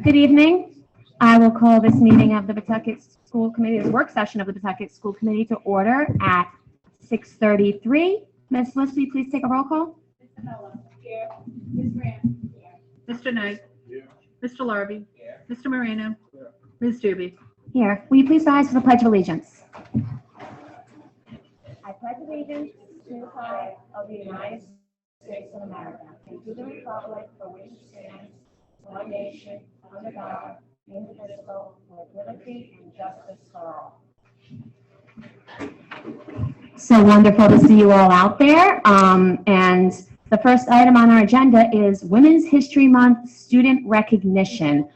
Good evening. I will call this meeting of the Pawtucket School Committee, this work session of the Pawtucket School Committee to order at 6:33. Ms. List, will you please take a roll call? Mr. Miller. Here. Ms. Graham. Here. Mr. Knight. Here. Mr. Larby. Here. Mr. Moreno. Here. Ms. Davies. Here. Will you please rise for the Pledge of Allegiance? I pledge allegiance to the flag of the United States of America and to the republic for which it stands, one nation, under God, indivisible, with liberty and justice for all. So wonderful to see you all out there. And the first item on our agenda is Women's History Month student recognition.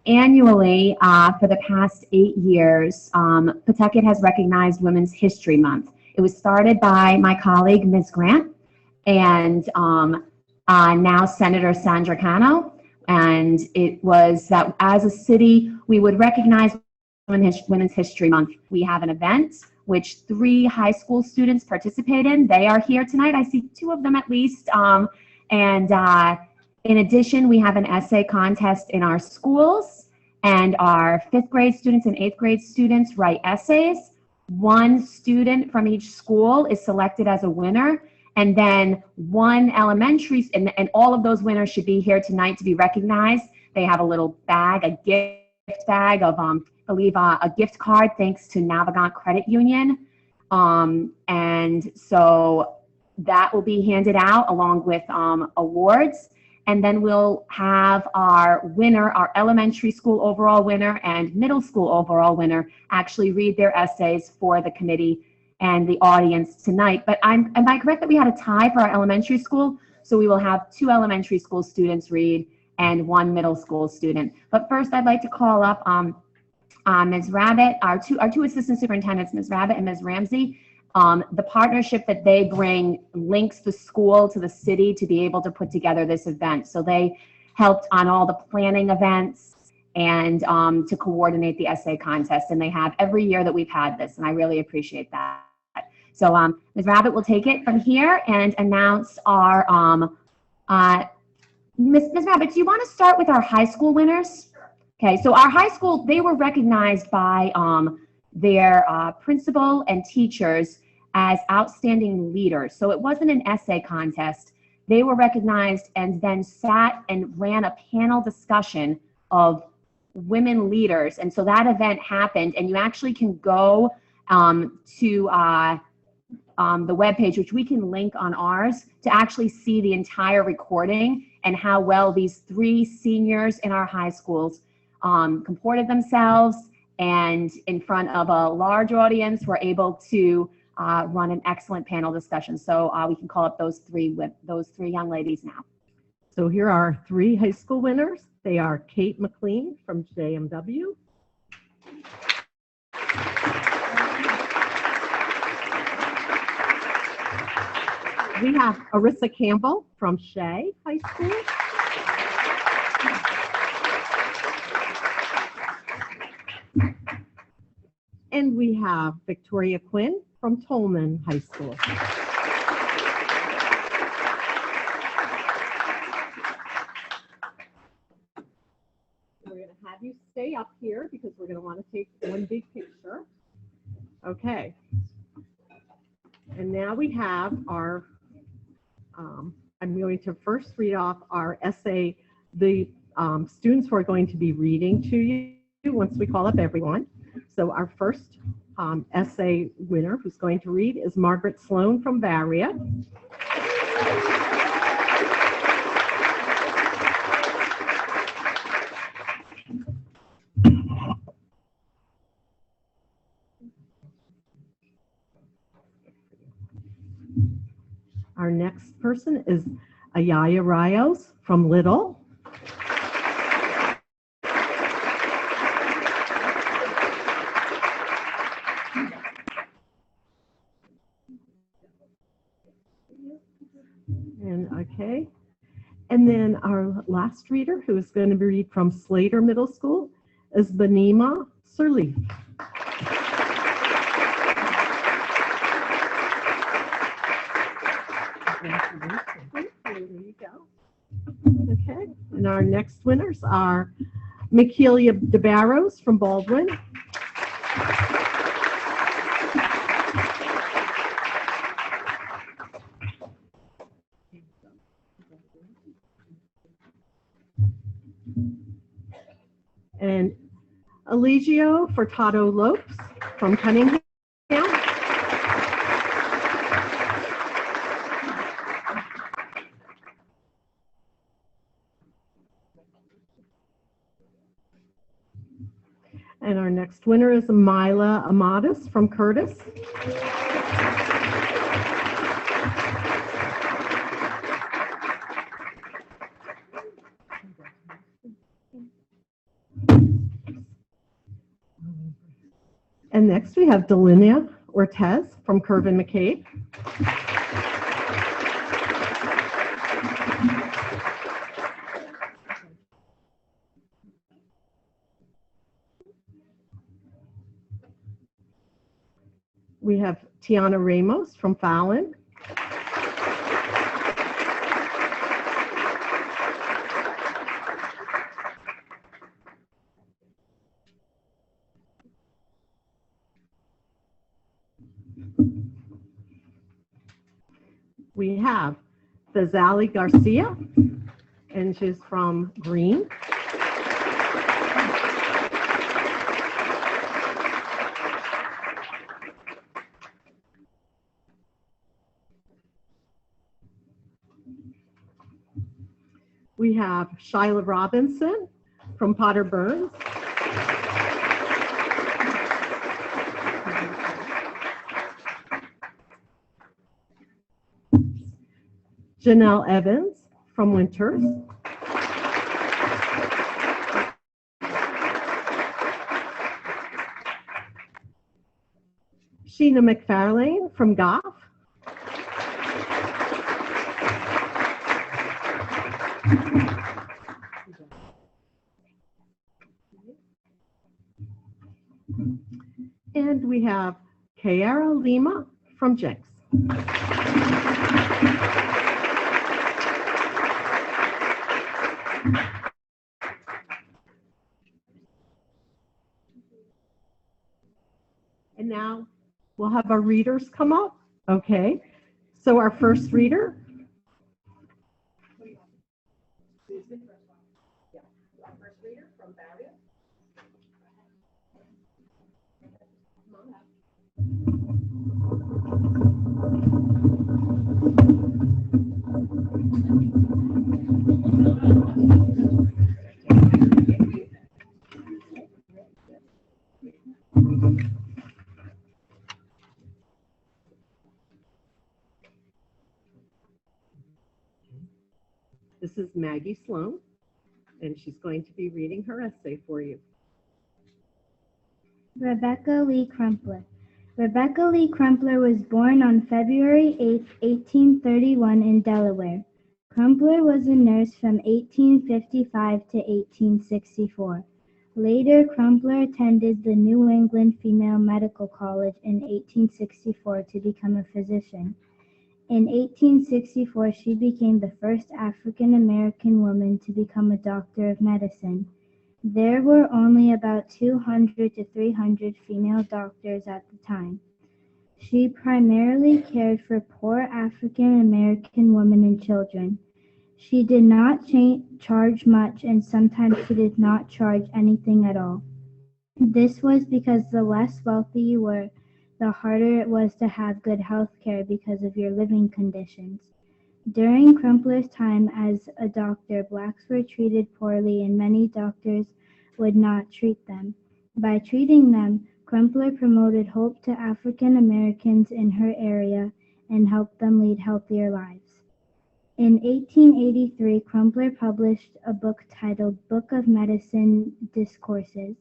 Annually, for the past 8 years, Pawtucket has recognized Women's History Month. It was started by my colleague, Ms. Grant, and now Senator Sandra Cano. And it was that as a city, we would recognize Women's History Month. We have an event which 3 high school students participate in. They are here tonight. I see 2 of them at least. In addition, we have an essay contest in our schools, and our 5th grade students and 8th grade students write essays. 1 student from each school is selected as a winner, and then 1 elementary, and all of those winners should be here tonight to be recognized. They have a little bag, a gift bag of, I believe, a gift card thanks to Navigant Credit Union. And so that will be handed out along with awards. And then we'll have our winner, our elementary school overall winner and middle school overall winner actually read their essays for the committee and the audience tonight. But am I correct that we had a tie for our elementary school? So we will have 2 elementary school students read and 1 middle school student. But first I'd like to call up Ms. Rabbit, our two assistant superintendents, Ms. Rabbit and Ms. Ramsey. The partnership that they bring links the school to the city to be able to put together this event. So they helped on all the planning events and to coordinate the essay contest. And they have every year that we've had this, and I really appreciate that. So Ms. Rabbit will take it from here and announce our, Ms. Rabbit, do you want to start with our high school winners? Okay, so our high school, they were recognized by their principal and teachers as outstanding leaders. So it wasn't an essay contest. They were recognized and then sat and ran a panel discussion of women leaders. And so that event happened, and you actually can go to the webpage, which we can link on ours, to actually see the entire recording and how well these 3 seniors in our high schools comported themselves, and in front of a large audience were able to run an excellent panel discussion. So we can call up those 3 young ladies now. So here are 3 high school winners. They are Kate McLean from JMW. We have Arissa Campbell from Shea High School. And we have Victoria Quinn from Tolman High School. We're going to have you stay up here because we're going to want to take one big picture. Okay. And now we have our, I'm going to first read off our essay, the students who are going to be reading to you once we call up everyone. So our first essay winner who's going to read is Margaret Sloan from Varia. Our next person is Ayaya Rios from Little. Okay, and then our last reader, who is going to read from Slater Middle School, is Benima Sirleaf. There you go. Okay, and our next winners are Michaelia DeBarros from Baldwin. And Eligio Furtado Lopes from Cunningham. And our next winner is Mila Amatis from Curtis. And next we have Delinea Ortez from Curvin McCabe. We have Tiana Ramos from Fallon. We have Fazali Garcia, and she's from Green. We have Shyla Robinson from Potter Burns. Janelle Evans from Winters. Sheena McFarlane from Goff. And we have Kiara Lima from Jenks. And now we'll have our readers come up. Okay, so our first reader. This is Maggie Sloan, and she's going to be reading her essay for you. Rebecca Lee Crumpler. Rebecca Lee Crumpler was born on February 8, 1831 in Delaware. Crumpler was a nurse from 1855 to 1864. Later, Crumpler attended the New England Female Medical College in 1864 to become a physician. In 1864, she became the first African-American woman to become a doctor of medicine. There were only about 200 to 300 female doctors at the time. She primarily cared for poor African-American women and children. She did not charge much, and sometimes she did not charge anything at all. This was because the less wealthy you were, the harder it was to have good health care because of your living conditions. During Crumpler's time as a doctor, blacks were treated poorly and many doctors would not treat them. By treating them, Crumpler promoted hope to African Americans in her area and helped them lead healthier lives. In 1883, Crumpler published a book titled Book of Medicine Discourses,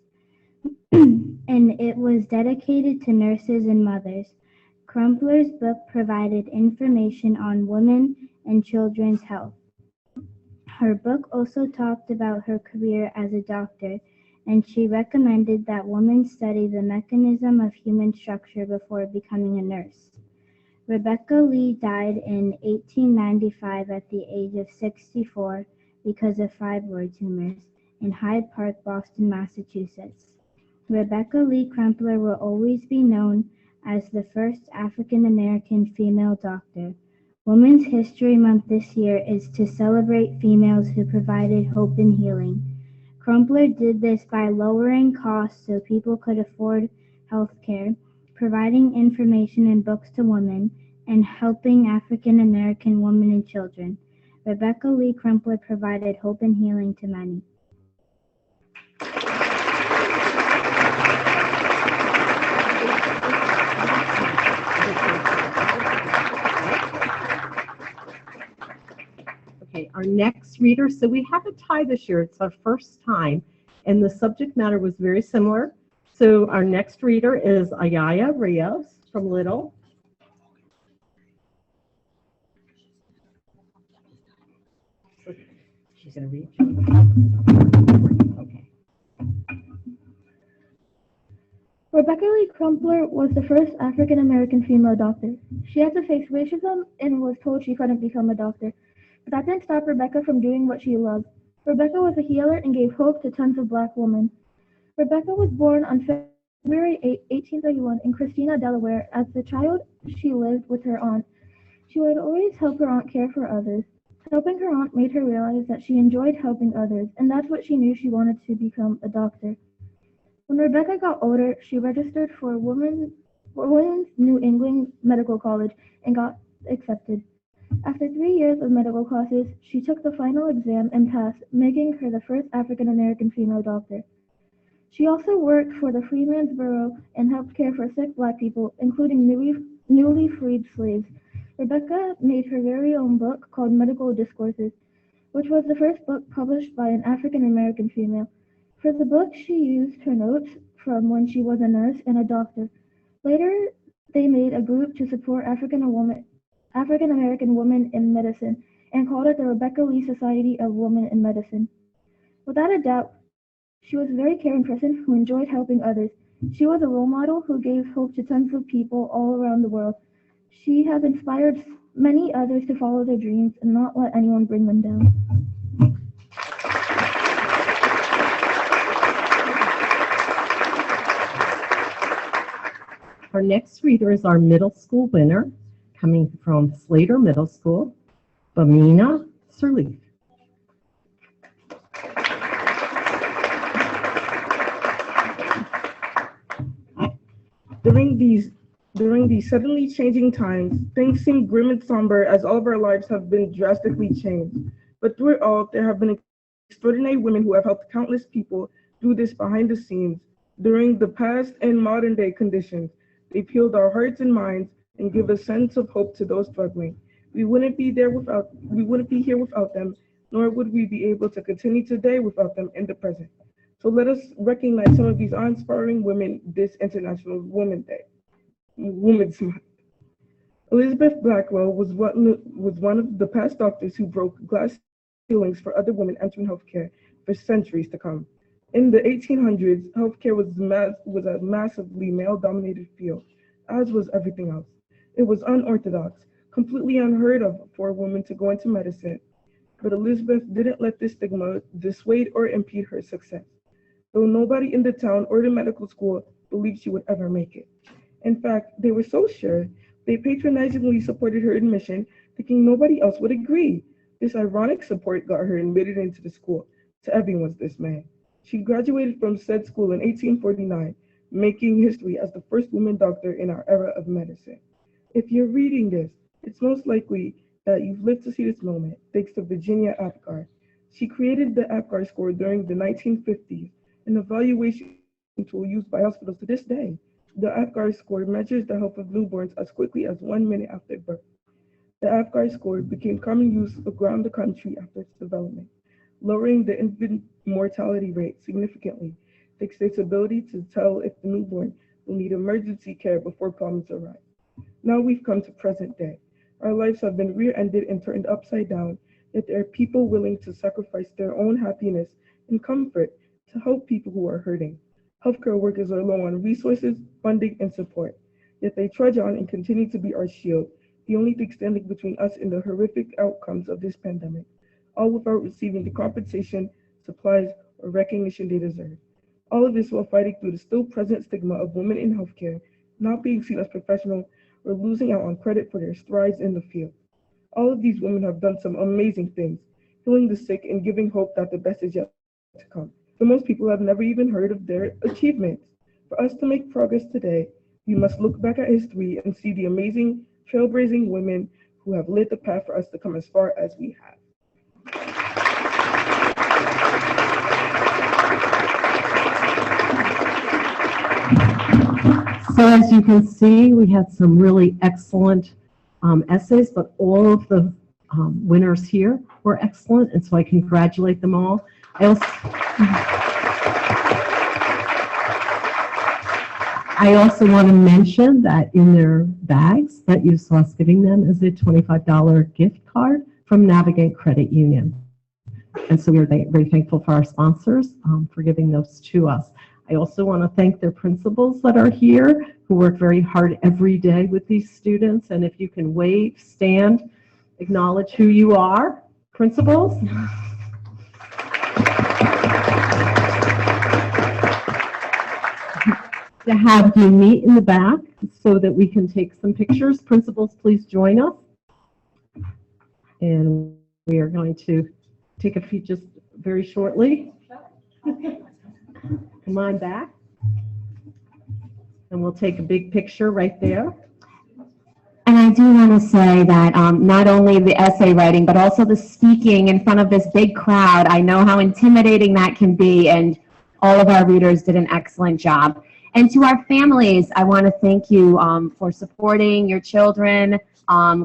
and it was dedicated to nurses and mothers. Crumpler's book provided information on women and children's health. Her book also talked about her career as a doctor, and she recommended that women study the mechanism of human structure before becoming a nurse. Rebecca Lee died in 1895 at the age of 64 because of fibroid tumors in Hyde Park, Boston, Massachusetts. Rebecca Lee Crumpler will always be known as the first African American female doctor. Women's History Month this year is to celebrate females who provided hope and healing. Crumpler did this by lowering costs so people could afford health care, providing information and books to women, and helping African American women and children. Rebecca Lee Crumpler provided hope and healing to many. Okay, our next reader, so we have a tie this year. It's our first time, and the subject matter was very similar. So our next reader is Ayaya Rios from Little. She's going to read. Okay. Rebecca Lee Crumpler was the first African-American female doctor. She had to face racism and was told she couldn't become a doctor. But that didn't stop Rebecca from doing what she loved. Rebecca was a healer and gave hope to tons of Black women. Rebecca was born on February 8, 1831 in Christina, Delaware. As a child, she lived with her aunt. She would always help her aunt care for others. Helping her aunt made her realize that she enjoyed helping others, and that's what she knew she wanted to become a doctor. When Rebecca got older, she registered for Women's New England Medical College and got accepted. After 3 years of medical classes, she took the final exam and passed, making her the first African-American female doctor. She also worked for the Freedmen's Bureau and helped care for sick Black people, including newly freed slaves. Rebecca made her very own book called Medical Discourses, which was the first book published by an African-American female. For the book, she used her notes from when she was a nurse and a doctor. Later, they made a group to support African-American women in medicine and called it the Rebecca Lee Society of Women in Medicine. Without a doubt, she was a very caring person who enjoyed helping others. She was a role model who gave hope to tons of people all around the world. She has inspired many others to follow their dreams and not let anyone bring them down. Our next reader is our middle school winner, coming from Slater Middle School, Bamina Sirleaf. During these suddenly changing times, things seem grim and somber as all of our lives have been drastically changed. But through it all, there have been extraordinary women who have helped countless people do this behind the scenes. During the past and modern day conditions, they've healed our hearts and minds and give a sense of hope to those struggling. We wouldn't be here without them, nor would we be able to continue today without them in the present. So let us recognize some of these inspiring women this International Women's Month. Elizabeth Blackwell was one of the past doctors who broke glass ceilings for other women entering healthcare for centuries to come. In the 1800s, healthcare was a massively male-dominated field, as was everything else. It was unorthodox, completely unheard of for a woman to go into medicine. But Elizabeth didn't let this stigma dissuade or impede her success, though nobody in the town or the medical school believed she would ever make it. In fact, they were so sure, they patronizingly supported her admission, thinking nobody else would agree. This ironic support got her admitted into the school, to everyone's dismay. She graduated from said school in 1849, making history as the first woman doctor in our era of medicine. If you're reading this, it's most likely that you've lived to see this moment, thanks to Virginia Apgar. She created the Apgar score during the 1950s, an evaluation tool used by hospitals to this day. The Apgar score measures the health of newborns as quickly as 1 minute after birth. The Apgar score became common use around the country after its development, lowering the infant mortality rate significantly, thanks to its ability to tell if the newborn will need emergency care before problems arise. Now we've come to present day. Our lives have been rear-ended and turned upside down, yet there are people willing to sacrifice their own happiness and comfort to help people who are hurting. Healthcare workers are low on resources, funding, and support, yet they trudge on and continue to be our shield, the only thing standing between us and the horrific outcomes of this pandemic, all without receiving the compensation, supplies, or recognition they deserve. All of this while fighting through the still present stigma of women in healthcare not being seen as professional or losing out on credit for their strides in the field. All of these women have done some amazing things, healing the sick and giving hope that the best is yet to come. But most people have never even heard of their achievements. For us to make progress today, we must look back at history and see the amazing, trailblazing women who have lit the path for us to come as far as we have. So as you can see, we had some really excellent essays, but all of the winners here were excellent, and so I congratulate them all. I also want to mention that in their bags that you saw us giving them is a $25 gift card from Navigate Credit Union. And so we are very thankful for our sponsors for giving those to us. I also want to thank their principals that are here who work very hard every day with these students. And if you can wave, stand, acknowledge who you are, principals. To have you meet in the back so that we can take some pictures. Principals, please join us. And we are going to take a few just very shortly. Come on back. And we'll take a big picture right there. And I do want to say that not only the essay writing, but also the speaking in front of this big crowd, I know how intimidating that can be, and all of our readers did an excellent job. And to our families, I want to thank you for supporting your children.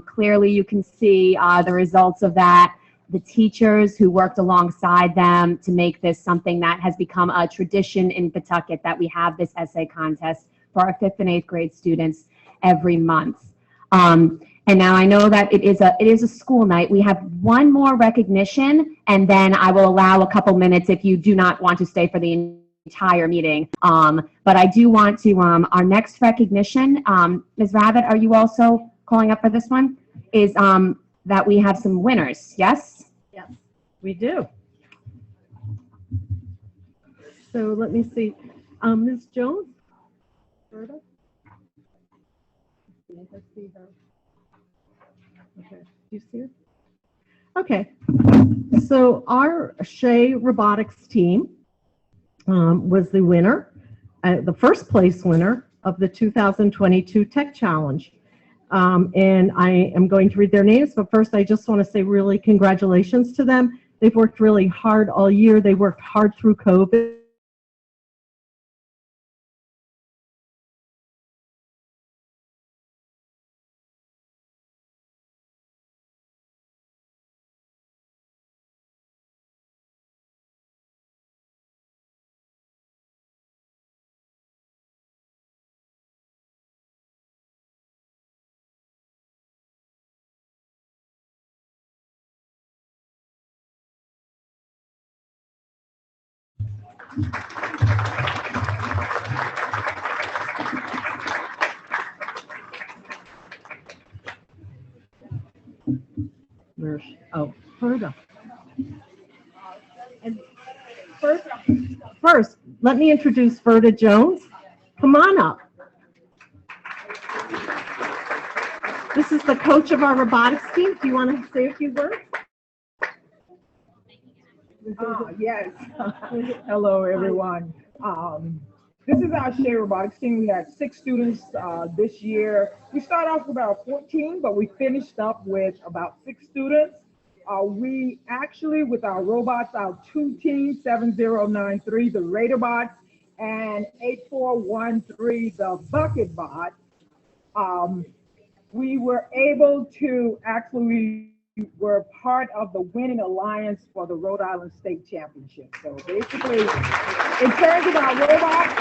Clearly you can see the results of that. The teachers who worked alongside them to make this something that has become a tradition in Pawtucket, that we have this essay contest for our 5th and 8th grade students every month. And now I know that it is a school night. We have one more recognition, and then I will allow a couple minutes if you do not want to stay for the entire meeting. But I do want to, our next recognition, Ms. Rabbit, are you also calling up for this one? Is that we have some winners, yes? Yes, we do. So let me see. Ms. Jones? Okay. Do you see her? Okay. So our Shea Robotics Team was the winner, the first place winner of the 2022 Tech Challenge. And I am going to read their names, but first I just want to say really congratulations to them. They've worked really hard all year. They worked hard through COVID. Oh, Ferda. And first, let me introduce Ferda Jones. Come on up. This is the coach of our robotics team. Do you want to say a few words? Yes. Hello, everyone. This is our Shea Robotics team. We had 6 students this year. We started off with about 14, but we finished up with about 6 students. We actually, with our robots, our 2 teams, 7093, the Radar bots, and 8413, the Bucket bot, we were able to actually were part of the winning alliance for the Rhode Island State Championship. So basically, in terms of our robots,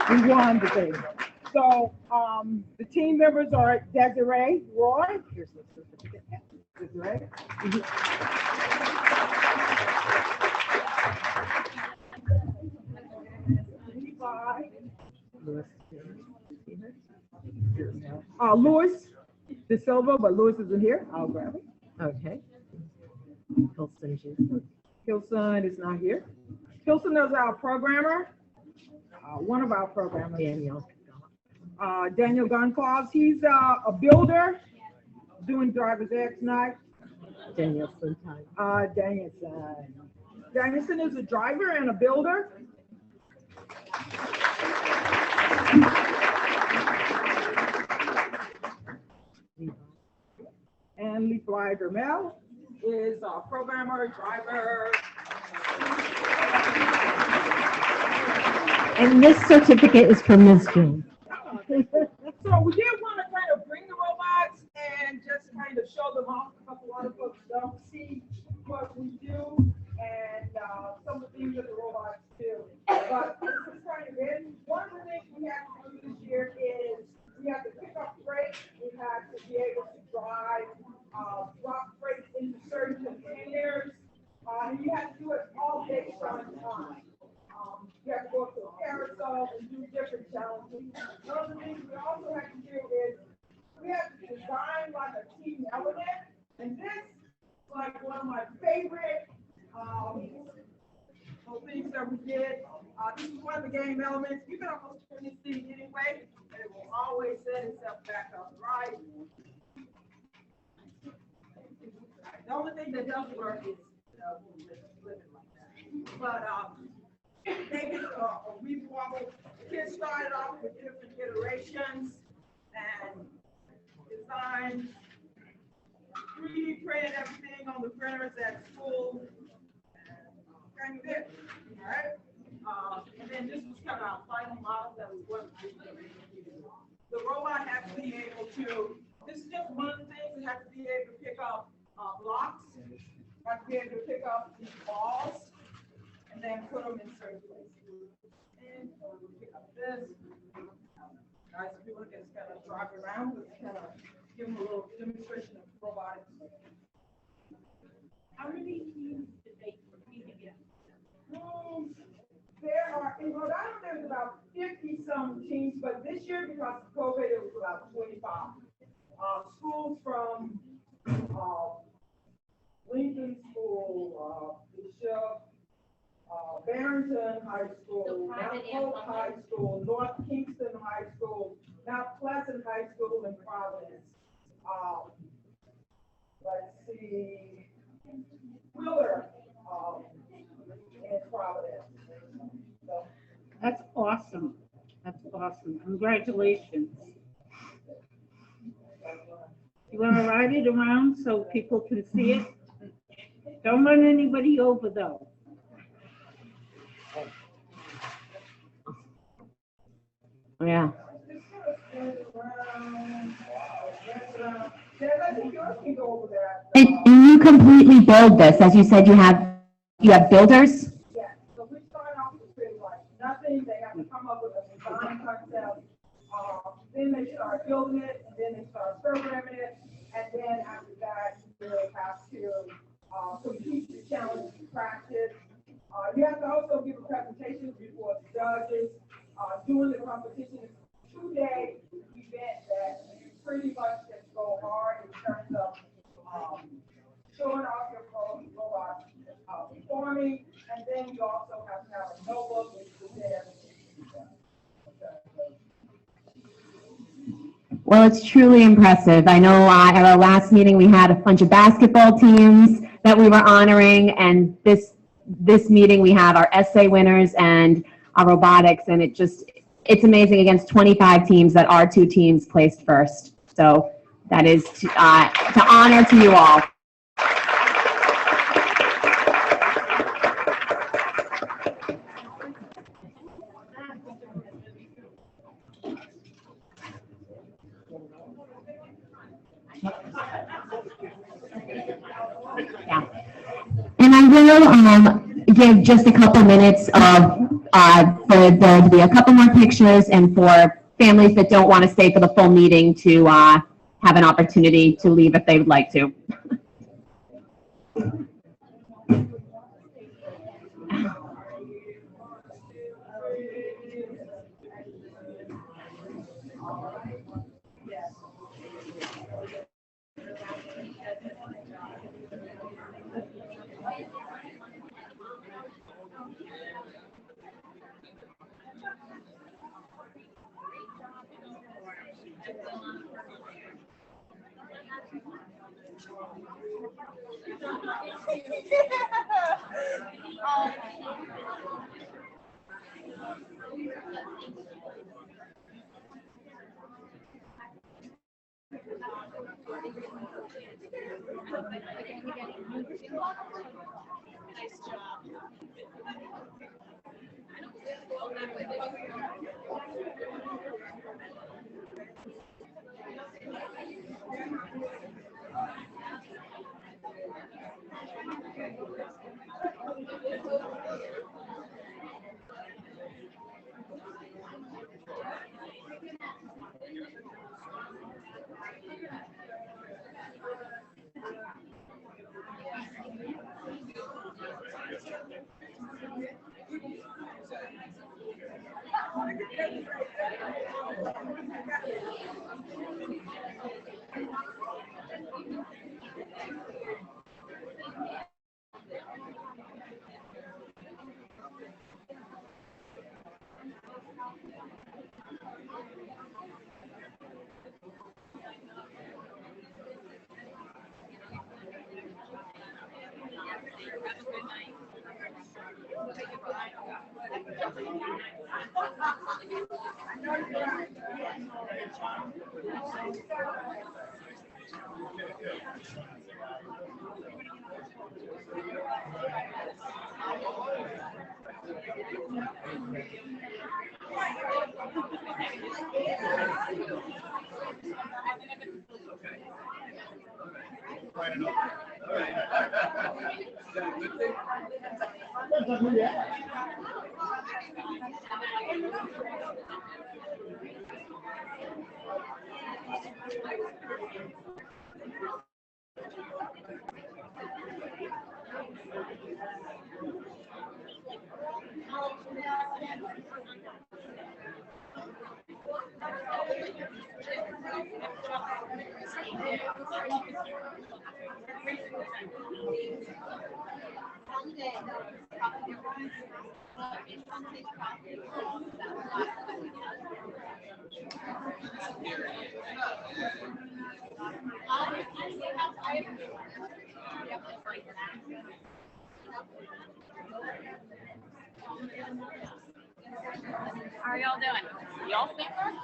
we won the thing. So the team members are Desiree, Roy, here's the certificate, Desiree. Lewis, De Silva, but Lewis isn't here. I'll grab it. Okay. Hilson Jason. Hilson is not here. Hilson is our programmer, one of our programmers. Daniel. Daniel Gunfalls, he's a builder doing driver's ed tonight. Danielson time. Danielson. Danielson is a driver and a builder. And Leafly Dermel is a programmer, driver. And this certificate is for Ms. Jones. So we did want to kind of bring the robots and just kind of show them off because a lot of folks don't see what we do and some of the things that the robots do. But this is kind of it. One of the things we have to do this year is we have to pick up freight. We have to be able to drive, drop freight into certain containers. And you have to do it all based on time. You have to go to a carousel and do different challenges. One of the things we also have to do is we have to design like a team element. And this is like one of my favorite things that we did. This is one of the game elements. You can almost turn this thing anyway, and it will always set itself back up right. The only thing that doesn't work is living like that. But maybe a weave wobble. The kids started off with different iterations and designed, 3D printed everything on the printers at school. Kind of it, all right? And then this was kind of our final model that was what the robot has to be able to, this is just one of the things, it has to be able to pick up blocks, has to be able to pick up these balls, and then put them in certain places. And we pick up this. Guys, if you want to just kind of drive around, let's kind of give them a little demonstration of robotics. How many teams did they compete against? There are, in Rhode Island, there's about 50-some teams, but this year, because of COVID, it was about 25. Schools from Lincoln School, Bishop, Barrington High School, Mount Hope High School, North Kingston High School, Mount Pleasant High School in Providence. Let's see, Willard in Providence. So, That's awesome. That's awesome. Congratulations. You want to ride it around so people can see it? Don't run anybody over though. Yeah. And you completely build this, as you said, you have builders. Yeah, so we start off with pretty much nothing. They have to come up with a design concept. Then they start building it, and then they start programming it, and then after that, you really have to complete the challenge and practice. You have to also give a presentation before the judges. During the competition, it's a 2-day event that you pretty much just go hard in terms of showing off your robot performing, and then you also have to have a notebook which is there. Well, it's truly impressive. I know at our last meeting, we had a bunch of basketball teams that we were honoring, and this meeting, we have our essay winners and our robotics, and it's amazing against 25 teams that our 2 teams placed first. So that is to honor to you all. Yeah. And I will give just a couple minutes of for there to be a couple more pictures, and for families that don't want to stay for the full meeting to have an opportunity to leave if they would like to. How are y'all doing? Y'all sleep first?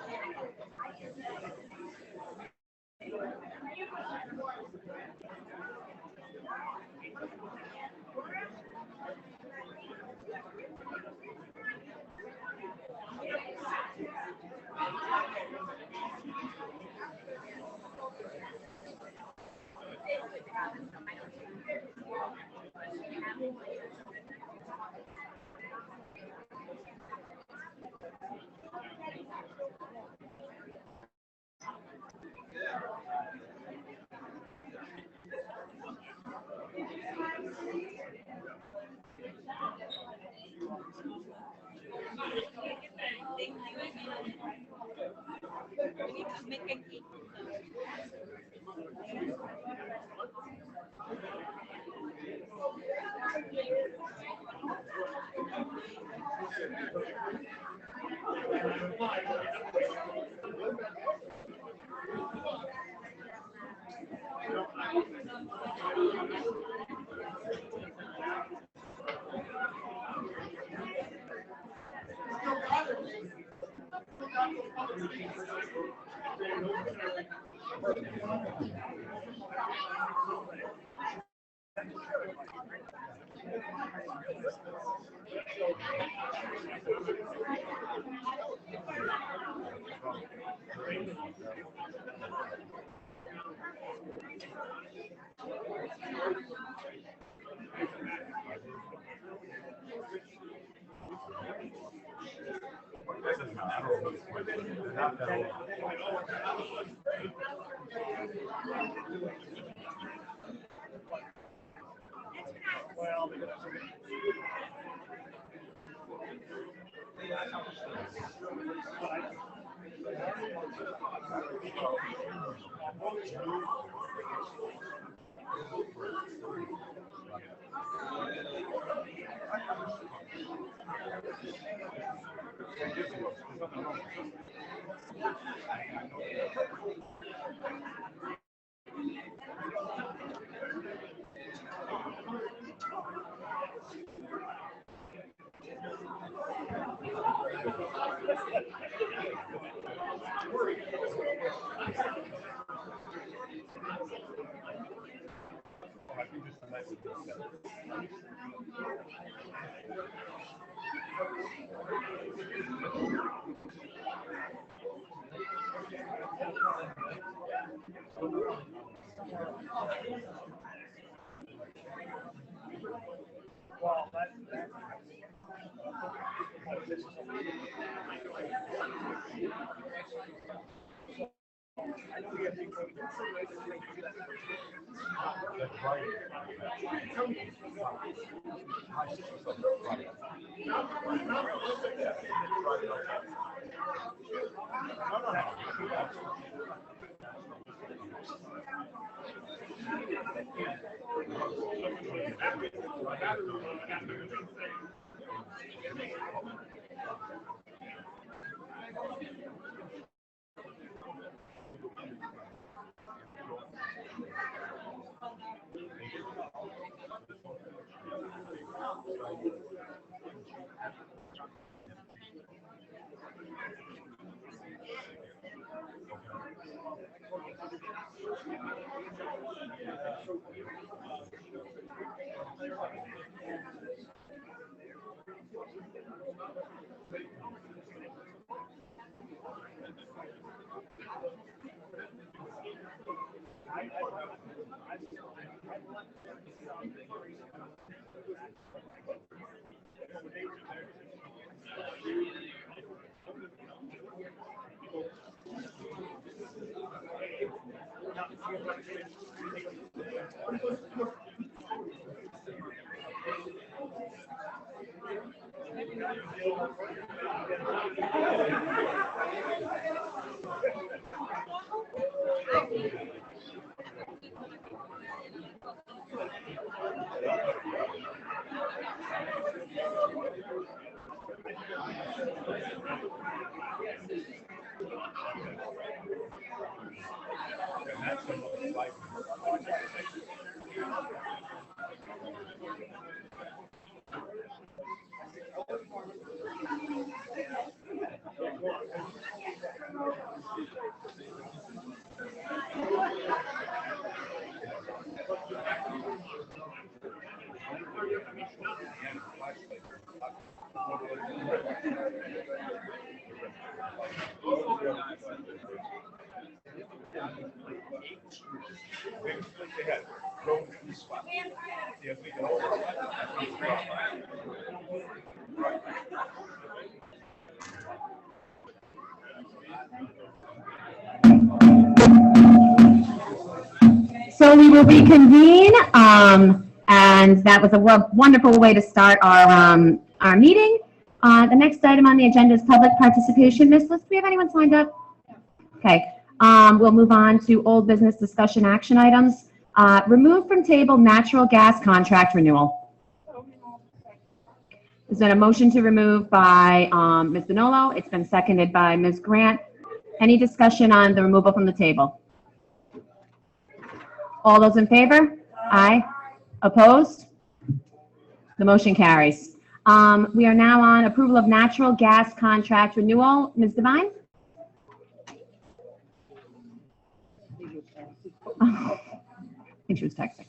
So we will reconvene, and that was a wonderful way to start our meeting. The next item on the agenda is public participation. Miss Liz, do we have anyone signed up? Okay, we'll move on to old business discussion action items. Remove from table natural gas contract renewal. There's been a motion to remove by Ms. Bonolo. It's been seconded by Ms. Grant. Any discussion on the removal from the table? All those in favor? Aye. Opposed? The motion carries. We are now on approval of natural gas contract renewal. Ms. Devine? I think she was texting.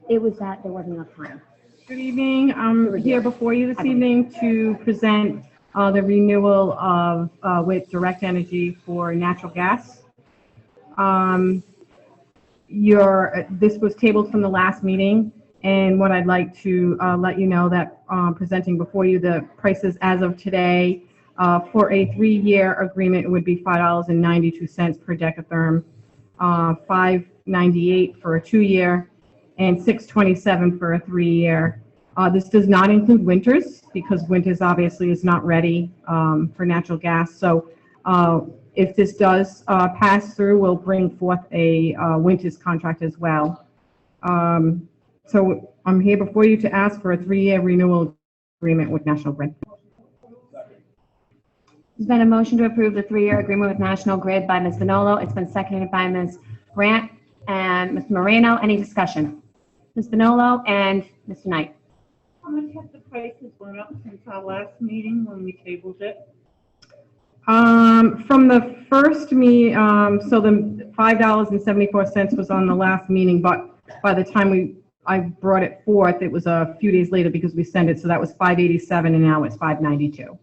It was that there wasn't enough time. Good evening. I'm here before you this evening to present the renewal of with Direct Energy for natural gas. This was tabled from the last meeting, and what I'd like to let you know that presenting before you the prices as of today for a 3-year agreement would be $5.92 per decatherm, $5.98 for a 2-year, and $6.27 for a 3-year. This does not include winters because winters obviously is not ready for natural gas. So if this does pass through, we'll bring forth a winter's contract as well. So I'm here before you to ask for a 3-year renewal agreement with National Grid. There's been a motion to approve the 3-year agreement with National Grid by Ms. Vinolo. It's been seconded by Ms. Brandt and Mr. Moreno. Any discussion? Ms. Vinolo and Mr. Knight. How much have the prices gone up since our last meeting when we tabled it? From the first so the $5.74 was on the last meeting, but by the time I brought it forth, it was a few days later because we sent it, so that was $5.87 and now it's $5.92.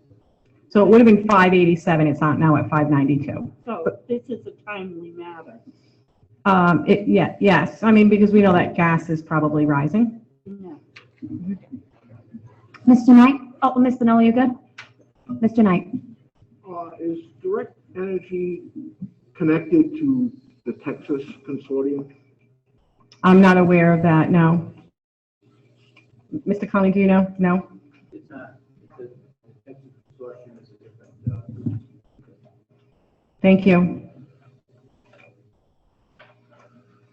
So it would have been $5.87, it's not now at $5.92. So this is a timely matter. Yes, I mean, because we know that gas is probably rising. No. Mr. Knight? Oh, Ms. Vinolo, you good? Mr. Knight? Is Direct Energy connected to the Texas Consortium? I'm not aware of that, no. Mr. Conley, do you know? No? It's not. The Texas Consortium is a different. Thank you.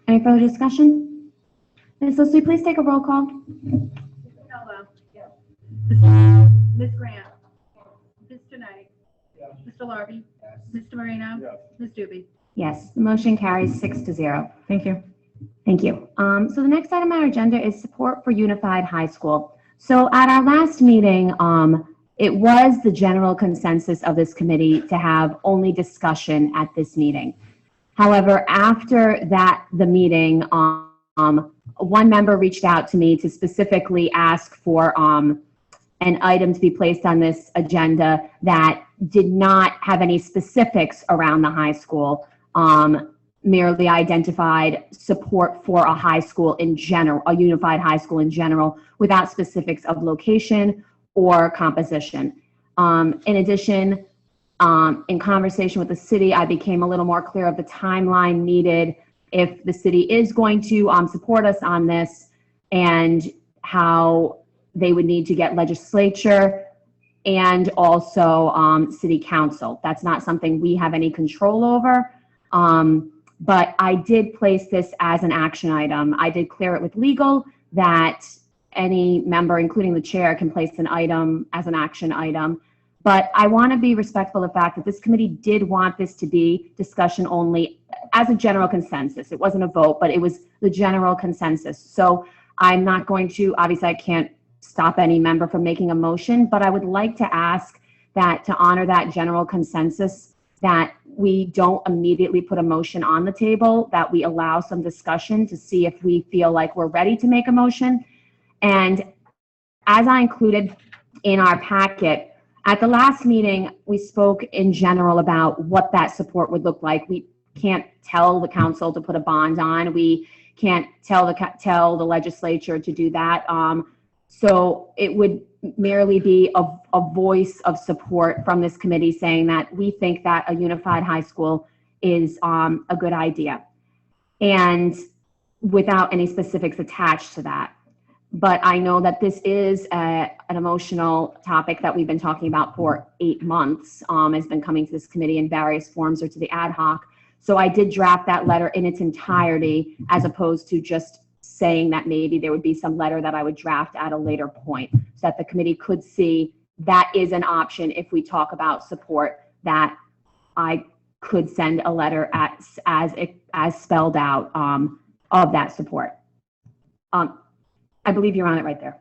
Any further discussion? Ms. Leslie, please take a roll call. Hello. Yes. Ms. Grant. Mr. Knight. Yes. Mr. Larby. Yes. Mr. Moreno. Yes. Ms. Doobie. Yes, the motion carries 6-0. Thank you. Thank you. So the next item on our agenda is support for Unified High School. So at our last meeting, it was the general consensus of this committee to have only discussion at this meeting. However, after the meeting, one member reached out to me to specifically ask for an item to be placed on this agenda that did not have any specifics around the high school, merely identified support for a high school in general, a unified high school in general, without specifics of location or composition. In addition, in conversation with the city, I became a little more clear of the timeline needed if the city is going to support us on this, and how they would need to get legislature and also city council. That's not something we have any control over. But I did place this as an action item. I did clear it with legal that any member, including the chair, can place an item as an action item. But I want to be respectful of the fact that this committee did want this to be discussion only as a general consensus. It wasn't a vote, but it was the general consensus. So I'm not going to, obviously I can't stop any member from making a motion, but I would like to ask that to honor that general consensus, that we don't immediately put a motion on the table, that we allow some discussion to see if we feel like we're ready to make a motion. And as I included in our packet, at the last meeting, we spoke in general about what that support would look like. We can't tell the council to put a bond on. We can't tell the legislature to do that. So it would merely be a voice of support from this committee saying that we think that a unified high school is a good idea, and without any specifics attached to that. But I know that this is an emotional topic that we've been talking about for 8 months, has been coming to this committee in various forms or to the ad hoc. So I did draft that letter in its entirety, as opposed to just saying that maybe there would be some letter that I would draft at a later point, so that the committee could see that is an option if we talk about support, that I could send a letter as spelled out of that support. I believe you're on it right there.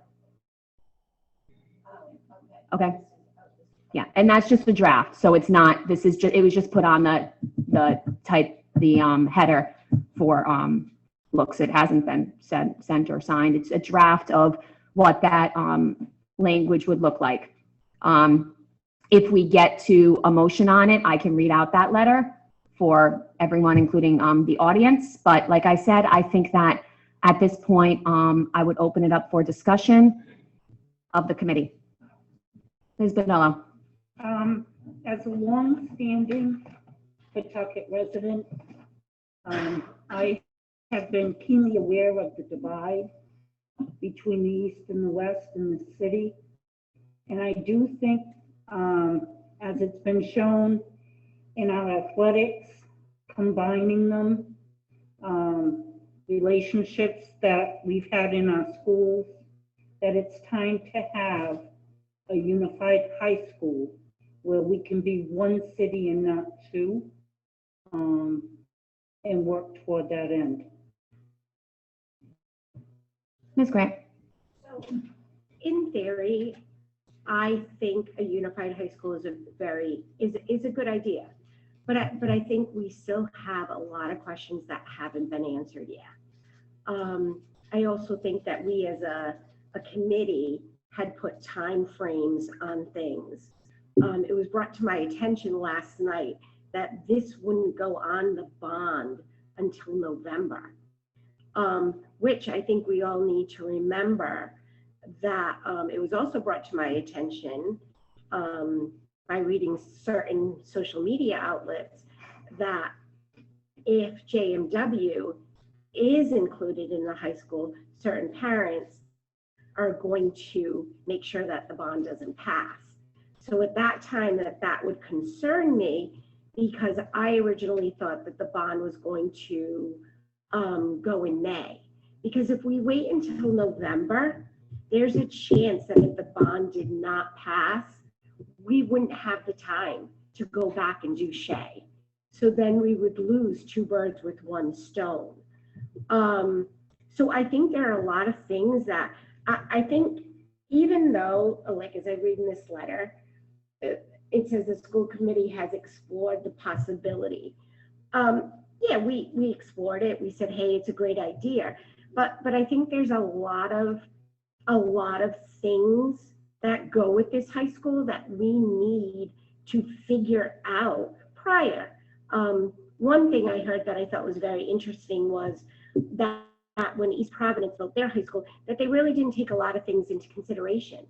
Okay. Yeah, and that's just the draft. So it's not, this is just, it was just put on the header for looks. It hasn't been sent or signed. It's a draft of what that language would look like. If we get to a motion on it, I can read out that letter for everyone, including the audience. But like I said, I think that at this point, I would open it up for discussion of the committee. Ms. Bonello. As a long-standing Pawtucket resident, I have been keenly aware of the divide between the East and the West in the city. And I do think, as it's been shown in our athletics, combining them, relationships that we've had in our schools, that it's time to have a unified high school where we can be one city and not two, and work toward that end. Ms. Grant? In theory, I think a unified high school is a good idea. But I think we still have a lot of questions that haven't been answered yet. I also think that we as a committee had put time frames on things. It was brought to my attention last night that this wouldn't go on the bond until November, which I think we all need to remember that it was also brought to my attention by reading certain social media outlets that if JMW is included in the high school, certain parents are going to make sure that the bond doesn't pass. So at that time, that would concern me, because I originally thought that the bond was going to go in May. Because if we wait until November, there's a chance that if the bond did not pass, we wouldn't have the time to go back and do Shay. So then we would lose two birds with one stone. So I think there are a lot of things that I think, even though, like as I read in this letter, it says the school committee has explored the possibility. Yeah, we explored it. We said, hey, it's a great idea. But I think there's a lot of things that go with this high school that we need to figure out prior. One thing I heard that I thought was very interesting was that when East Providence built their high school, that they really didn't take a lot of things into consideration,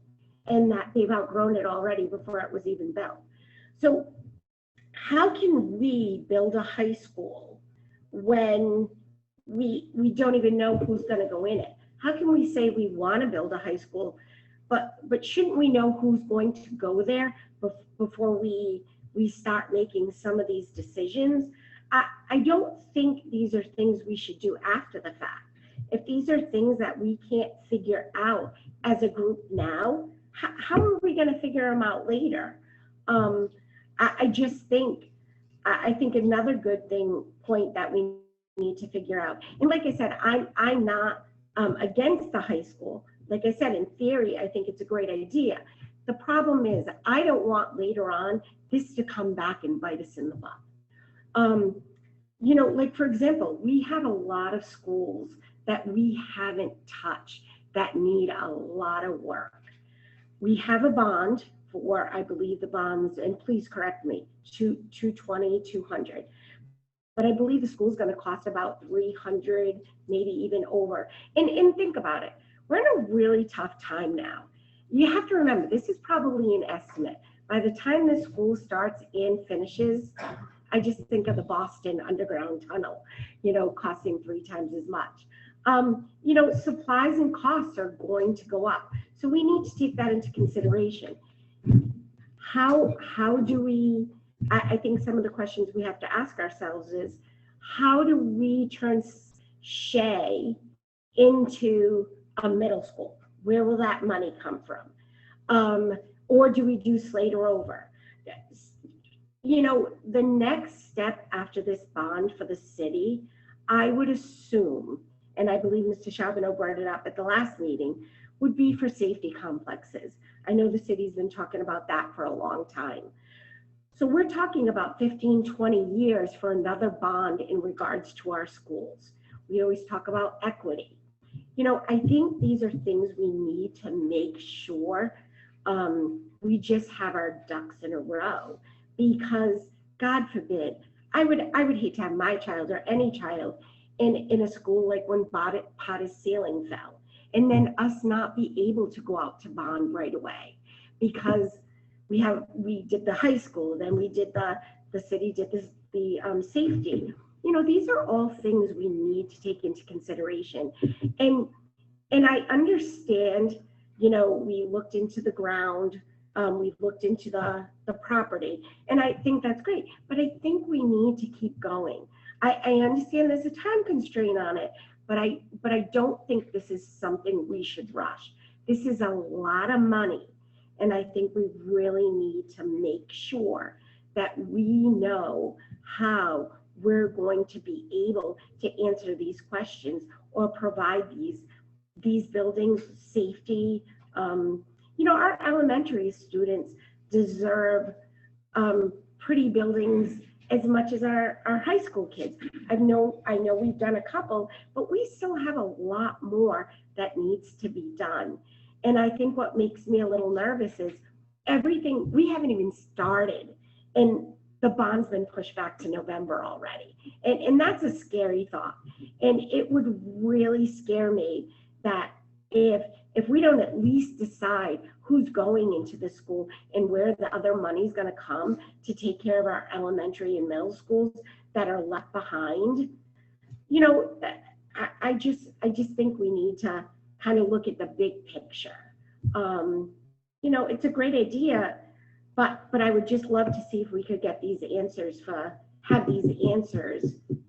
and that they've outgrown it already before it was even built. So how can we build a high school when we don't even know who's going to go in it? How can we say we want to build a high school, but shouldn't we know who's going to go there before we start making some of these decisions? I don't think these are things we should do after the fact. If these are things that we can't figure out as a group now, how are we going to figure them out later? I just think, I think another good point that we need to figure out, and like I said, I'm not against the high school. Like I said, in theory, I think it's a great idea. The problem is, I don't want later on this to come back and bite us in the butt. You know, like for example, we have a lot of schools that we haven't touched that need a lot of work. We have a bond for, I believe the bonds, and please correct me, 220, 200. But I believe the school's going to cost about 300, maybe even over. And think about it. We're in a really tough time now. You have to remember, this is probably an estimate. By the time the school starts and finishes, I just think of the Boston Underground Tunnel, you know, costing 3 times as much. You know, supplies and costs are going to go up. So we need to take that into consideration. How do we, I think some of the questions we have to ask ourselves is, how do we turn Shay into a middle school? Where will that money come from? Or do we do Slater over? You know, the next step after this bond for the city, I would assume, and I believe Mr. Charbonneau brought it up at the last meeting, would be for safety complexes. I know the city's been talking about that for a long time. So we're talking about 15, 20 years for another bond in regards to our schools. We always talk about equity. You know, I think these are things we need to make sure we just have our ducks in a row, because God forbid, I would hate to have my child or any child in a school like when Potter's ceiling fell, and then us not be able to go out to bond right away, because we did the high school, then we did the city did the safety. You know, these are all things we need to take into consideration. And I understand, you know, we looked into the ground We've looked into the property, and I think that's great. But I think we need to keep going. I understand there's a time constraint on it, but I don't think this is something we should rush. This is a lot of money, and I think we really need to make sure that we know how we're going to be able to answer these questions or provide these buildings safety. Our elementary students deserve pretty buildings as much as our high school kids. I know we've done a couple, but we still have a lot more that needs to be done. And I think what makes me a little nervous is everything, we haven't even started, and the bond's been pushed back to November already. And that's a scary thought. And it would really scare me that if we don't at least decide who's going into the school and where the other money's going to come to take care of our elementary and middle schools that are left behind, I just think we need to kind of look at the big picture. It's a great idea, but I would just love to see if we could get these answers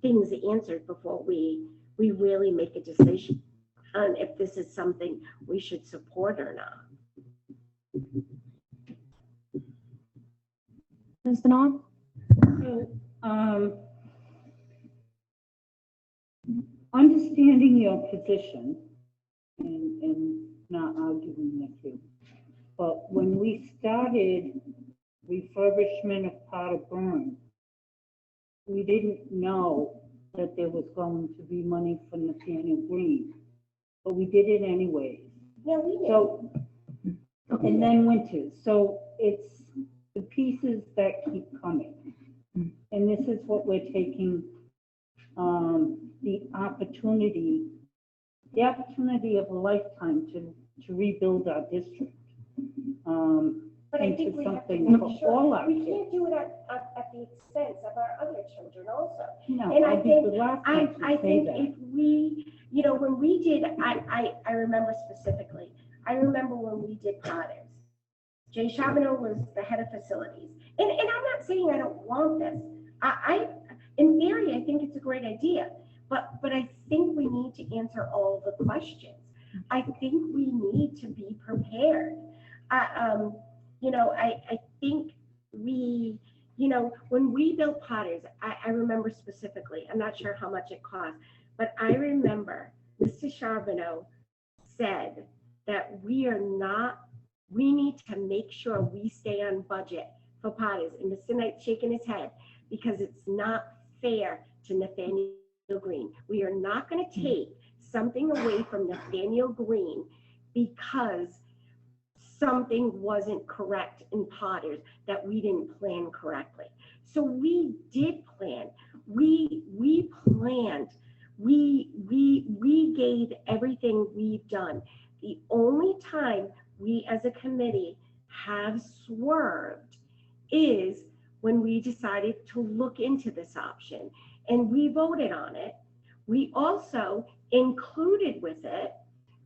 things answered before we really make a decision on if this is something we should support or not. Ms. Denon? So, understanding your position and not arguing with you, but when we started refurbishment of Potter Burn, we didn't know that there was going to be money from Nathaniel Green, but we did it anyways. Yeah, we did. So, and then Winters. So it's the pieces that keep coming. And this is what we're taking, the opportunity of a lifetime to rebuild our district. But I think we have to make sure we can't do it at the expense of our other children also. No, and I think that. if we, when we did, I remember specifically, I remember when we did Potters, Jay Charbonneau was the head of facilities. And I'm not saying I don't want this. In theory, I think it's a great idea, but I think we need to answer all the questions. I think we need to be prepared. I think we, when we built Potters, I remember specifically, I'm not sure how much it cost, but I remember Mr. Charbonneau said that we need to make sure we stay on budget for Potters. And Mr. Knight's shaking his head because it's not fair to Nathaniel Green. We are not going to take something away from Nathaniel Green because something wasn't correct in Potters that we didn't plan correctly. So we did plan. We planned. We gave everything we've done. The only time we as a committee have swerved is when we decided to look into this option and we voted on it. We also included with it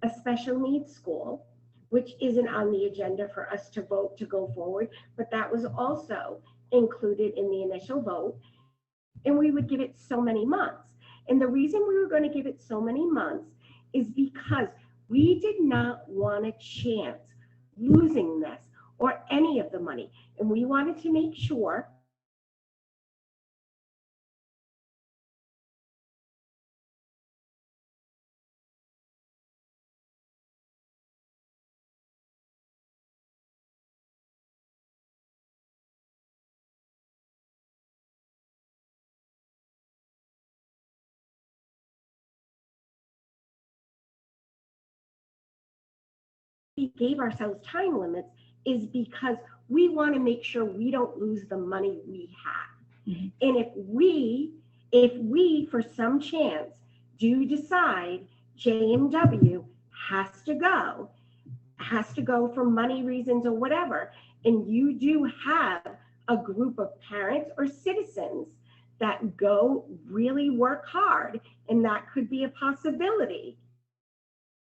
a special needs school, which isn't on the agenda for us to vote to go forward, but that was also included in the initial vote. And we would give it so many months. And the reason we were going to give it so many months is because we did not want a chance losing this or any of the money. And we wanted to make sure we gave ourselves time limits is because we want to make sure we don't lose the money we have. Mm-hmm. And if we for some chance do decide J&W has to go for money reasons or whatever, and you do have a group of parents or citizens that go really work hard, and that could be a possibility,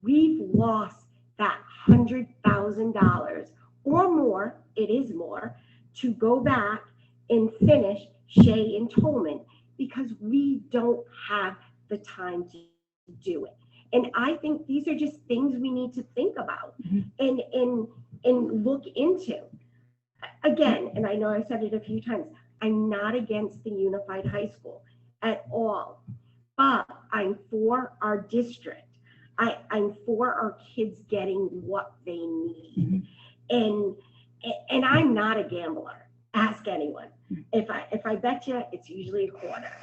we've lost that $100,000 or more it is more, to go back and finish Shea and Tolman because we don't have the time to do it. And I think these are just things we need to think about and look into. Again, and I know I've said it a few times, I'm not against the unified high school at all, but I'm for our district. I'm for our kids getting what they need. And I'm not a gambler. Ask anyone. If I bet you, it's usually a quarter.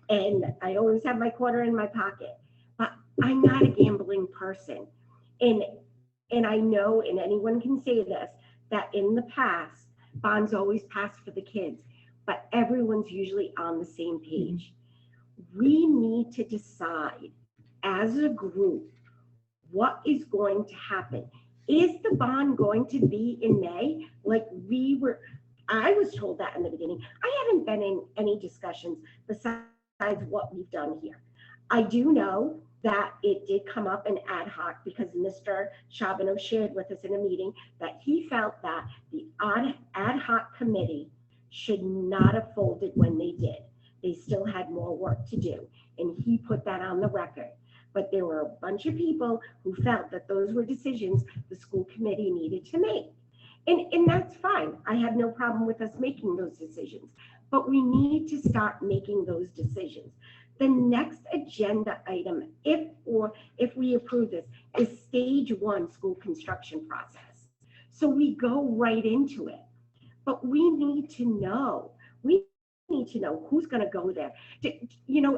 And I always have my quarter in my pocket. But I'm not a gambling person. And I know, and anyone can say this, that in the past, bonds always passed for the kids, but everyone's usually on the same page. We need to decide as a group what is going to happen. Is the bond going to be in May? Like I was told that in the beginning. I haven't been in any discussions besides what we've done here. I do know that it did come up in ad hoc because Mr. Charbonneau shared with us in a meeting that he felt that the ad hoc committee should not have folded when they did. They still had more work to do, and he put that on the record. But there were a bunch of people who felt that those were decisions the school committee needed to make. And that's fine. I have no problem with us making those decisions, but we need to start making those decisions. The next agenda item, if we approve this, is stage 1 school construction process. So we go right into it, but we need to know who's going to go there.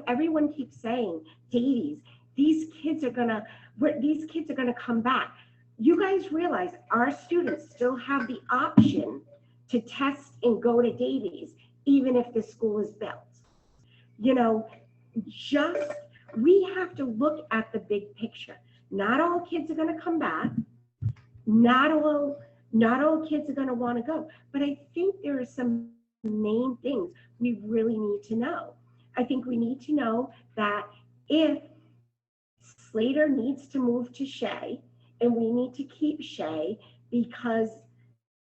Everyone keeps saying, Davies, these kids are going to come back. You guys realize our students still have the option to test and go to Davies, even if the school is built. We have to look at the big picture. Not all kids are going to come back. Not all kids are going to want to go. But I think there are some main things we really need to know. I think we need to know that if Slater needs to move to Shea, and we need to keep Shea because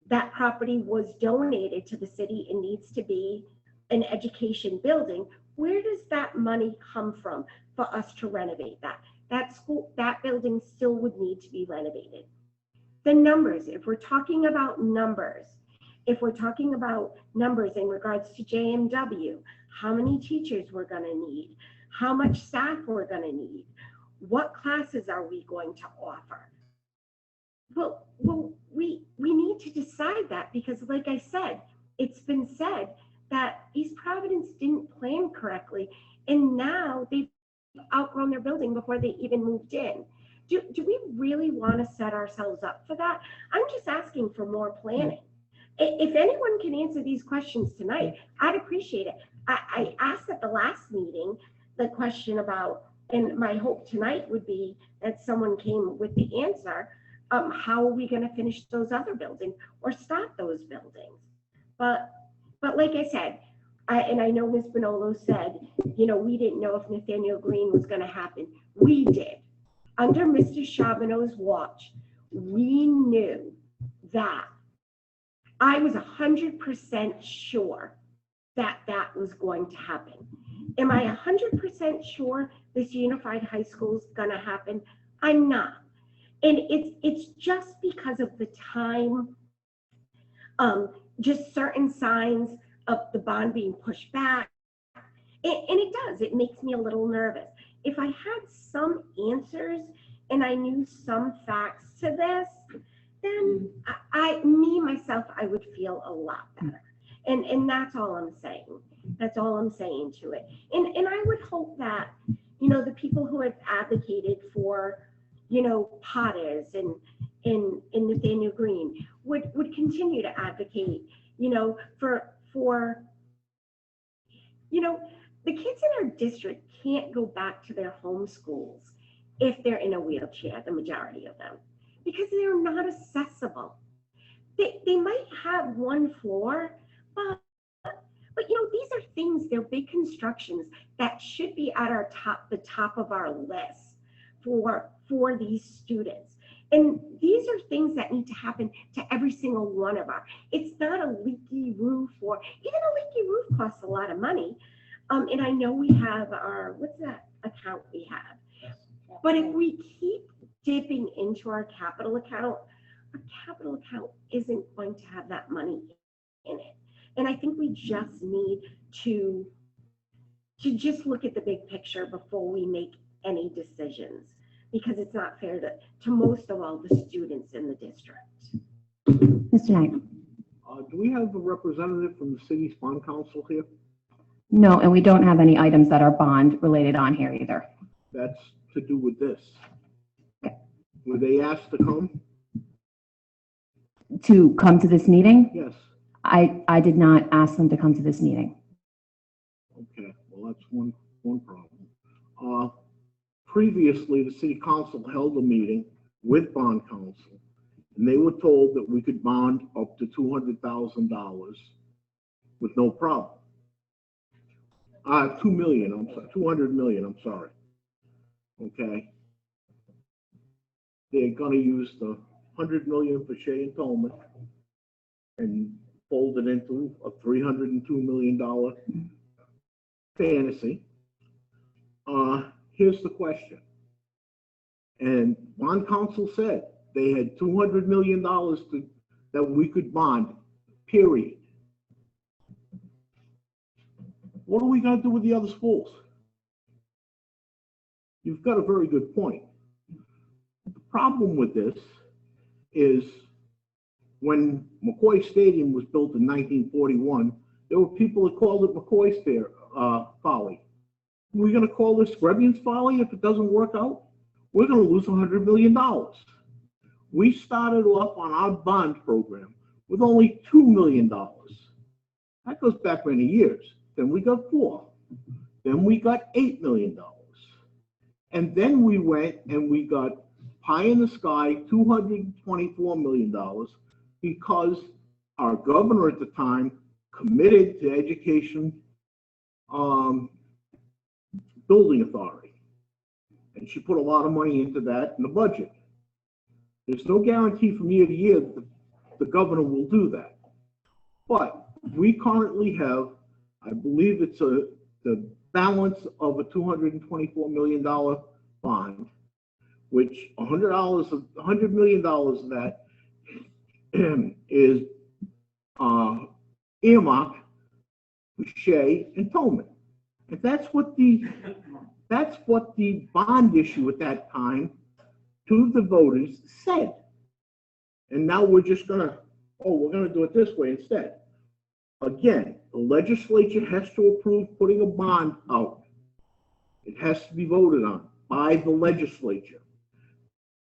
that property was donated to the city and needs to be an education building, where does that money come from for us to renovate that? That building still would need to be renovated. The numbers, if we're talking about numbers in regards to JMW, how many teachers we're going to need, how much staff we're going to need, what classes are we going to offer? Well, we need to decide that because, like I said, it's been said that East Providence didn't plan correctly, and now they've outgrown their building before they even moved in. Do we really want to set ourselves up for that? I'm just asking for more planning. If anyone can answer these questions tonight, I'd appreciate it. I asked at the last meeting the question about, and my hope tonight would be that someone came with the answer, how are we going to finish those other buildings or start those buildings? But like I said, and I know Ms. Bonolo said, we didn't know if Nathaniel Green was going to happen. We did. Under Mr. Charbonneau's watch, we knew that. I was 100% sure that that was going to happen. Am I 100% sure this unified high school is going to happen? I'm not. And it's just because of the time, just certain signs of the bond being pushed back. And it does, it makes me a little nervous. If I had some answers and I knew some facts to this, then myself, I would feel a lot better. And that's all I'm saying. That's all I'm saying to it. And I would hope that, the people who have advocated for, Potters and Nathaniel Green would continue to advocate, for the kids in our district can't go back to their home schools if they're in a wheelchair, the majority of them, because they're not accessible. They might have one floor, but these are things, they're big constructions that should be at the top of our list for these students. And these are things that need to happen to every single one of our. It's not a leaky roof, or even a leaky roof costs a lot of money. And I know we have our, what's that account we have? But if we keep dipping into our capital account isn't going to have that money in it. And I think we just need to just look at the big picture before we make any decisions, because it's not fair to most of all the students in the district. Mr. Knight? Do we have a representative from the city's bond council here? No, and we don't have any items that are bond related on here either. That's to do with this. Were they asked to come? To come to this meeting? Yes. I did not ask them to come to this meeting. Okay, well, that's one problem. Previously, the city council held a meeting with bond council, and they were told that we could bond up to $200,000 with no problem. 2 million, I'm sorry, 200 million, I'm sorry. Okay. They're gonna use the 100 million for Shea and Tolman and fold it into a $302 million fantasy. Here's the question. And bond council said they had $200 million that we could bond, period. What are we going to do with the other schools? You've got a very good point. The problem with this is when McCoy Stadium was built in 1941, there were people that called it McCoy's folly. We're going to call this Screbbian's folly if it doesn't work out? We're going to lose $100 million. We started off on our bond program with only $2 million. That goes back many years. Then we got 4. Then we got $8 million. And then we went and we got pie in the sky, $224 million, because our governor at the time committed to education building authority. And she put a lot of money into that in the budget. There's no guarantee from year to year that the governor will do that. But we currently have, I believe it's the balance of a $224 million bond, which $100 million of that is earmarked for Shea and Tolman. And that's what the bond issue at that time to the voters said. And now we're just gonna, we're gonna do it this way instead. Again, the legislature has to approve putting a bond out. It has to be voted on by the legislature.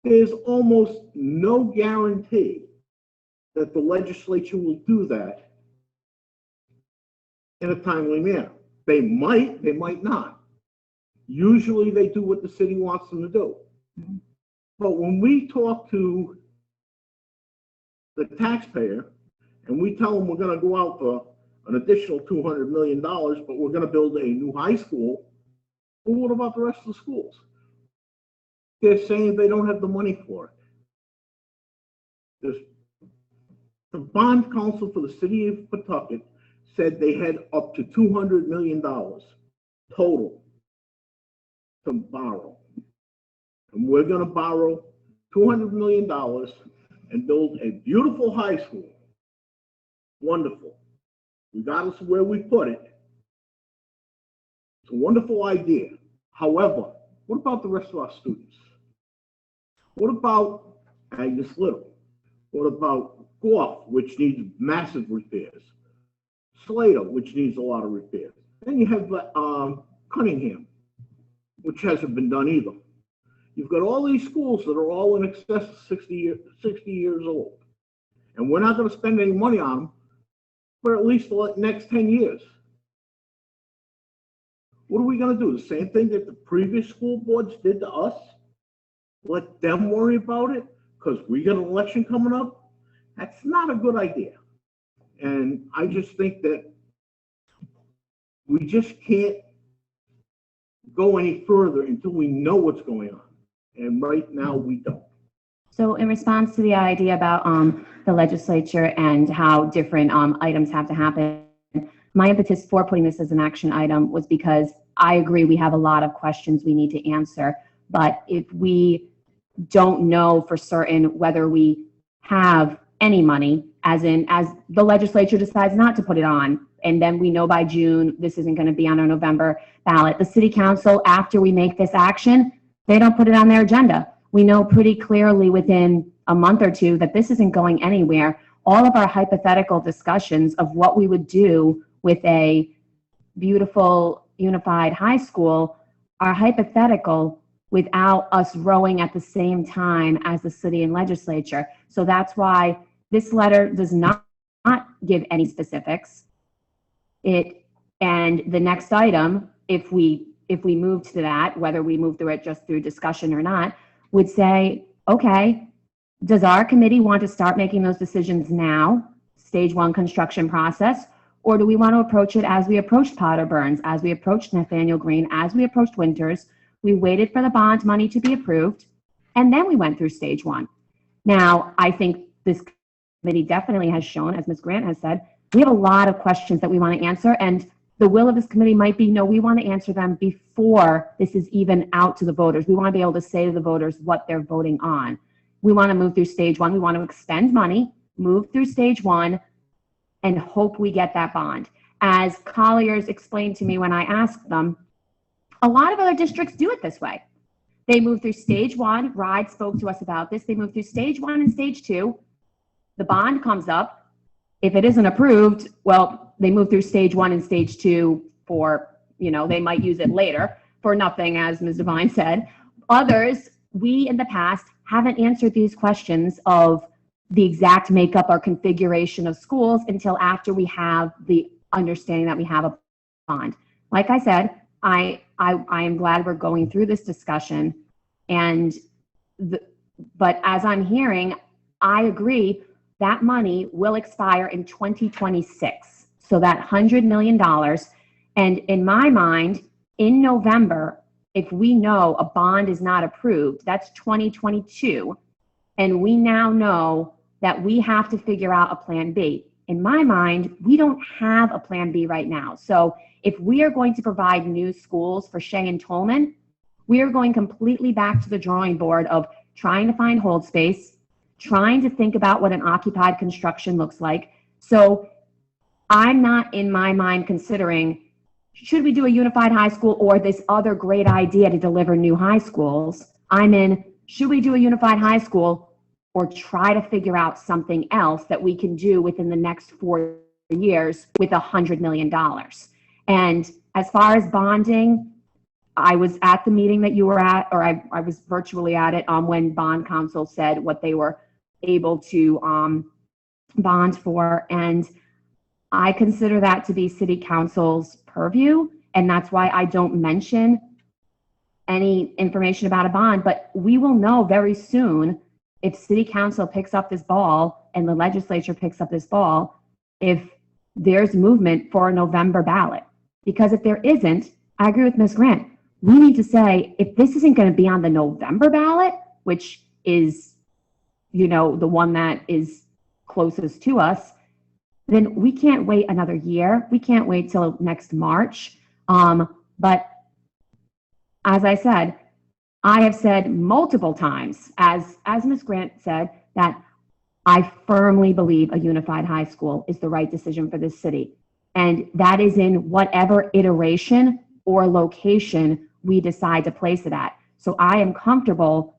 There's almost no guarantee that the legislature will do that in a timely manner. They might not. Usually they do what the city wants them to do. But when we talk to the taxpayer and we tell them we're going to go out for an additional $200 million, but we're going to build a new high school, well, what about the rest of the schools? They're saying they don't have the money for it. The bond council for the city of Pawtucket said they had up to $200 million total to borrow. And we're going to borrow $200 million and build a beautiful high school. Wonderful. Regardless of where we put it, it's a wonderful idea. However, what about the rest of our students? What about Agnes Little? What about Goff, which needs massive repairs? Slater, which needs a lot of repairs. Then you have Cunningham, which hasn't been done either. You've got all these schools that are all in excess of 60 years old. And we're not going to spend any money on them for at least the next 10 years. What are we going to do? The same thing that the previous school boards did to us? Let them worry about it because we got an election coming up? That's not a good idea. And I just think that we just can't go any further until we know what's going on. And right now we don't. So in response to the idea about the legislature and how different items have to happen, my impetus for putting this as an action item was because I agree we have a lot of questions we need to answer. But if we don't know for certain whether we have any money, as the legislature decides not to put it on, and then we know by June this isn't going to be on our November ballot, the city council, after we make this action, they don't put it on their agenda. We know pretty clearly within a month or two that this isn't going anywhere. All of our hypothetical discussions of what we would do with a beautiful unified high school are hypothetical without us rowing at the same time as the city and legislature. So that's why this letter does not give any specifics. And the next item, if we move to that, whether we move through it just through discussion or not, would say, okay, does our committee want to start making those decisions now, stage 1 construction process, or do we want to approach it as we approached Potter Burns, as we approached Nathaniel Green, as we approached Winters? We waited for the bond money to be approved, and then we went through stage 1. Now, I think this committee definitely has shown, as Ms. Grant has said, we have a lot of questions that we want to answer, and the will of this committee might be, no, we want to answer them before this is even out to the voters. We want to be able to say to the voters what they're voting on. We want to move through stage 1. We want to expend money, move through stage 1, and hope we get that bond. As Colliers explained to me when I asked them, a lot of other districts do it this way. They move through stage 1. RIDE spoke to us about this. They move through stage 1 and stage 2. The bond comes up. If it isn't approved, well, they move through stage 1 and stage 2 for, they might use it later for nothing, as Ms. Devine said. Others, we in the past haven't answered these questions of the exact makeup or configuration of schools until after we have the understanding that we have a bond. Like I said, I am glad we're going through this discussion, but as I'm hearing, I agree that money will expire in 2026. So that $100 million, and in my mind, in November, if we know a bond is not approved, that's 2022, and we now know that we have to figure out a plan B. In my mind, we don't have a plan B right now. So if we are going to provide new schools for Shea and Tolman, we are going completely back to the drawing board of trying to find hold space, trying to think about what an occupied construction looks like. So I'm not, in my mind, considering, should we do a unified high school or this other great idea to deliver new high schools? I'm in, should we do a unified high school or try to figure out something else that we can do within the next 4 years with $100 million? And as far as bonding, I was at the meeting that you were at, or I was virtually at it when bond counsel said what they were able to bond for, and I consider that to be city council's purview, and that's why I don't mention any information about a bond. But we will know very soon if city council picks up this ball and the legislature picks up this ball, if there's movement for a November ballot. Because if there isn't, I agree with Ms. Grant, we need to say, if this isn't going to be on the November ballot, which is, the one that is closest to us, then we can't wait another year. We can't wait till next March. But as I said, I have said multiple times, as Ms. Grant said, that I firmly believe a unified high school is the right decision for this city. And that is in whatever iteration or location we decide to place it at. So I am comfortable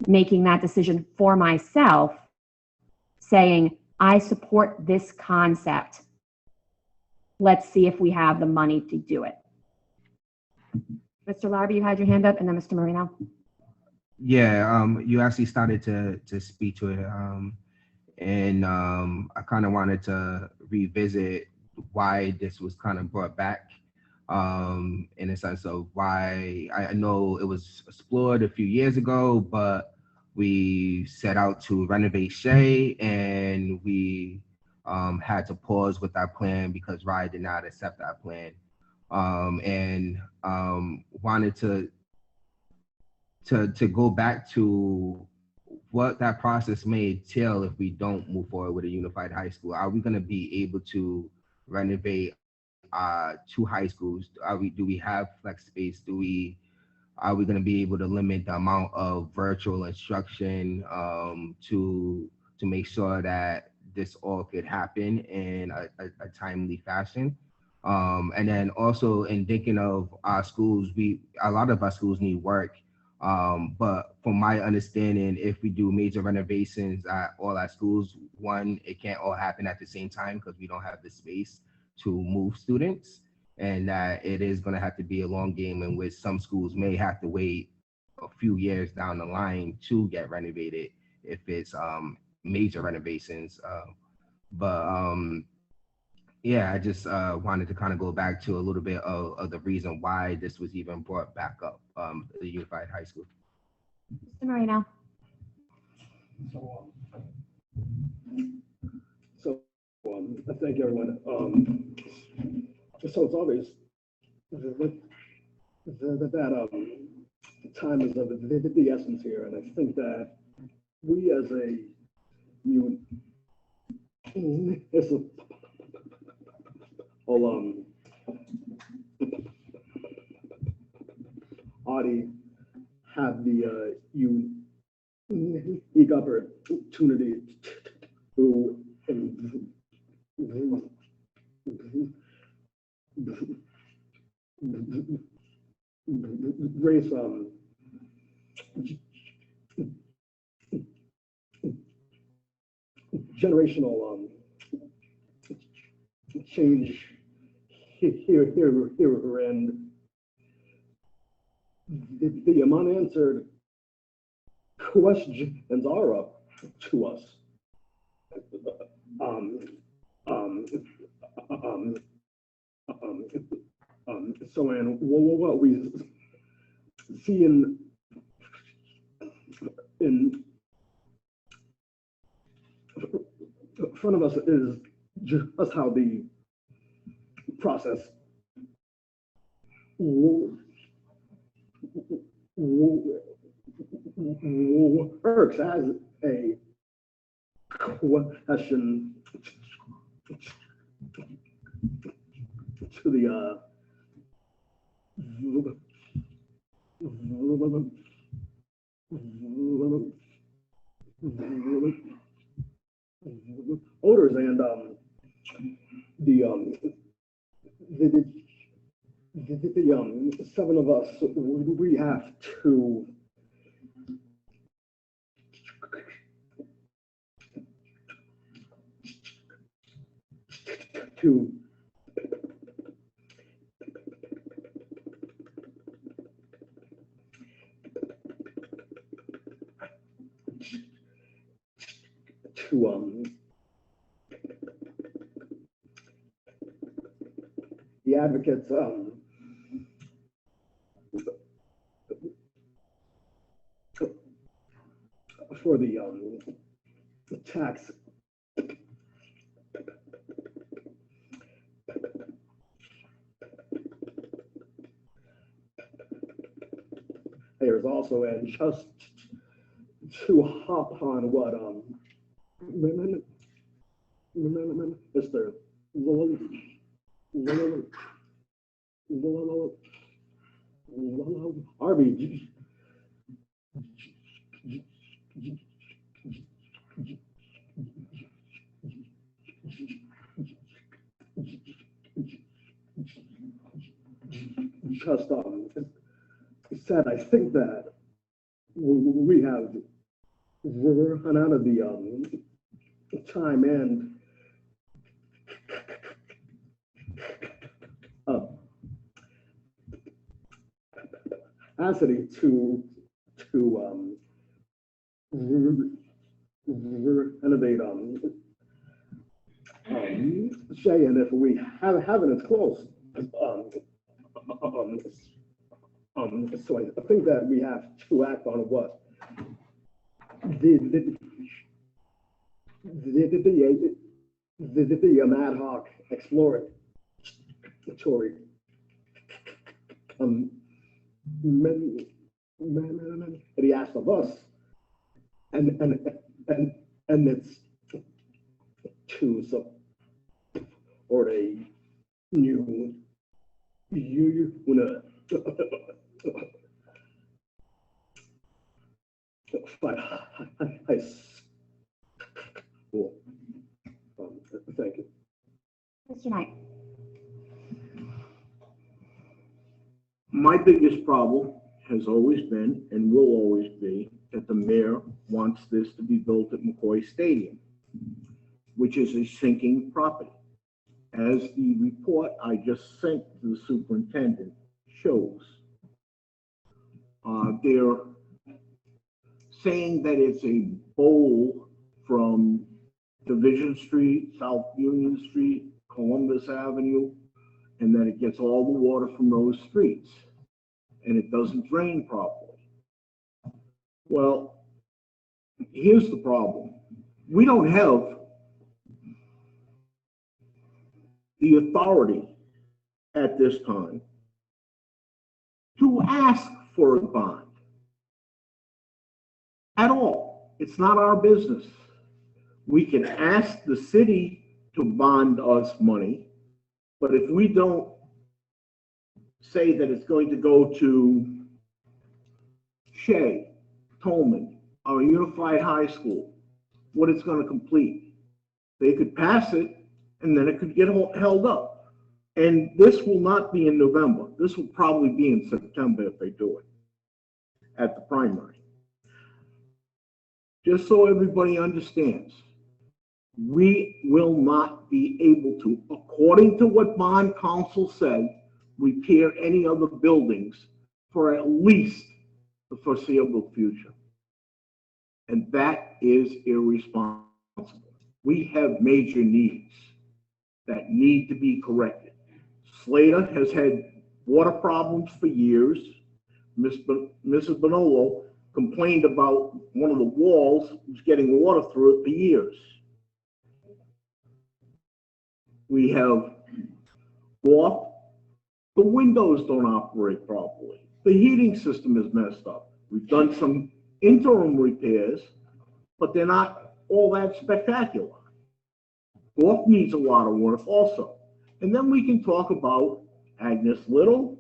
making that decision for myself, saying, I support this concept. Let's see if we have the money to do it. Mr. Larby, you had your hand up, and then Mr. Marino. Yeah, you actually started to speak to it, and I kind of wanted to revisit why this was kind of brought back, in a sense of why I know it was explored a few years ago, but we set out to renovate Shea, and we had to pause with our plan because RIDE did not accept our plan, and wanted to go back to what that process may entail if we don't move forward with a unified high school. Are we going to be able to renovate two high schools? Do we have flex space? Are we going to be able to limit the amount of virtual instruction to make sure that this all could happen in a timely fashion? And then also in thinking of our schools, a lot of our schools need work. But from my understanding, if we do major renovations at all our schools, one, it can't all happen at the same time because we don't have the space to move students, and that it is going to have to be a long game in which some schools may have to wait a few years down the line to get renovated if it's major renovations. But yeah, I just wanted to kind of go back to a little bit of the reason why this was even brought back up, the unified high school. Mr. Marino. Thank you, everyone. So it's obvious that time is of the essence here, and I think that we as a Audi have the unique opportunity to raise generational change here, and the unanswered questions are up to us. So, and what we see in front of us is just how the process works as a question to the odors and the seven of us, we have to the advocates for the tax payers also, and just to hop on what Mr. Arby just said, I think that we have run out of the time and capacity to renovate Shay, and if we haven't, it's close. So I think that we have to act on what the ad hoc exploratory that he asked of us and it's to support a new unit. High school. Thank you. Mr. Knight. My biggest problem has always been and will always be that the mayor wants this to be built at McCoy Stadium, which is a sinking property. As the report I just sent to the superintendent shows, they're saying that it's a bowl from Division Street, South Union Street, Columbus Avenue, and that it gets all the water from those streets, and it doesn't drain properly. Well, here's the problem. We don't have the authority at this time to ask for a bond at all. It's not our business. We can ask the city to bond us money, but if we don't say that it's going to go to Shea, Tolman, or Unified High School, what it's going to complete, they could pass it and then it could get held up. And this will not be in November. This will probably be in September if they do it at the primary. Just so everybody understands, we will not be able to, according to what bond counsel said, repair any other buildings for at least the foreseeable future. And that is irresponsible. We have major needs that need to be corrected. Slater has had water problems for years. Mrs. Bonolo complained about one of the walls was getting water through it for years. We have Gorf. The windows don't operate properly. The heating system is messed up. We've done some interim repairs, but they're not all that spectacular. Gorf needs a lot of work also. And then we can talk about Agnes Little,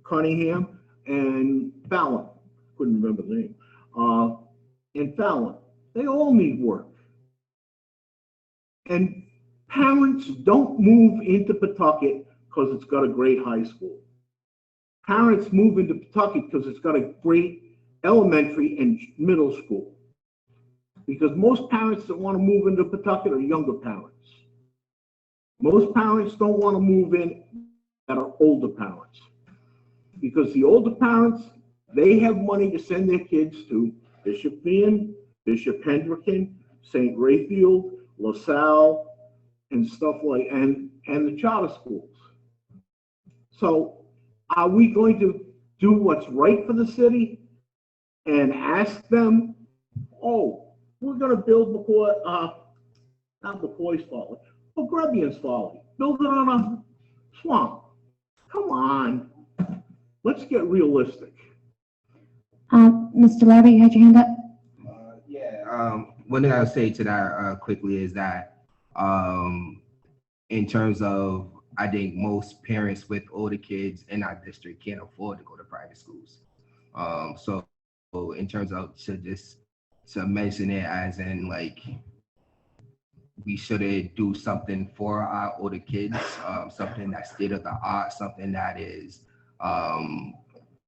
Cunningham, and Fallon. Couldn't remember the name. And Fallon. They all need work. And parents don't move into Pawtucket because it's got a great high school. Parents move into Pawtucket because it's got a great elementary and middle school. Because most parents that want to move into Pawtucket are younger parents. Most parents don't want to move in that are older parents. Because the older parents, they have money to send their kids to Bishop Ian, Bishop Hendricken, St. Raphael, LaSalle, and stuff like, and the charter schools. So are we going to do what's right for the city and ask them, oh, we're going to build McCoy, not McCoy's Folly, but Grebian's Folly. Build it on a swamp. Come on. Let's get realistic. Mr. Larry, you had your hand up? One thing I'll say to that quickly is that in terms of, I think most parents with older kids in our district can't afford to go to private schools. So in terms of to mention it as in like, we should do something for our older kids, something that's state of the art, something that is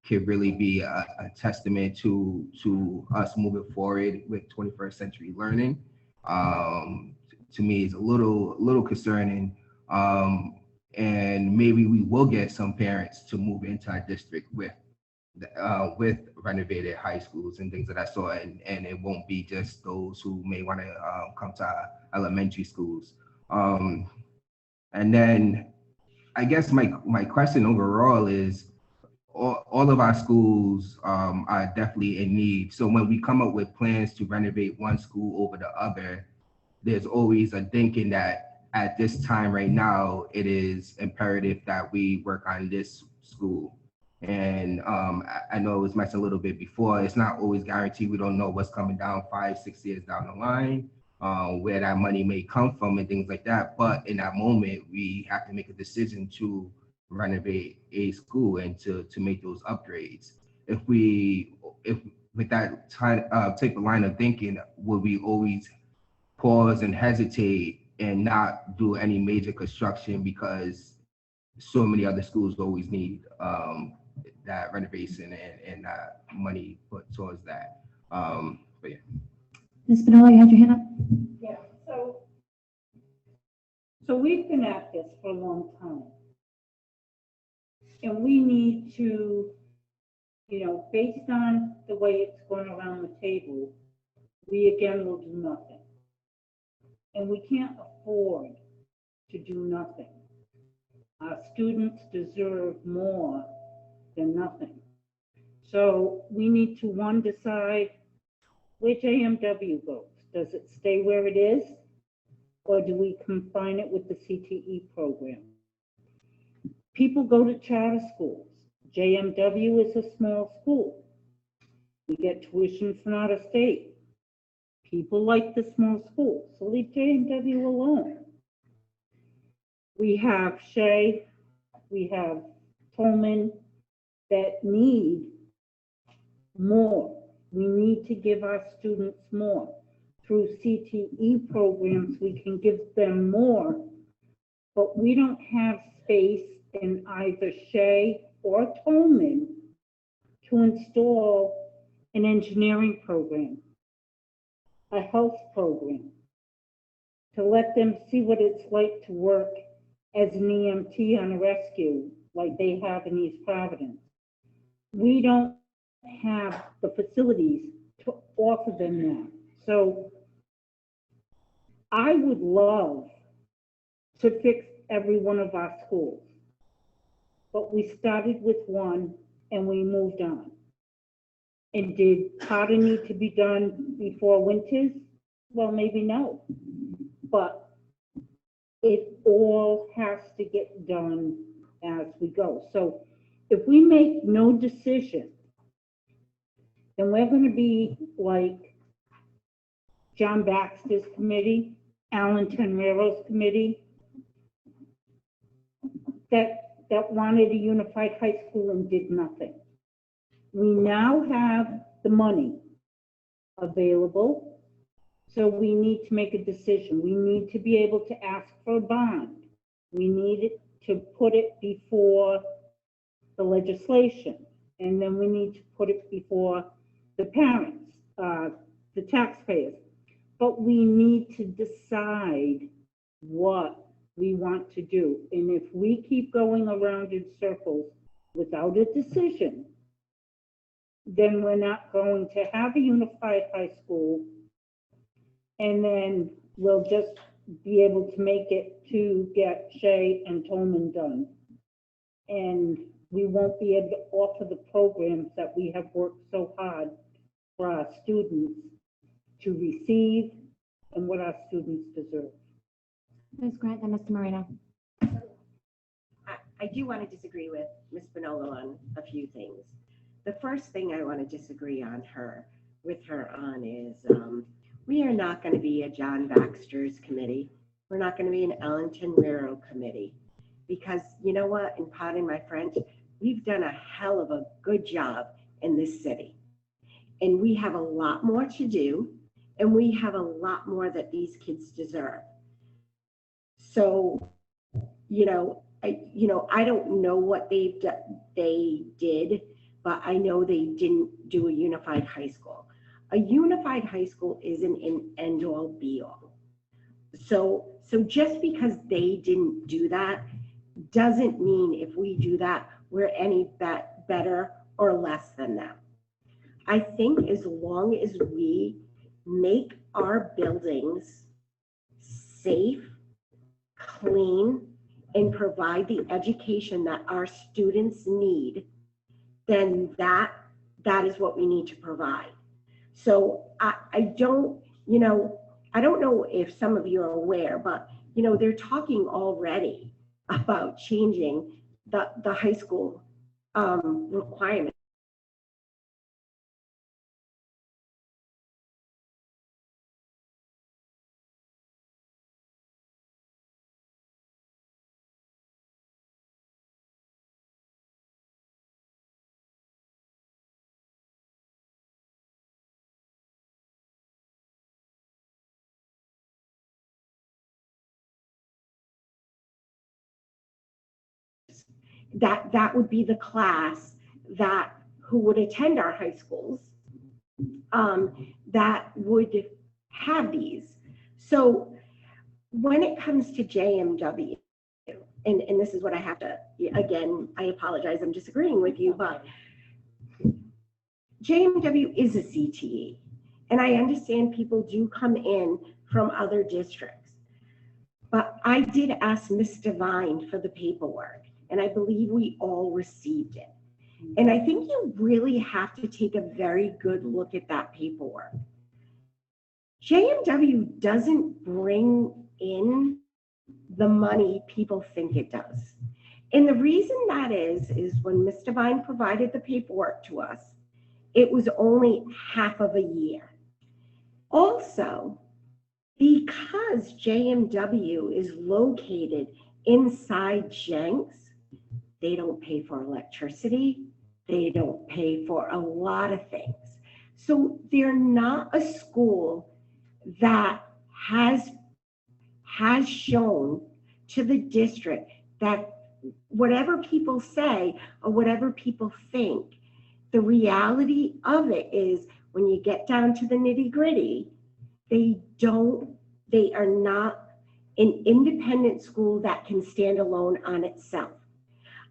could really be a testament to us moving forward with 21st century learning. To me, is a little concerning, and maybe we will get some parents to move into our district with renovated high schools and things of that sort, and it won't be just those who may want to come to our elementary schools. And then I guess my question overall is, all of our schools are definitely in need. So when we come up with plans to renovate one school over the other, there's always a thinking that at this time right now, it is imperative that we work on this school. And I know it was mentioned a little bit before, it's not always guaranteed. We don't know what's coming down 5-6 years down the line, where that money may come from and things like that. But in that moment, we have to make a decision to renovate a school and to make those upgrades. If with that type of line of thinking, would we always pause and hesitate and not do any major construction because so many other schools always need that renovation and money put towards that. But yeah. Ms. Spinella, you had your hand up? Yeah, so we've been at this for a long time. And we need to, based on the way it's going around the table, we again will do nothing. And we can't afford to do nothing. Our students deserve more than nothing. So we need to, one, decide which AMW goes. Does it stay where it is? Or do we combine it with the CTE program? People go to charter schools. JMW is a small school. We get tuition from out of state. People like the small schools, so leave JMW alone. We have Shea, we have Tolman that need more. We need to give our students more. Through CTE programs, we can give them more, but we don't have space in either Shea or Tolman to install an engineering program, a health program, to let them see what it's like to work as an EMT on a rescue like they have in East Providence. We don't have the facilities to offer them that. So I would love to fix every one of our schools, but we started with one and we moved on. And did Potter need to be done before winters? Well, maybe no, but it all has to get done as we go. So if we make no decision, then we're going to be like John Baxter's committee, Alan Tenrero's committee, that wanted a unified high school and did nothing. We now have the money available, so we need to make a decision. We need to be able to ask for a bond. We need to put it before the legislation, and then we need to put it before the parents, the taxpayers. But we need to decide what we want to do. And if we keep going around in circles without a decision, then we're not going to have a unified high school, and then we'll just be able to make it to get Shea and Tolman done. And we won't be able to offer the programs that we have worked so hard for our students to receive and what our students deserve. Ms. Grant and Mr. Moreno. I do want to disagree with Ms. Spinella on a few things. The first thing I want to disagree with her on is we are not going to be a John Baxter's committee. We're not going to be an Alan Tenrero committee, because you know what, and pardon my French, we've done a hell of a good job in this city. And we have a lot more to do, and we have a lot more that these kids deserve. So, I don't know what they did, but I know they didn't do a unified high school. A unified high school isn't an end-all be-all. So just because they didn't do that doesn't mean if we do that, we're any better or less than them. I think as long as we make our buildings safe, clean, and provide the education that our students need, then that is what we need to provide. So I don't know if some of you are aware, but they're talking already about changing the high school requirements. That would be the class that who would attend our high schools that would have these. So when it comes to JMW, and this is what I have to, again, I apologize, I'm disagreeing with you, but JMW is a CTE. And I understand people do come in from other districts. But I did ask Ms. Devine for the paperwork, and I believe we all received it. And I think you really have to take a very good look at that paperwork. JMW doesn't bring in the money people think it does. And the reason that is when Ms. Devine provided the paperwork to us, it was only half of a year. Also, because JMW is located inside Jenks, they don't pay for electricity, they don't pay for a lot of things. So they're not a school that has shown to the district that whatever people say or whatever people think, the reality of it is when you get down to the nitty-gritty, they are not an independent school that can stand alone on itself.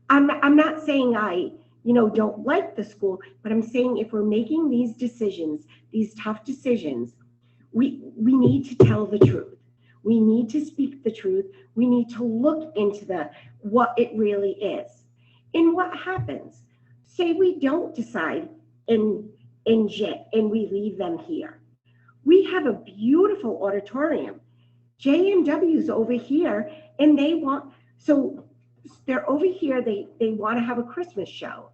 I'm not saying I don't like the school, but I'm saying if we're making these decisions, these tough decisions, we need to tell the truth. We need to speak the truth. We need to look into what it really is. And what happens? Say we don't decide in JIT and we leave them here. We have a beautiful auditorium. JMW's over here and they're over here, they want to have a Christmas show.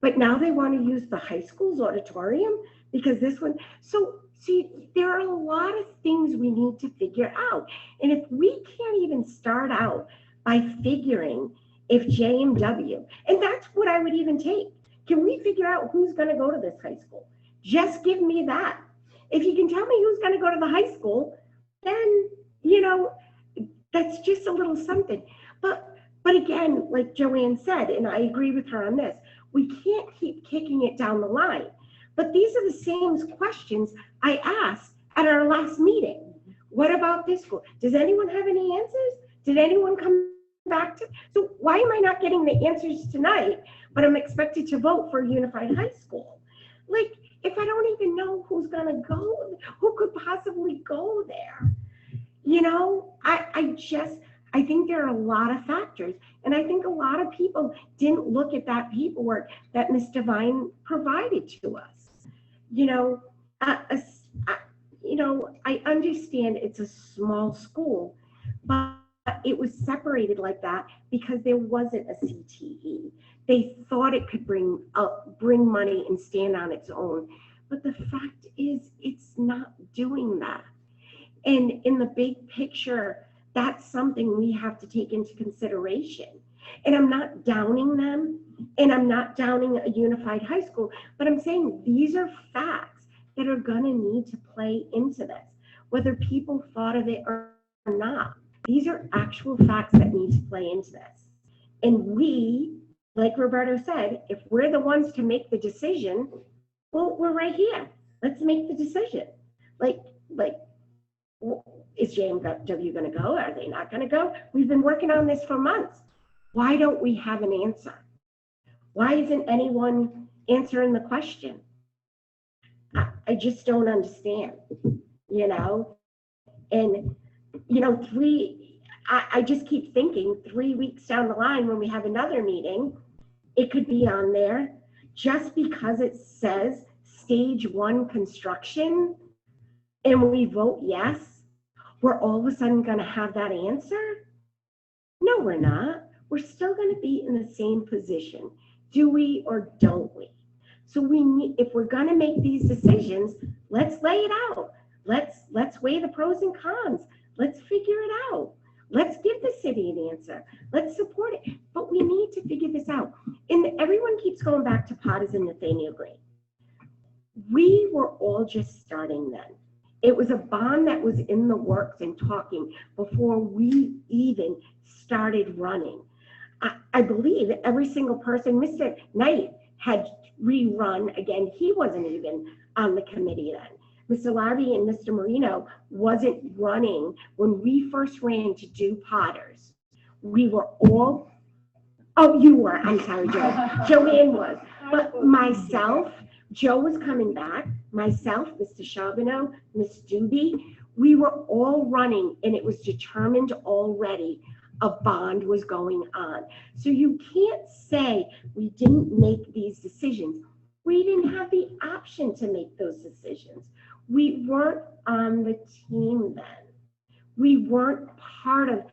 But now they want to use the high school's auditorium because this one. So see, there are a lot of things we need to figure out. And if we can't even start out by figuring if JMW, and that's what I would even take. Can we figure out who's going to go to this high school? Just give me that. If you can tell me who's going to go to the high school, then, that's just a little something. But again, like Joanne said, and I agree with her on this, we can't keep kicking it down the line. But these are the same questions I asked at our last meeting. What about this school? Does anyone have any answers? Did anyone come back to? So why am I not getting the answers tonight, but I'm expected to vote for a unified high school? Like, if I don't even know who's gonna go, who could possibly go there? I think there are a lot of factors, and I think a lot of people didn't look at that paperwork that Ms. Devine provided to us. I understand it's a small school, but it was separated like that because there wasn't a CTE. They thought it could bring money and stand on its own, but the fact is it's not doing that. And in the big picture, that's something we have to take into consideration. And I'm not downing them, and I'm not downing a unified high school, but I'm saying these are facts that are gonna need to play into this, whether people thought of it or not. These are actual facts that need to play into this. And we, like Roberto said, if we're the ones to make the decision, well, we're right here. Let's make the decision. Like, is JMW going to go? Are they not going to go? We've been working on this for months. Why don't we have an answer? Why isn't anyone answering the question? I just don't understand, And, I just keep thinking 3 weeks down the line when we have another meeting, it could be on there just because it says stage 1 construction and we vote yes, we're all of a sudden going to have that answer? No, we're not. We're still going to be in the same position. Do we or don't we? So we need, if we're going to make these decisions, let's lay it out. Let's weigh the pros and cons. Let's figure it out. Let's give the city an answer. Let's support it. But we need to figure this out. And everyone keeps going back to Potters and Nathaniel Green. We were all just starting then. It was a bond that was in the works and talking before we even started running. I believe every single person, Mr. Knight had rerun again. He wasn't even on the committee then. Mr. Larby and Mr. Marino wasn't running when we first ran to do Potters. We were all, oh, you were, I'm sorry, Joe. Joanne was, but myself, Joe was coming back, myself, Mr. Charbonneau, Ms. Doobie, we were all running, and it was determined already a bond was going on. So you can't say we didn't make these decisions. We didn't have the option to make those decisions. We weren't on the team then. We weren't part of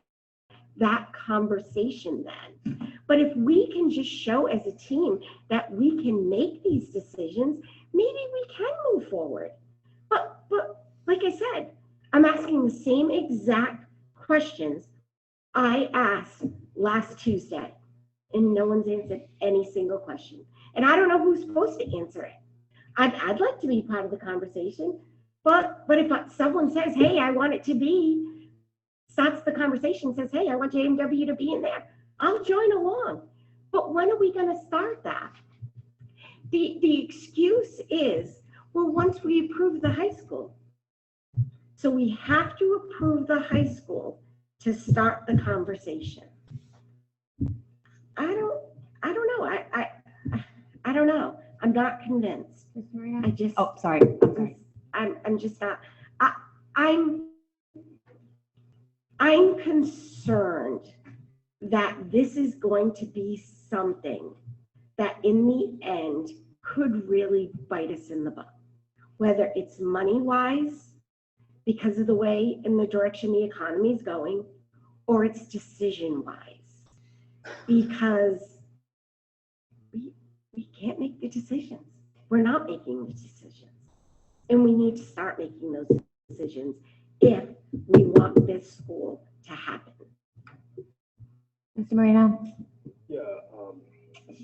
that conversation then. But if we can just show as a team that we can make these decisions, maybe we can move forward. But like I said, I'm asking the same exact questions I asked last Tuesday, and no one's answered any single question. And I don't know who's supposed to answer it. I'd like to be part of the conversation, but if someone says, hey, I want it to be, starts the conversation, says, hey, I want JMW to be in there, I'll join along. But when are we going to start that? The excuse is, well, once we approve the high school. So we have to approve the high school to start the conversation. I don't know. I don't know. I'm not convinced. I just. Oh, sorry. I'm just not. I'm concerned that this is going to be something that in the end could really bite us in the butt, whether it's money-wise because of the way and the direction the economy is going, or it's decision-wise because we can't make the decisions. We're not making the decisions. And we need to start making those decisions if we want this school to happen. Mr. Marino? Yeah,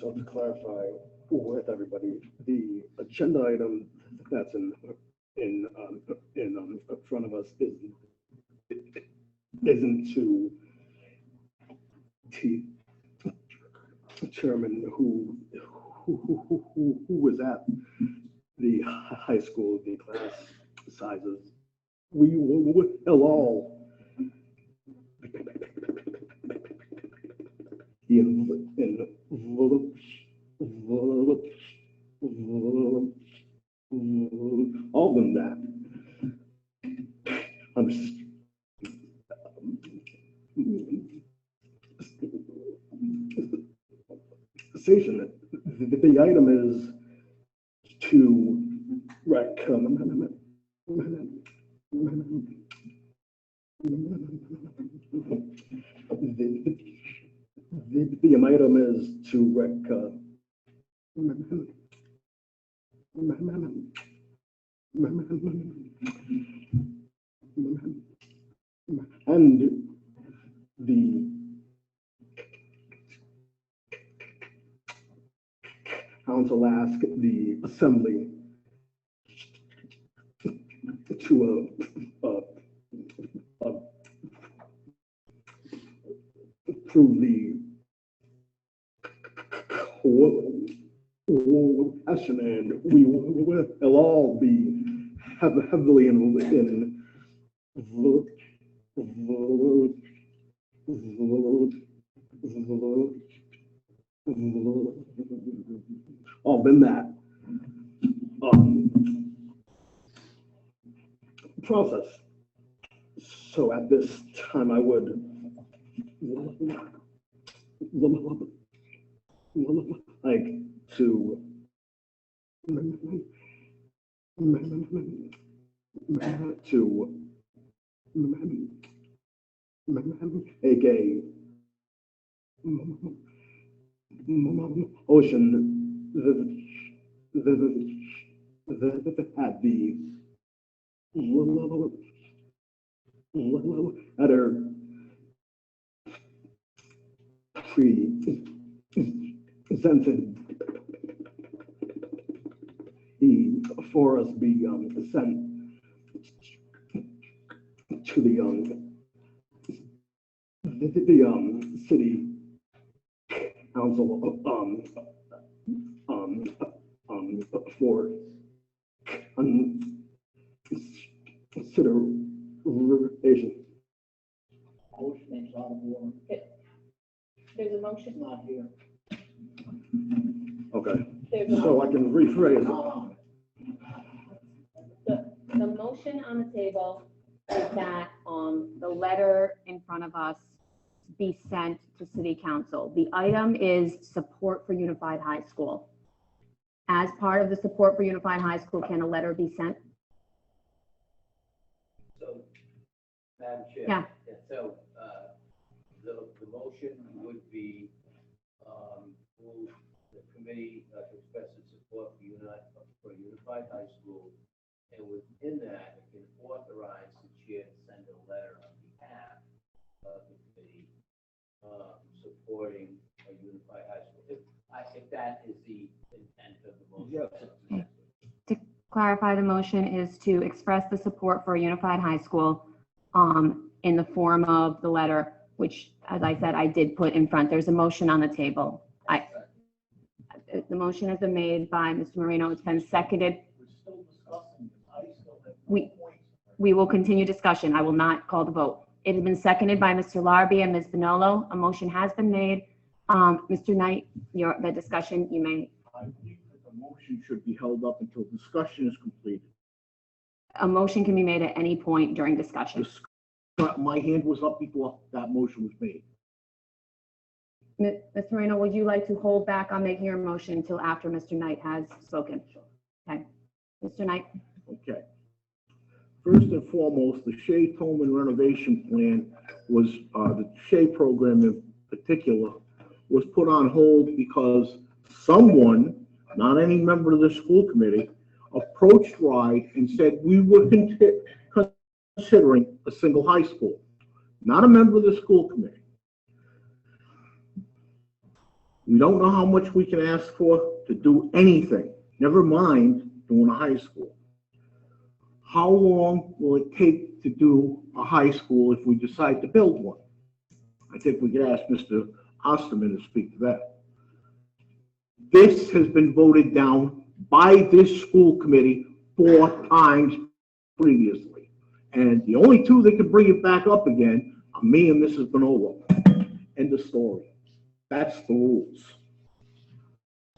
so to clarify with everybody, the agenda item that's in front of us isn't to determine who was at the high school, the class sizes. We will all all of them that. Station. The item is to recommend. The item is to recommend. And the council asked the assembly to approve the question, and we will all be heavily in all in that process. So at this time, I would like to make a motion at the letter presented for us be sent to the city council for consideration. Motion is on the floor. There's a motion. Not here. Okay, There's a so I can rephrase it. The motion on the table is that the letter in front of us be sent to city council. The item is support for Unified High School. As part of the support for Unified High School, can a letter be sent? So, Madam Chair. Yeah. So, the motion would be, move the committee to express its support for Unified High School. And within that, it can authorize the chair to send a letter on behalf of the committee, supporting a Unified High School. If that is the intent of the motion. Okay. To clarify, the motion is to express the support for a Unified High School in the form of the letter, which, as I said, I did put in front. There's a motion on the table. The motion has been made by Mr. Marino. It's been seconded. We will continue discussion. I will not call the vote. It has been seconded by Mr. Larby and Ms. Bonolo. A motion has been made. Mr. Knight, the discussion, you may. I think that the motion should be held up until discussion is completed. A motion can be made at any point during discussion. My hand was up before that motion was made. Mr. Moreno, would you like to hold back on making your motion until after Mr. Knight has spoken? Okay. Mr. Knight? Okay. First and foremost, the Shea Tolman renovation plan was, the Shea program in particular, was put on hold because someone, not any member of the school committee, approached Rye and said we were considering a single high school, not a member of the school committee. We don't know how much we can ask for to do anything, never mind doing a high school. How long will it take to do a high school if we decide to build one? I think we could ask Mr. Osterman to speak to that. This has been voted down by this school committee 4 times previously. And the only 2 that can bring it back up again are me and Mrs. Bonolo. End of story. That's the rules.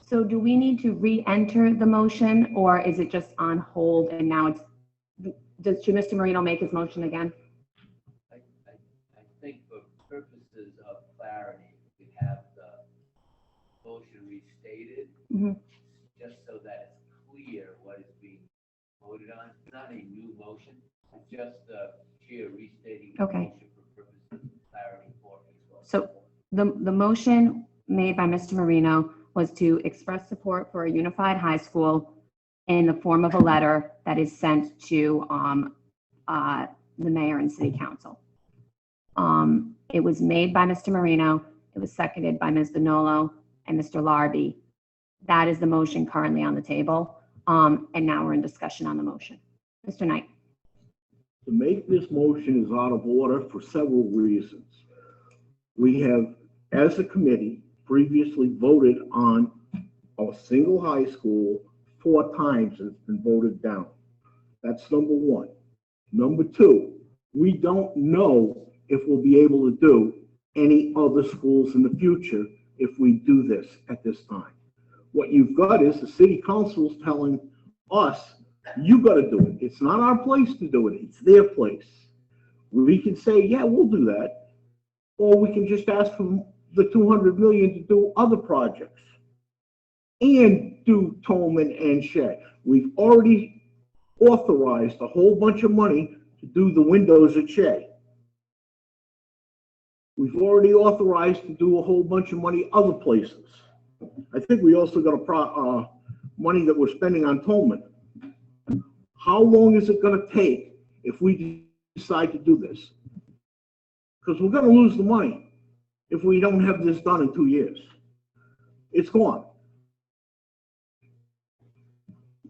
So do we need to re-enter the motion, or is it just on hold and now it's, should Mr. Marino make his motion again? I think for purposes of clarity, we have the motion restated, just so that it's clear what is being voted on. It's not a new motion, it's just the chair restating the motion for purposes of clarity for it as well. So the motion made by Mr. Marino was to express support for a unified high school in the form of a letter that is sent to the mayor and city council. It was made by Mr. Marino. It was seconded by Ms. Bonolo and Mr. Larby. That is the motion currently on the table. And now we're in discussion on the motion. Mr. Knight. To make this motion is out of order for several reasons. We have, as a committee, previously voted on a single high school 4 times and it's been voted down. That's number 1. Number 2, we don't know if we'll be able to do any other schools in the future if we do this at this time. What you've got is the city council's telling us, you got to do it. It's not our place to do it. It's their place. We can say, yeah, we'll do that. Or we can just ask for the $200 million to do other projects and do Tolman and Shea. We've already authorized a whole bunch of money to do the windows at Shea. We've already authorized to do a whole bunch of money other places. I think we also got money that we're spending on Tolman. How long is it gonna take if we decide to do this? Because we're gonna lose the money if we don't have this done in 2 years. It's gone.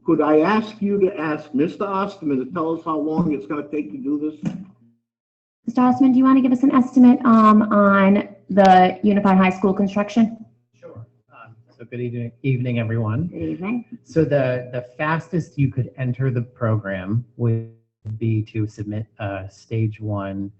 Could I ask you to ask Mr. Osterman to tell us how long it's gonna take to do this? Mr. Osterman, do you want to give us an estimate on the Unified High School construction? Sure. So good evening, everyone. Good evening. So the fastest you could enter the program would be to submit stage 1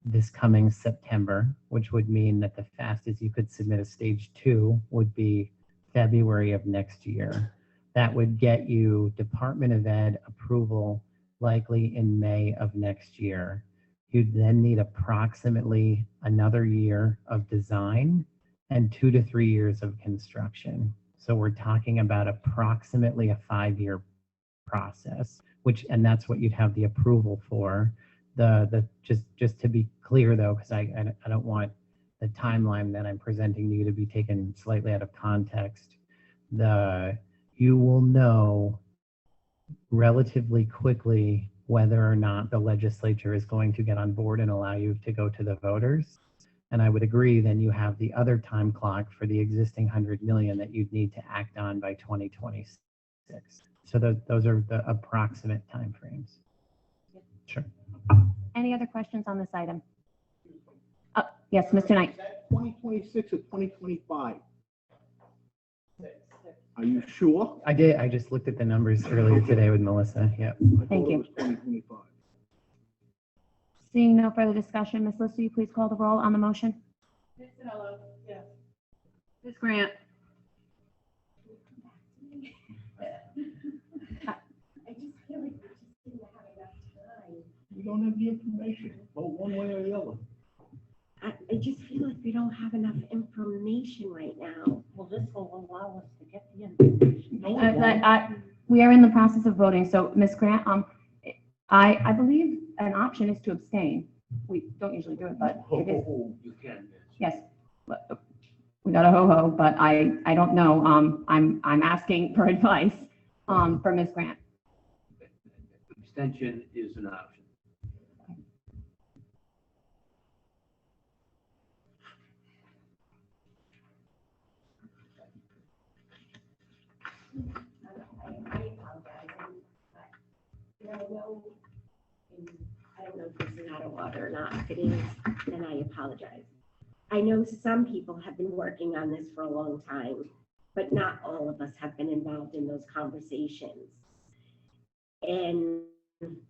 this coming September, which would mean that the fastest you could submit a stage 2 would be February of next year. That would get you Department of Ed approval likely in May of next year. You'd then need approximately another year of design and 2 to 3 years of construction. So we're talking about approximately a 5-year process, and that's what you'd have the approval for. Just to be clear though, because I don't want the timeline that I'm presenting to you to be taken slightly out of context. You will know relatively quickly whether or not the legislature is going to get on board and allow you to go to the voters. And I would agree, then you have the other time clock for the existing 100 million that you'd need to act on by 2026. So those are the approximate timeframes. Sure. Any other questions on this item? Oh, yes, Mr. Knight. 2026 or 2025? Are you sure? I did. I just looked at the numbers earlier today with Melissa. Yep. Thank you. 2025. Seeing no further discussion, Ms. List, will you please call the roll on the motion? Ms. Sinello? Yes. Ms. Grant? I just feel like we just didn't have enough time. We don't have the information, vote one way or the other. I just feel like we don't have enough information right now. Well, this will allow us to get the information. We are in the process of voting, so Ms. Grant, I believe an option is to abstain. We don't usually do it, but it is. You can. Yes, we got a ho-ho, but I don't know. I'm asking for advice for Ms. Grant. Abstention is an option. I don't know if this is out of order or not. If it is, then I apologize. I know some people have been working on this for a long time, but not all of us have been involved in those conversations. And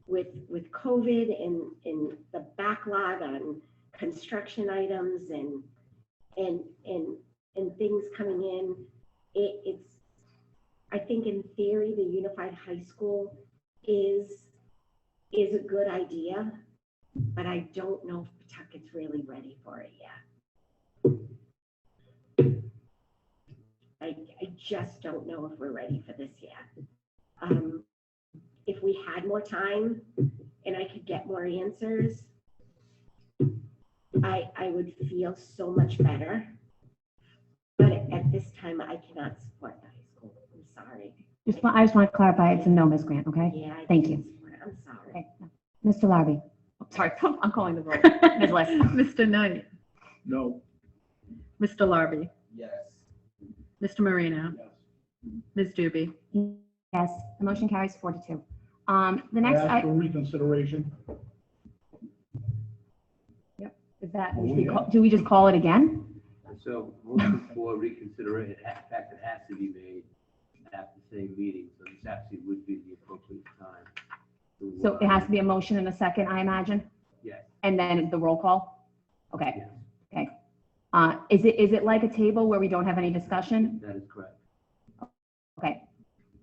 with COVID and the backlog on construction items and things coming in, it's I think in theory the unified high school is a good idea, but I don't know if Pawtucket's really ready for it yet. I just don't know if we're ready for this yet. If we had more time and I could get more answers, I would feel so much better. But at this time, I cannot support the high school. I'm sorry. I just want to clarify, it's a no, Ms. Grant, okay? Yeah, Thank you. I'm sorry. Okay. Mr. Larby. Oh, sorry, I'm calling the roll. Ms. List. Mr. Knight? No. Mr. Larby? Yes. Mr. Marino? Yes. Ms. Doobie? Yes, the motion carries 4-2. The next, I ask for reconsideration. is that, do we just call it again? So motion for reconsideration, in fact, it has to be made at the same meeting, so this actually would be the appropriate time. So it has to be a motion and a second, I imagine? Yes. And then the roll call? Okay, Yes, okay. Is it like a table where we don't have any discussion? that is correct. Okay.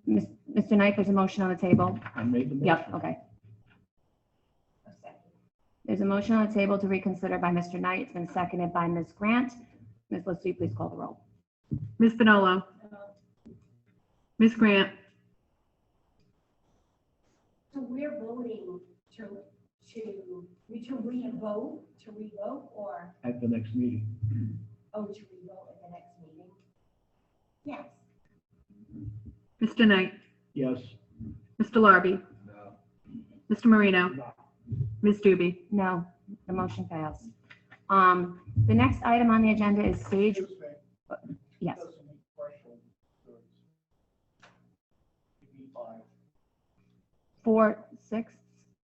Mr. Knight, there's a motion on the table. I made the motion. Yep, okay. There's a motion on the table to reconsider by Mr. Knight. It's been seconded by Ms. Grant. Ms. Listy, please call the roll. Ms. Bonolo? Ms. Grant? So we're voting to To revote, or, at the next meeting. oh, to revote at the next meeting? Yes. Mr. Knight, Yes. Mr. Larby, No. Mr. Marino, Ms. Doobie. No, the motion fails. The next item on the agenda is stage, yes. 4/6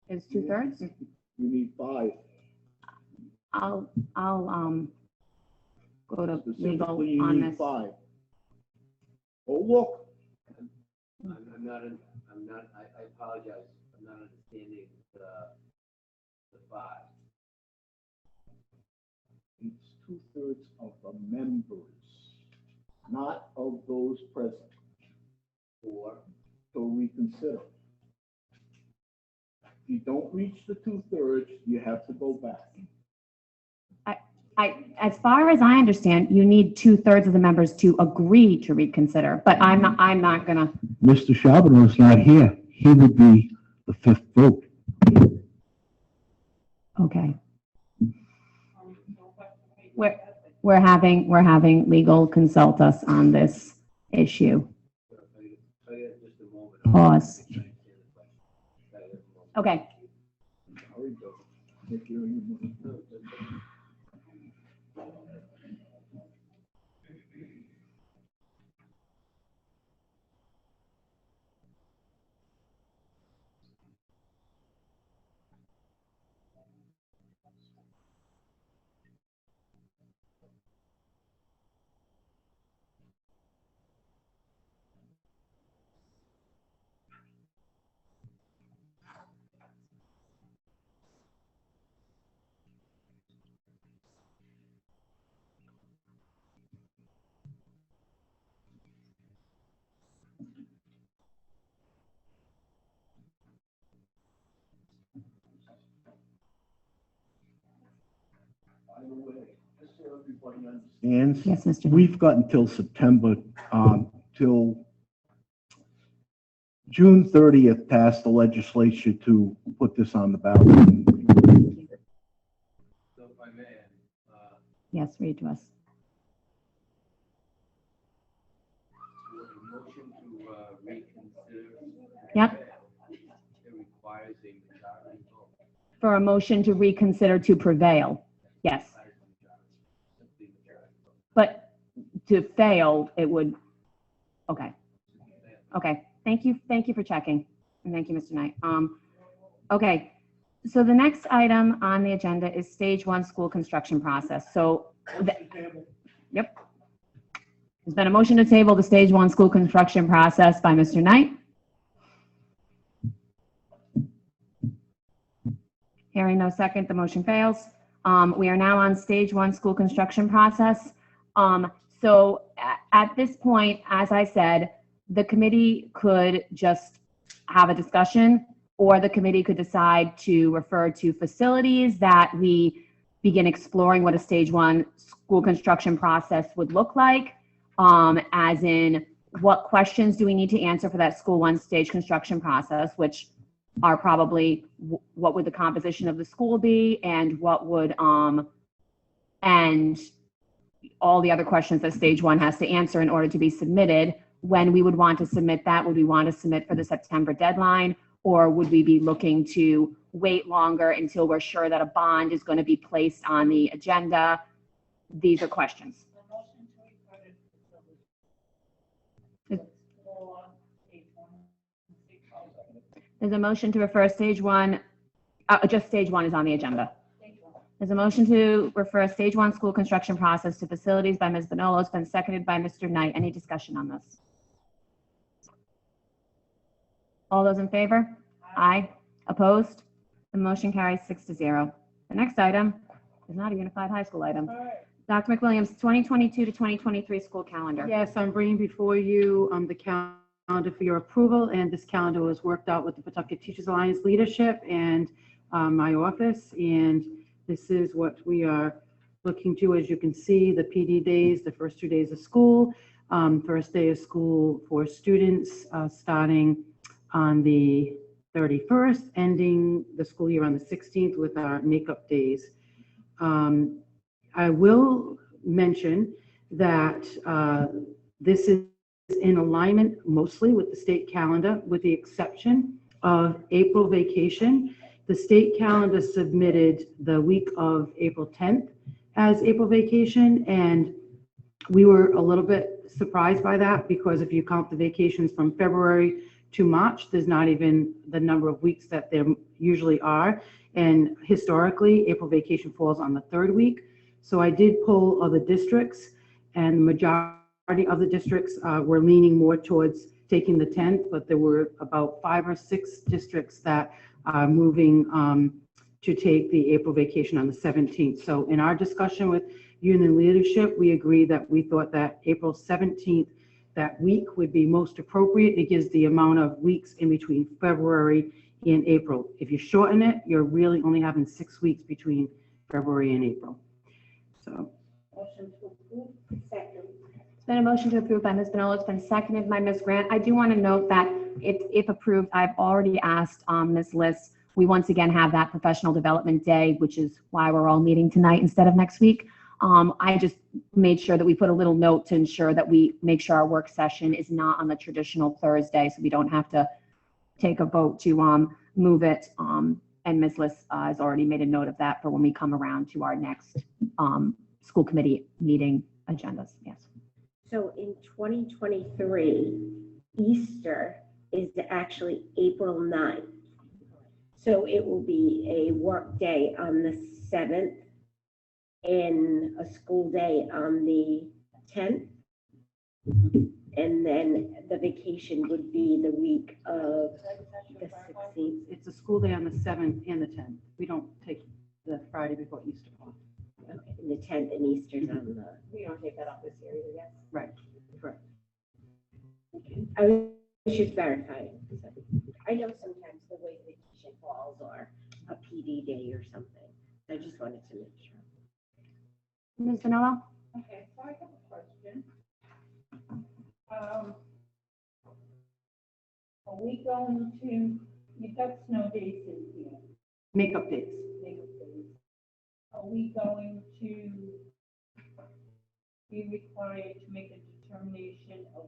is 2/3. You need 5. I'll go to legal Specifically, you on need this. 5. Oh, look, I apologize, I'm not understanding the 5. it's 2/3 of the members, not of those present. Or, So reconsider. If you don't reach the 2/3, you have to go back. As far as I understand, you need 2/3 of the members to agree to reconsider, but I'm not gonna. Mr. Charbonneau's not here. He would be the 5th vote. Okay. We're having legal consult us on this issue. just a moment. Pause. Okay. And Yes, Mr. we've got until September, till June 30th, to ask the legislature to put this on the ballot. So if I may, Yes, read to us. motion to reconsider. Yep. It requires a majority vote. For a motion to reconsider to prevail. Yes. But to fail, it would, okay. Okay, thank you for checking, and thank you, Mr. Knight. Okay, so the next item on the agenda is stage 1 school construction process. So, yep. There's been a motion to table the stage 1 school construction process by Mr. Knight. Hearing no second, the motion fails. We are now on stage 1 school construction process. So at this point, as I said, the committee could just have a discussion, or the committee could decide to refer to facilities that we begin exploring what a stage 1 school construction process would look like, as in what questions do we need to answer for that school 1 stage construction process, which are probably what would the composition of the school be, and what would, and all the other questions that stage 1 has to answer in order to be submitted. When we would want to submit that, would we want to submit for the September deadline, or would we be looking to wait longer until we're sure that a bond is going to be placed on the agenda? These are questions. There's a motion to refer stage 1, just stage 1 is on the agenda. There's a motion to refer stage 1 school construction process to facilities by Ms. Bonolo. It's been seconded by Mr. Knight. Any discussion on this? All those in favor? Aye. Opposed? The motion carries 6-0. The next item is not a unified high school item. Dr. McWilliams, 2022 to 2023 school calendar. Yes, I'm bringing before you the calendar for your approval, and this calendar was worked out with the Pawtucket Teachers Alliance leadership and my office, and this is what we are looking to. As you can see, the PD days, the first 2 days of school, first day of school for students starting on the 31st, ending the school year on the 16th with our makeup days. I will mention that this is in alignment mostly with the state calendar, with the exception of April vacation. The state calendar submitted the week of April 10th as April vacation, and we were a little bit surprised by that because if you count the vacations from February to March, there's not even the number of weeks that there usually are. And historically, April vacation falls on the third week. So I did poll other districts, and the majority of the districts were leaning more towards taking the 10th, but there were about 5 or 6 districts that are moving to take the April vacation on the 17th. So in our discussion with union leadership, we agreed that we thought that April 17th, that week would be most appropriate. It gives the amount of weeks in between February and April. If you shorten it, you're really only having 6 weeks between February and April. So. Motion to approve, second. It's been a motion to approve by Ms. Bonello. It's been seconded by Ms. Grant. I do want to note that if approved, I've already asked Ms. Liss, we once again have that professional development day, which is why we're all meeting tonight instead of next week. I just made sure that we put a little note to ensure that we make sure our work session is not on the traditional Thursday, so we don't have to take a vote to move it. And Ms. Liss has already made a note of that for when we come around to our next school committee meeting agendas. Yes. So in 2023, Easter is actually April 9th. So it will be a work day on the 7th and a school day on the 10th. And then the vacation would be the week of the 16th. It's a school day on the 7th and the 10th. We don't take the Friday before Easter off. Okay, and the 10th and Easter's on the. We don't take that off this year either, yes? Right, correct. I was just verifying. I know sometimes the way vacation falls or a PD day or something. I just wanted to make sure. Ms. Bonello? Okay, so I have a question. Are we going to, you've got snow days in here, Makeup days. makeup days. Are we going to be required to make a determination of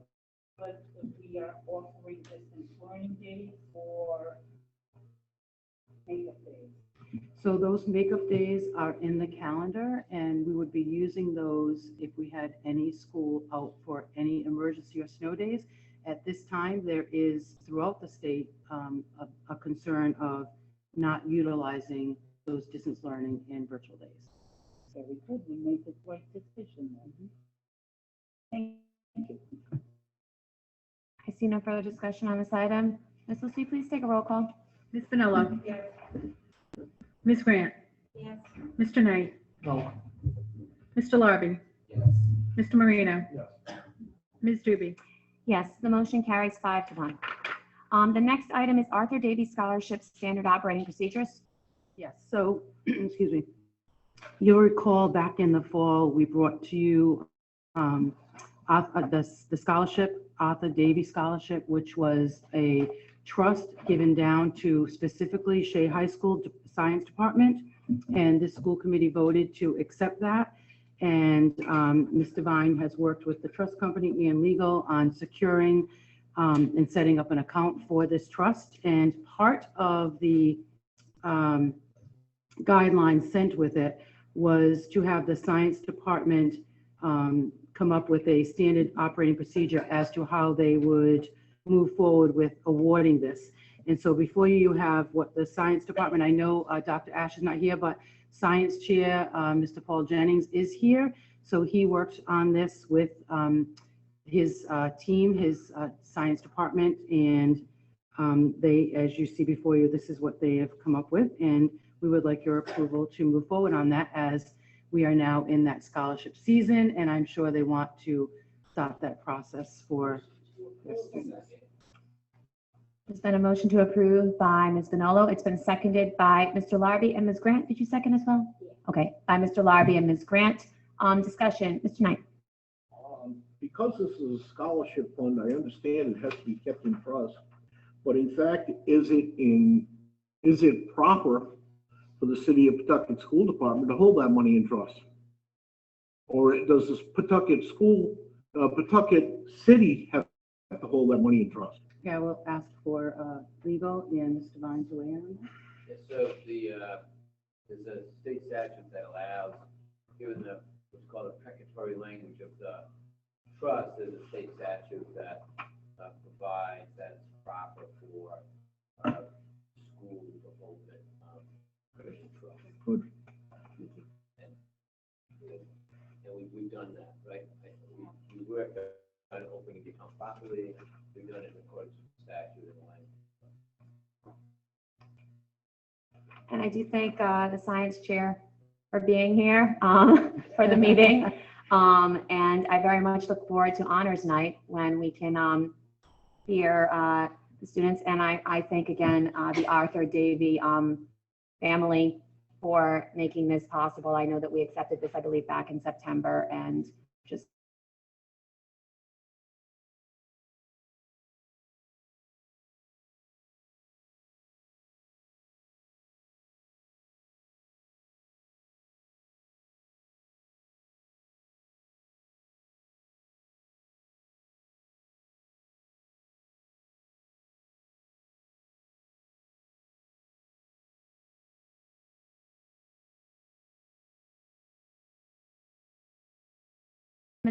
whether we are offering distance learning days or makeup days? So those makeup days are in the calendar, and we would be using those if we had any school out for any emergency or snow days. At this time, there is throughout the state a concern of not utilizing those distance learning and virtual days. Very good, we made the right decision then. Thank you. I see no further discussion on this item. Ms. Liss, will you please take a roll call? Ms. Bonello. Yes. Ms. Grant. Yes. Mr. Knight. No. Mr. Larby. Yes. Mr. Marino. Yes. Ms. Drewby. Yes, the motion carries 5-1. The next item is Arthur Davies Scholarship Standard Operating Procedures. Yes, so, excuse me. You'll recall back in the fall, we brought to you the scholarship, Arthur Davies Scholarship, which was a trust given down to specifically Shea High School Science Department. And the school committee voted to accept that. And Ms. Devine has worked with the trust company and legal on securing and setting up an account for this trust. And part of the guidelines sent with it was to have the science department come up with a standard operating procedure as to how they would move forward with awarding this. And so before you have what the science department, I know Dr. Ash is not here, but science chair, Mr. Paul Jennings is here. So he worked on this with his team, his science department, and they, as you see before you, this is what they have come up with. And we would like your approval to move forward on that as we are now in that scholarship season. And I'm sure they want to start that process for their students. There's been a motion to approve by Ms. Bonello. It's been seconded by Mr. Larby and Ms. Grant. Did you second as well? Okay, by Mr. Larby and Ms. Grant. Discussion, Mr. Knight. Because this is a scholarship fund, I understand it has to be kept in trust, But in fact, is it proper for the city of Pawtucket School Department to hold that money in trust? Or does this Pawtucket City have to hold that money in trust? Yeah, we'll ask for legal and Mr. Vine to weigh in on that. Yeah, so there's a state statute that allows, given the, what's called a precatory language of the trust, there's a state statute that provides that it's proper for school to hold it, Christian trust. Good. And we've done that, right? We worked on opening the account properly. We've done it in accordance with the statute and the language. And I do thank the science chair for being here for the meeting. And I very much look forward to honors night when we can hear the students. And I thank again the Arthur Davie family for making this possible. I know that we accepted this, I believe, back in September, and just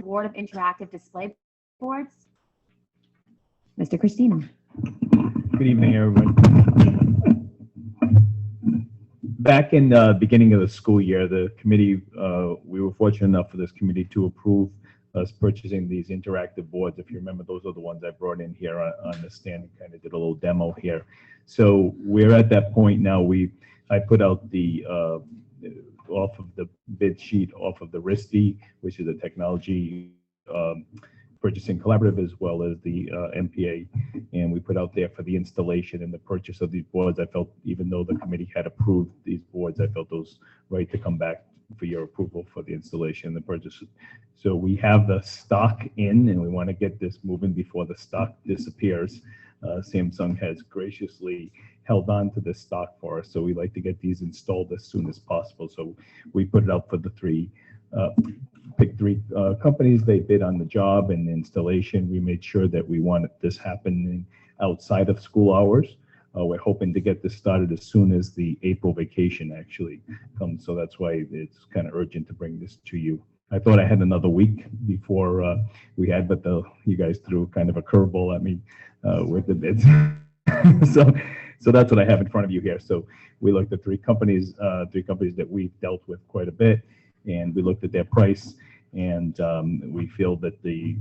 Board of Interactive Display Boards. Mr. Christina. Good evening, everyone. Back in the beginning of the school year, the committee, we were fortunate enough for this committee to approve us purchasing these interactive boards. If you remember, those are the ones I brought in here on the stand and kind of did a little demo here. So we're at that point now. I put out the off of the bid sheet off of the RISD, which is a technology purchasing collaborative, as well as the MPA, and we put out there for the installation and the purchase of these boards. I felt, even though the committee had approved these boards, I felt those right to come back for your approval for the installation and the purchase. So we have the stock in, and we want to get this moving before the stock disappears. Samsung has graciously held on to this stock for us, so we like to get these installed as soon as possible. So we put it out for the pick three companies. They bid on the job and the installation. We made sure that we wanted this happening outside of school hours. We're hoping to get this started as soon as the April vacation actually comes, so that's why it's kind of urgent to bring this to you. I thought I had another week before we had, but you guys threw kind of a curveball at me with the bids. So that's what I have in front of you here. So we looked at three companies that we've dealt with quite a bit, and we looked at their price, and we feel that the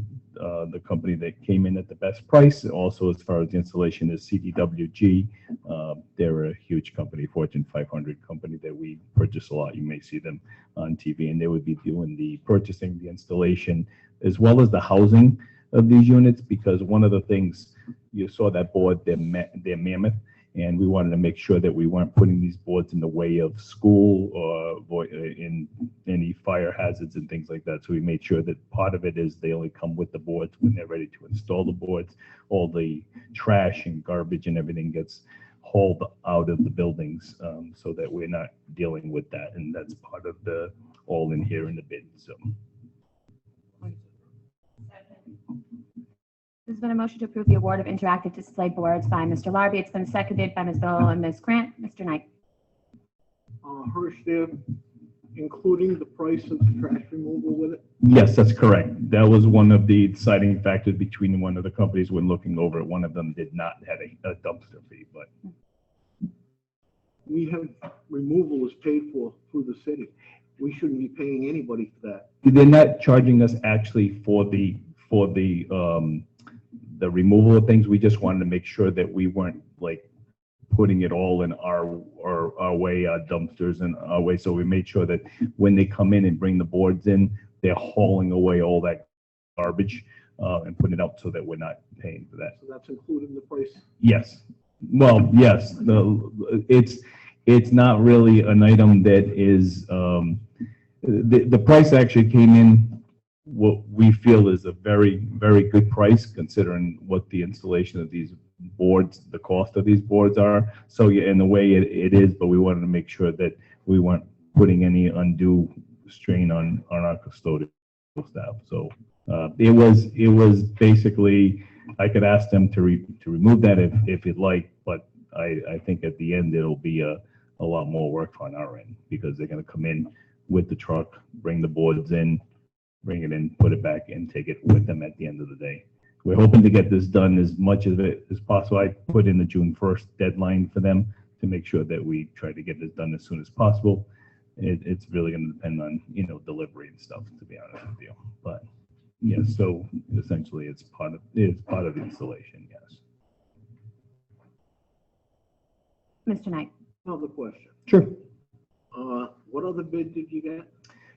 company that came in at the best price, also as far as the installation, is CDWG. They're a huge company, Fortune 500 company that we purchase a lot. You may see them on TV, and they would be doing the purchasing, the installation, as well as the housing of these units, because one of the things, you saw that board, they're mammoth, and we wanted to make sure that we weren't putting these boards in the way of school or in any fire hazards and things like that. So we made sure that part of it is they only come with the boards when they're ready to install the boards. All the trash and garbage and everything gets hauled out of the buildings, so that we're not dealing with that. And that's part of the all in here in the bid. So. There's been a motion to approve the award of interactive display boards by Mr. Larby. It's been seconded by Ms. Bill and Ms. Grant. Mr. Knight. Hirsch, there, including the price of the trash removal with it? Yes, that's correct. That was one of the deciding factors between one of the companies when looking over it. One of them did not have a dumpster fee, but. We have removal is paid for through the city. We shouldn't be paying anybody for that. They're not charging us actually for the removal of things. We just wanted to make sure that we weren't like putting it all in our way, our dumpsters and our way. So we made sure that when they come in and bring the boards in, they're hauling away all that garbage and putting it out so that we're not paying for that. So that's included in the price? Yes. Well, yes. It's not really an item that is, the price actually came in what we feel is a very, very good price considering what the installation of these boards, the cost of these boards are. So yeah, in a way it is, but we wanted to make sure that we weren't putting any undue strain on our custodial staff. So it was basically, I could ask them to remove that if you'd like, but I think at the end it'll be a lot more work on our end, because they're going to come in with the truck, bring the boards in, bring it in, put it back, and take it with them at the end of the day. We're hoping to get this done as much of it as possible. I put in the June 1st deadline for them to make sure that we try to get this done as soon as possible. It's really going to depend on, delivery and stuff, to be honest with you. But yeah, so essentially it's part of the installation, yes. Mr. Knight. Another question. Sure. What other bid did you get?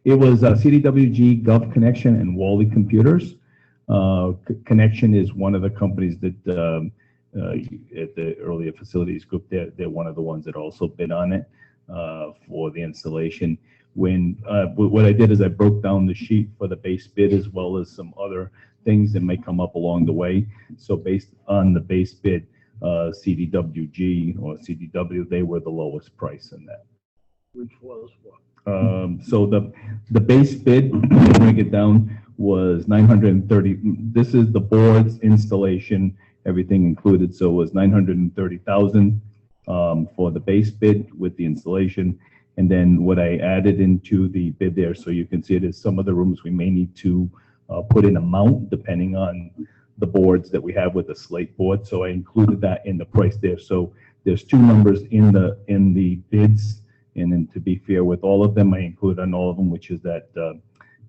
It was CDWG, Gov Connection, and Wally Computers. Connection is one of the companies that at the earlier facilities group, they're one of the ones that also bid on it for the installation. What I did is I broke down the sheet for the base bid as well as some other things that may come up along the way. So based on the base bid, CDWG or CDW, they were the lowest price in that. Which was what? So the base bid, to break it down, was 930. This is the board's installation, everything included. So it was 930,000 for the base bid with the installation. And then what I added into the bid there, so you can see it, is some of the rooms we may need to put in a mount depending on the boards that we have with the slate board. So I included that in the price there. So there's two numbers in the bids. And then to be fair with all of them, I include on all of them, which is that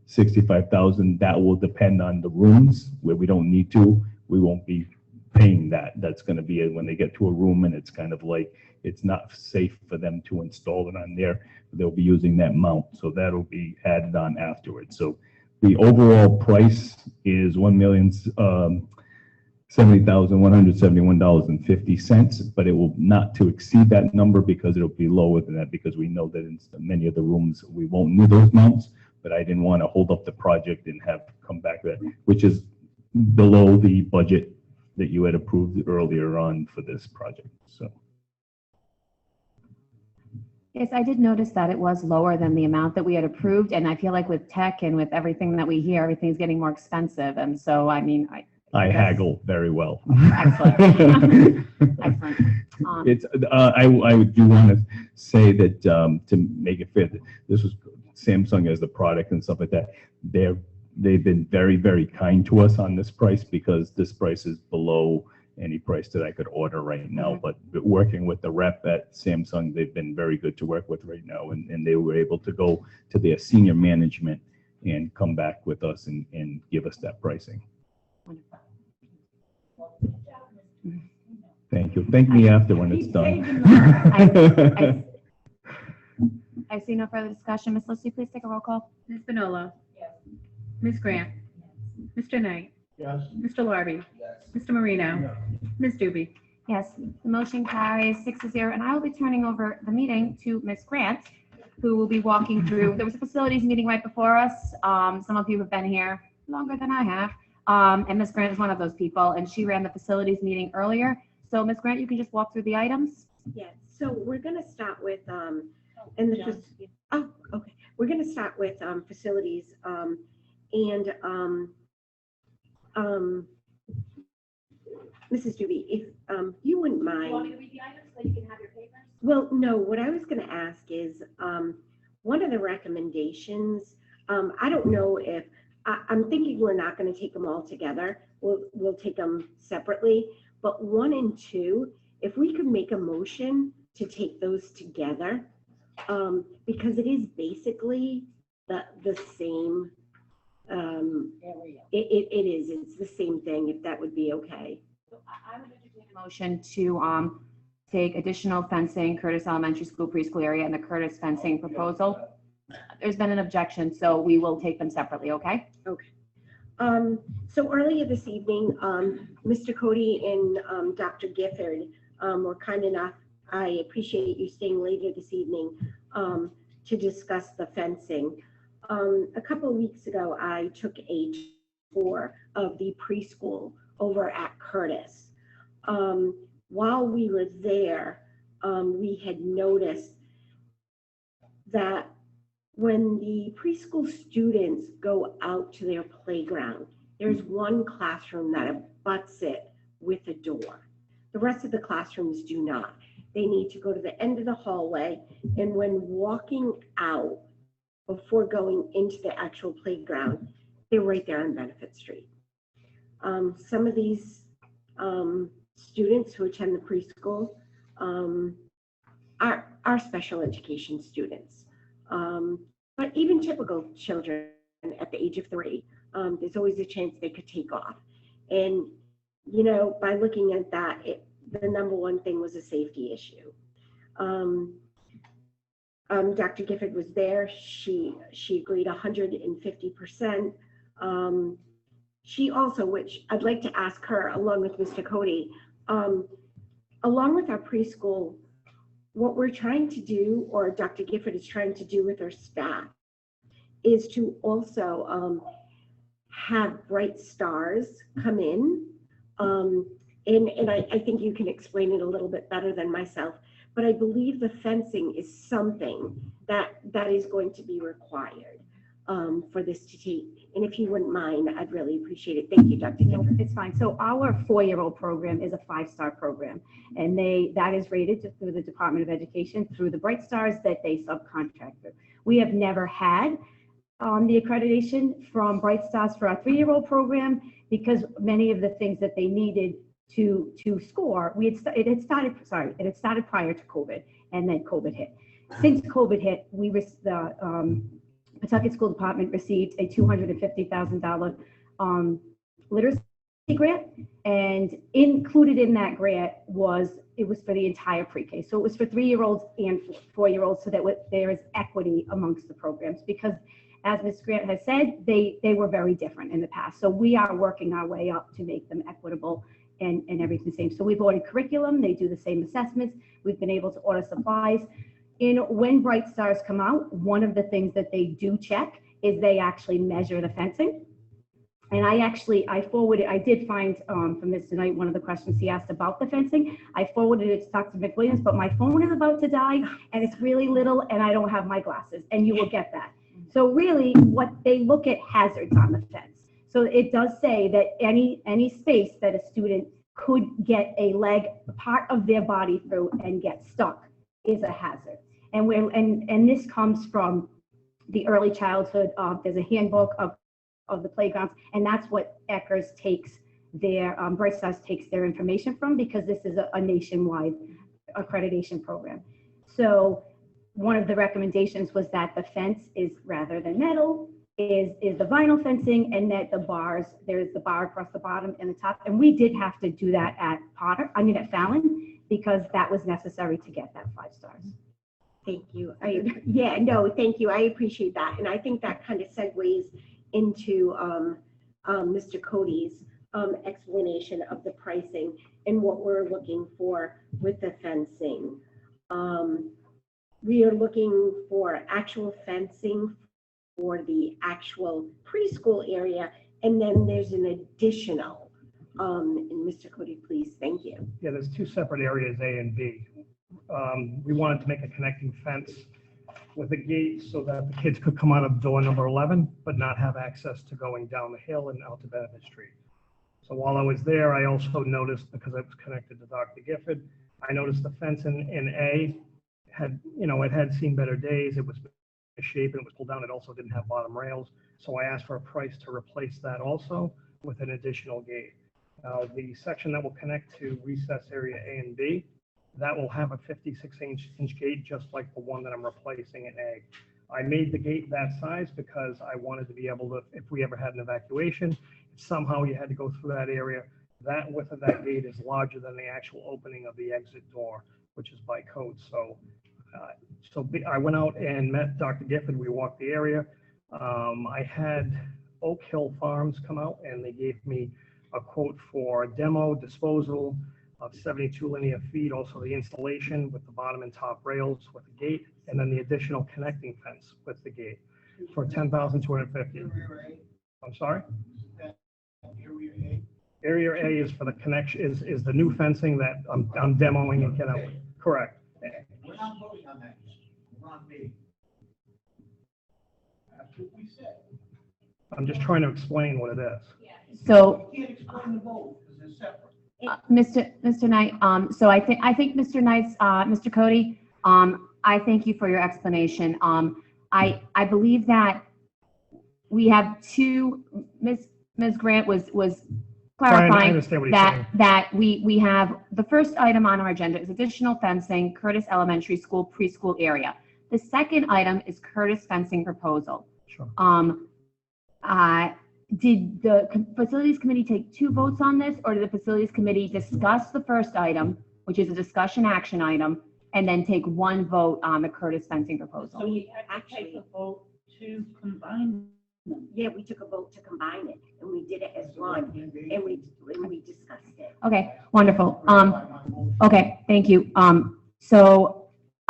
65,000. That will depend on the rooms where we don't need to. We won't be paying that. That's going to be when they get to a room and it's kind of like it's not safe for them to install it on there. They'll be using that mount, so that'll be added on afterwards. So the overall price is $1,070,171.50, but it will not to exceed that number because it'll be lower than that, because we know that in many of the rooms we won't need those mounts, but I didn't want to hold up the project and have come back with that, which is below the budget that you had approved earlier on for this project. So. Yes, I did notice that it was lower than the amount that we had approved, and I feel like with tech and with everything that we hear, everything's getting more expensive, and so, I mean, I haggle very well. Excellent. Excellent. It's I do want to say that to make it fit, this was Samsung as the product and stuff like that. They've been very, very kind to us on this price, because this price is below any price that I could order right now. But working with the rep at Samsung, they've been very good to work with right now, and they were able to go to their senior management and come back with us and give us that pricing. Thank you. Thank me after when it's done. I see no further discussion. Ms. Lucy, please take a roll call. Ms. Bonolo. Yes. Ms. Grant. Yes. Mr. Knight. Yes. Mr. Larby. Yes. Mr. Marino. Yes. Ms. Doobie. Yes, the motion carries 6-0, and I will be turning over the meeting to Ms. Grant, who will be walking through. There was a facilities meeting right before us. Some of you have been here longer than I have, and Ms. Grant is one of those people, and she ran the facilities meeting earlier. So Ms. Grant, you can just walk through the items. Yes, so we're gonna start with, and this is, oh, okay. We're gonna start with, facilities, and, Mrs. Doobie, if, you wouldn't mind. You want me to read the items so you can have your papers? Well, no, what I was gonna ask is, one of the recommendations, I don't know if, I'm thinking we're not gonna take them all together. We'll take them separately. But 1 and 2, if we could make a motion to take those together, because it is basically the same, area. It's the same thing, if that would be okay. So I would entertain a motion to take additional fencing, Curtis Elementary School preschool area, and the Curtis fencing proposal. There's been an objection, so we will take them separately, okay? Okay. So earlier this evening, Mr. Cody and Dr. Gifford were kind enough, I appreciate you staying later this evening, to discuss the fencing. A couple of weeks ago, I took a tour of the preschool over at Curtis. while we were there, we had noticed that when the preschool students go out to their playground, there's one classroom that abuts it with a door. The rest of the classrooms do not. They need to go to the end of the hallway, and when walking out, before going into the actual playground, they're right there on Benefit Street. Some of these students who attend the preschool are special education students. But even typical children at the age of 3, there's always a chance they could take off. And, you know, by looking at that, the number one thing was a safety issue. Dr. Gifford was there. She agreed 150%. She also, which I'd like to ask her, along with Mr. Cody, along with our preschool, what we're trying to do, or Dr. Gifford is trying to do with our staff, is to also have bright stars come in. And I think you can explain it a little bit better than myself, but I believe the fencing is something that is going to be required for this to take. And if you wouldn't mind, I'd really appreciate it. Thank you, Dr. Gifford. It's fine. So our 4-year-old program is a 5-star program, and that is rated through the Department of Education through the Bright Stars that they subcontract through. We have never had the accreditation from Bright Stars for our 3-year-old program because many of the things that they needed to score, it had started prior to COVID, and then COVID hit. Since COVID hit, the Pawtucket School Department received a $250,000 literacy grant, and included in that grant was for the entire pre-K. So it was for 3-year-olds and 4-year-olds, so that there is equity amongst the programs, because as Ms. Grant has said, they were very different in the past. So we are working our way up to make them equitable and everything the same. So we've ordered curriculum, they do the same assessments, we've been able to order supplies. And when Bright Stars come out, one of the things that they do check is they actually measure the fencing. And I did find from Mr. Knight, one of the questions he asked about the fencing, I forwarded it to Dr. McWilliams, but my phone is about to die and it's really little and I don't have my glasses, and you will get that. So really what they look at hazards on the fence. So it does say that any space that a student could get a part of their body through and get stuck is a hazard. And this comes from the early childhood. There's a handbook of the playgrounds, and that's what Eckers takes their, Bright Stars takes their information from, because this is a nationwide accreditation program. So one of the recommendations was that the fence is, rather than metal, is the vinyl fencing, and that there's the bar across the bottom and the top. And we did have to do that at Fallon, because that was necessary to get that 5 stars. Thank you. Thank you. I appreciate that. And I think that kind of segues into Mr. Cody's explanation of the pricing and what we're looking for with the fencing. We are looking for actual fencing for the actual preschool area, and then there's an additional. And Mr. Cody, please, thank you. Yeah, there's 2 separate areas, A and B. We wanted to make a connecting fence with a gate so that the kids could come out of door number 11, but not have access to going down the hill and out to Benefit Street. So while I was there, I also noticed, because I was connected to Dr. Gifford, I noticed the fence in A it had seen better days. It was shape and it was pulled down. It also didn't have bottom rails. So I asked for a price to replace that also with an additional gate. The section that will connect to recess area A and B, that will have a 56-inch gate, just like the one that I'm replacing in A. I made the gate that size because I wanted to be able to, if we ever had an evacuation, if somehow you had to go through that area, that width of that gate is larger than the actual opening of the exit door, which is by code. So I went out and met Dr. Gifford. We walked the area. I had Oak Hill Farms come out, and they gave me a quote for demo disposal of 72 linear feet, also the installation with the bottom and top rails with the gate, and then the additional connecting fence with the gate for $10,250. I'm sorry? Area A is for the connection, is the new fencing that I'm demoing and correct. We're not voting on that. We're on B. That's what we said. I'm just trying to explain what it is. So, You can't explain the vote because they're separate. Mr. Knight, so I think Mr. Knight's, Mr. Cody, I thank you for your explanation. I believe that we have two, Ms. Grant was Brian, I clarifying understand what he's saying. that we have, the first item on our agenda is additional fencing, Curtis Elementary School preschool area. The second item is Curtis fencing proposal. Sure. Did the facilities committee take two votes on this, or did the facilities committee discuss the first item, which is a discussion action item, and then take one vote on the Curtis fencing proposal? So we actually take a vote to combine them. Yeah, we took a vote to combine it, and we did it as one, and we discussed it. Okay, wonderful. Okay, thank you.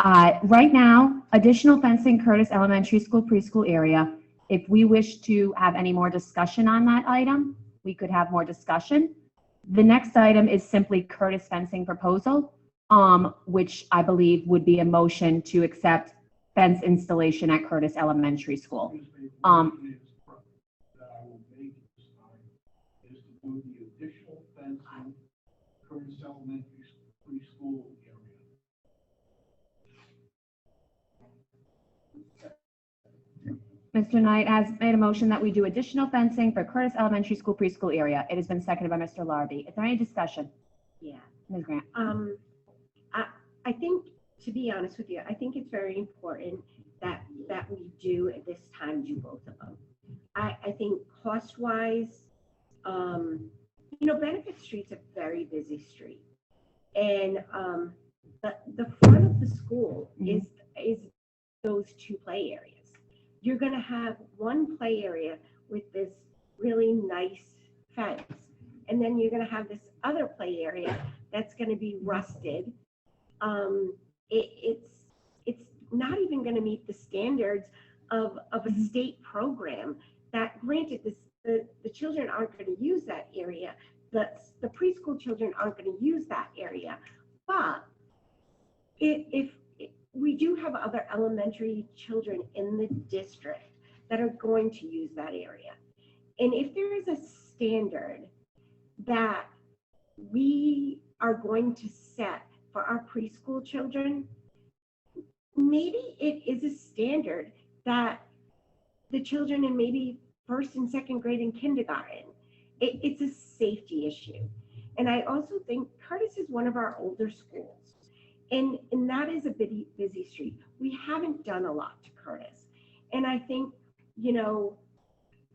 Right now, additional fencing Curtis Elementary School preschool area. If we wish to have any more discussion on that item, we could have more discussion. The next item is simply Curtis fencing proposal, which I believe would be a motion to accept fence installation at Curtis Elementary School. Do the additional fencing Curtis Elementary preschool area. Mr. Knight has made a motion that we do additional fencing for Curtis Elementary School preschool area. It has been seconded by Mr. Larby. Is there any discussion? Yeah. Ms. Grant? I think, to be honest with you, I think it's very important that we do at this time do both of them. I think cost-wise, Benefit Street's a very busy street, and the front of the school is those two play areas. You're going to have one play area with this really nice fence, and then you're going to have this other play area that's going to be rusted. It's not even going to meet the standards of a state program. That, granted, the children aren't going to use that area. The preschool children aren't going to use that area, but if we do have other elementary children in the district that are going to use that area. And if there is a standard that we are going to set for our preschool children, maybe it is a standard that the children in maybe first and second grade and kindergarten, it's a safety issue. And I also think Curtis is one of our older schools. And that is a busy street. We haven't done a lot to Curtis. And I think,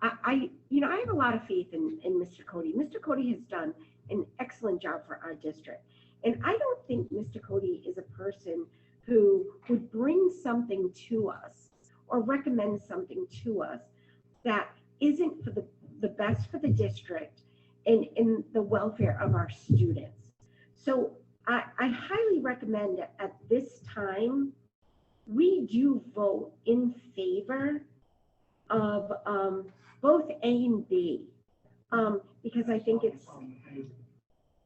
I have a lot of faith in Mr. Cody. Mr. Cody has done an excellent job for our district. And I don't think Mr. Cody is a person who would bring something to us or recommend something to us that isn't for the best for the district and in the welfare of our students. So I highly recommend that at this time, we do vote in favor of both A and B, because I think it's...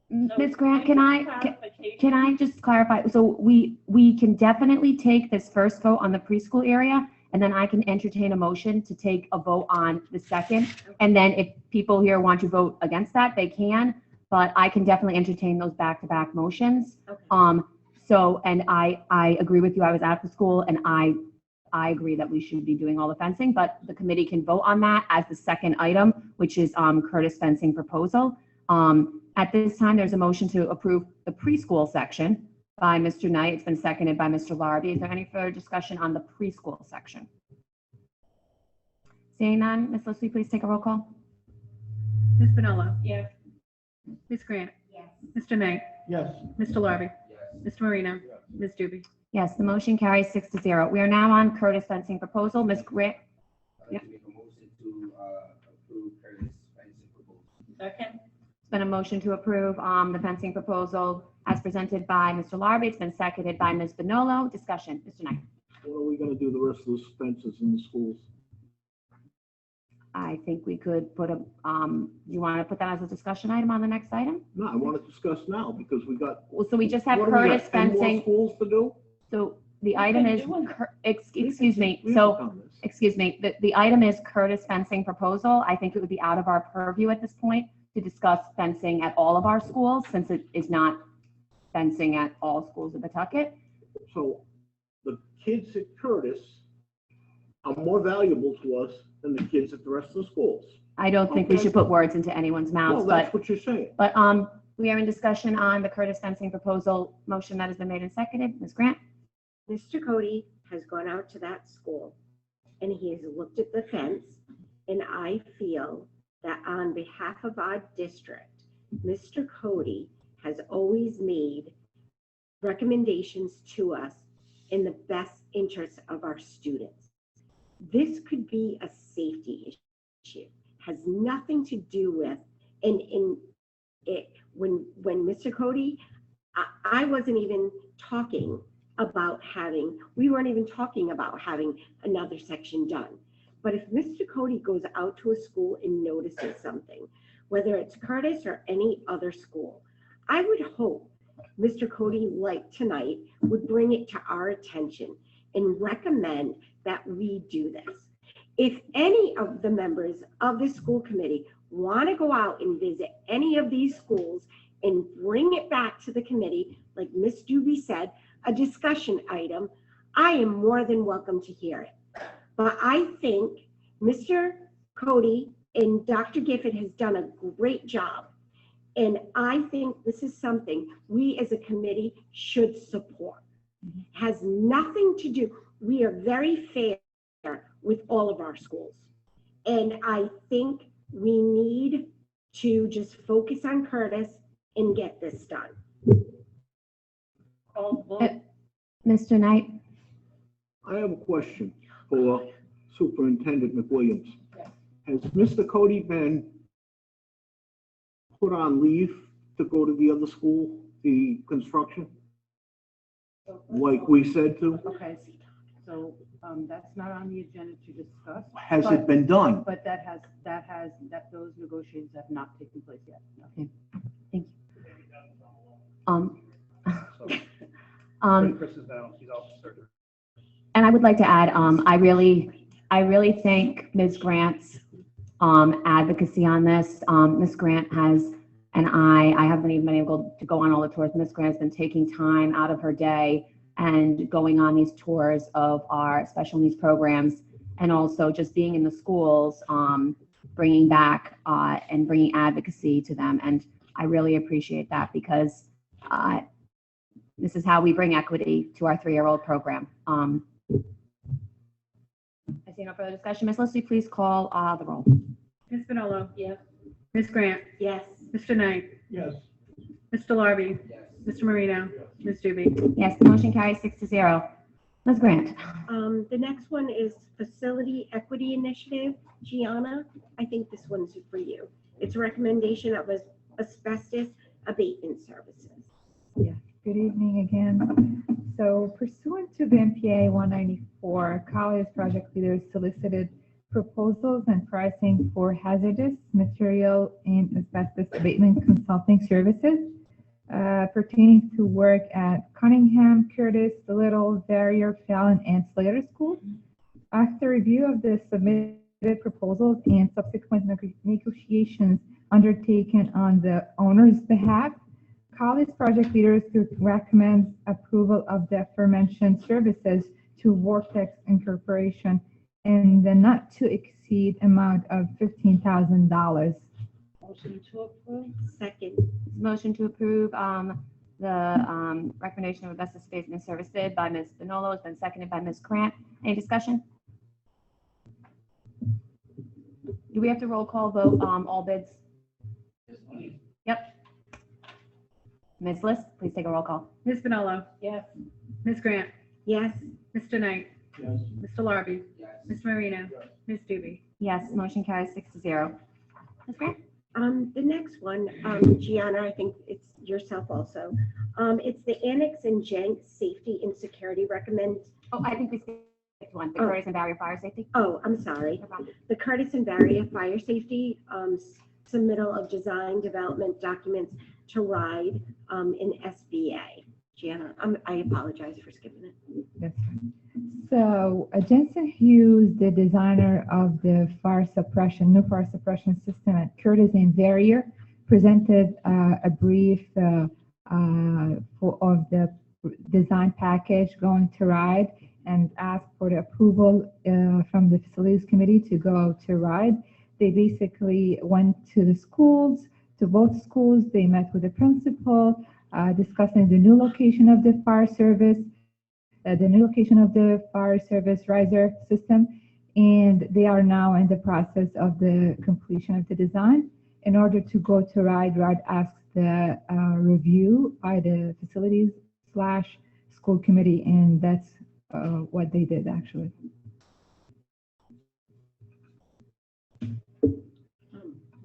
Ms. Grant, can I just clarify? So we can definitely take this first vote on the preschool area, and then I can entertain a motion to take a vote on the second. And then if people here want to vote against that, they can, but I can definitely entertain those back-to-back motions. Okay. And I agree with you. I was at the school, and I agree that we should be doing all the fencing, but the committee can vote on that as the second item, which is Curtis fencing proposal. At this time, there's a motion to approve the preschool section by Mr. Knight. It's been seconded by Mr. Larby. Is there any further discussion on the preschool section? Seeing none, Ms. Liss, will you please take a roll call? Ms. Bonello? Yes. Ms. Grant? Yes. Mr. Knight? Yes. Mr. Larby? Mr. Marino? Ms. Doobie? Yes, the motion carries 6-0. We are now on Curtis fencing proposal. Ms. Grant? Make a motion to approve Curtis fencing proposal. Second? It's been a motion to approve the fencing proposal as presented by Mr. Larby. It's been seconded by Ms. Bonello. Discussion, Mr. Knight. What are we gonna do the rest of those fences in the schools? I think we could put a, you want to put that as a discussion item on the next item? No, I want to discuss now because we got. Well, so we just have what do we got, Curtis 10 more fencing. schools to do? So the item is, excuse me, We've so, done this. excuse me, the item is Curtis fencing proposal. I think it would be out of our purview at this point to discuss fencing at all of our schools, since it is not fencing at all schools of Pawtucket. So the kids at Curtis are more valuable to us than the kids at the rest of the schools. I don't think we Okay. should put words into anyone's mouths, Well, that's but, what you're saying. we are in discussion on the Curtis fencing proposal motion that has been made and seconded. Ms. Grant? Mr. Cody has gone out to that school and he has looked at the fence, and I feel that on behalf of our district, Mr. Cody has always made recommendations to us in the best interest of our students. This could be a safety issue, has nothing to do with, in it, when Mr. Cody, I wasn't even talking about we weren't even talking about having another section done. But if Mr. Cody goes out to a school and notices something, whether it's Curtis or any other school, I would hope Mr. Cody, like tonight, would bring it to our attention and recommend that we do this. If any of the members of the school committee want to go out and visit any of these schools and bring it back to the committee, like Ms. Doobie said, a discussion item, I am more than welcome to hear it. But I think Mr. Cody and Dr. Gifford has done a great job. And I think this is something we as a committee should support. Has nothing to do, we are very fair with all of our schools. And I think we need to just focus on Curtis and get this done. Mr. Knight? I have a question for Superintendent McWilliams. Has Mr. Cody been put on leave to go to the other school, the construction? Like we said to? Okay, so that's not on the agenda to discuss. Has it been done? But those negotiations have not taken place yet. No. Thank you. Chris is down, she's off surgery. And I would like to add, I really thank Ms. Grant's advocacy on this. Ms. Grant has, and I haven't even been able to go on all the tours. Ms. Grant's been taking time out of her day and going on these tours of our special needs programs, and also just being in the schools, bringing back and bringing advocacy to them. And I really appreciate that, because this is how we bring equity to our 3-year-old program. I see no further discussion. Ms. Leslie, please call the roll. Ms. Bonolo? Yes. Ms. Grant? Yes. Mr. Knight? Yes. Mr. Larby? Mr. Marino? Ms. Doobie? Yes, the motion carries 6-0. Ms. Grant? The next one is Facility Equity Initiative. Gianna, I think this one's for you. It's a recommendation of asbestos abatement services. Yeah, good evening again. So pursuant to the MPA 194, college project leaders solicited proposals and pricing for hazardous material and asbestos abatement consulting services pertaining to work at Cunningham, Curtis, Little, Verrier, Fallon, and Slater schools. After review of the submitted proposals and subsequent negotiations undertaken on the owner's behalf, college project leaders recommend approval of the aforementioned services to Vortex Incorporation in the not to exceed amount of $15,000. Motion to approve. Second. Motion to approve the recommendation of asbestos abatement services by Ms. Bonolo has been seconded by Ms. Grant. Any discussion? Do we have to roll call vote all bids? Yep. Ms. List, please take a roll call. Ms. Bonolo? Yes. Ms. Grant? Yes. Mr. Knight? Yes. Mr. Larby? Ms. Marino? Ms. Doobie? Yes, motion carries 6-0. Ms. Grant? The next one, Gianna, I think it's yourself also. It's the Annex and Jenks Safety and Security Recommend. Oh, I think we skipped one, the Curtis and Barrier Fire Safety. Oh, I'm sorry. The Curtis and Barrier Fire Safety, submittal of design development documents to RIDE, in SBA. Gianna, I apologize for skipping it. That's fine. So Jensen Hughes, the designer of the new fire suppression system at Curtis and Barrier, presented a brief of the design package going to RIDE and asked for the approval from the facilities committee to go to RIDE. They basically went to the schools, to both schools. They met with the principal, discussing the new location of the fire service, riser system, and they are now in the process of the completion of the design. In order to go to RIDE, RIDE asks the review by the facilities/school committee, and that's what they did actually.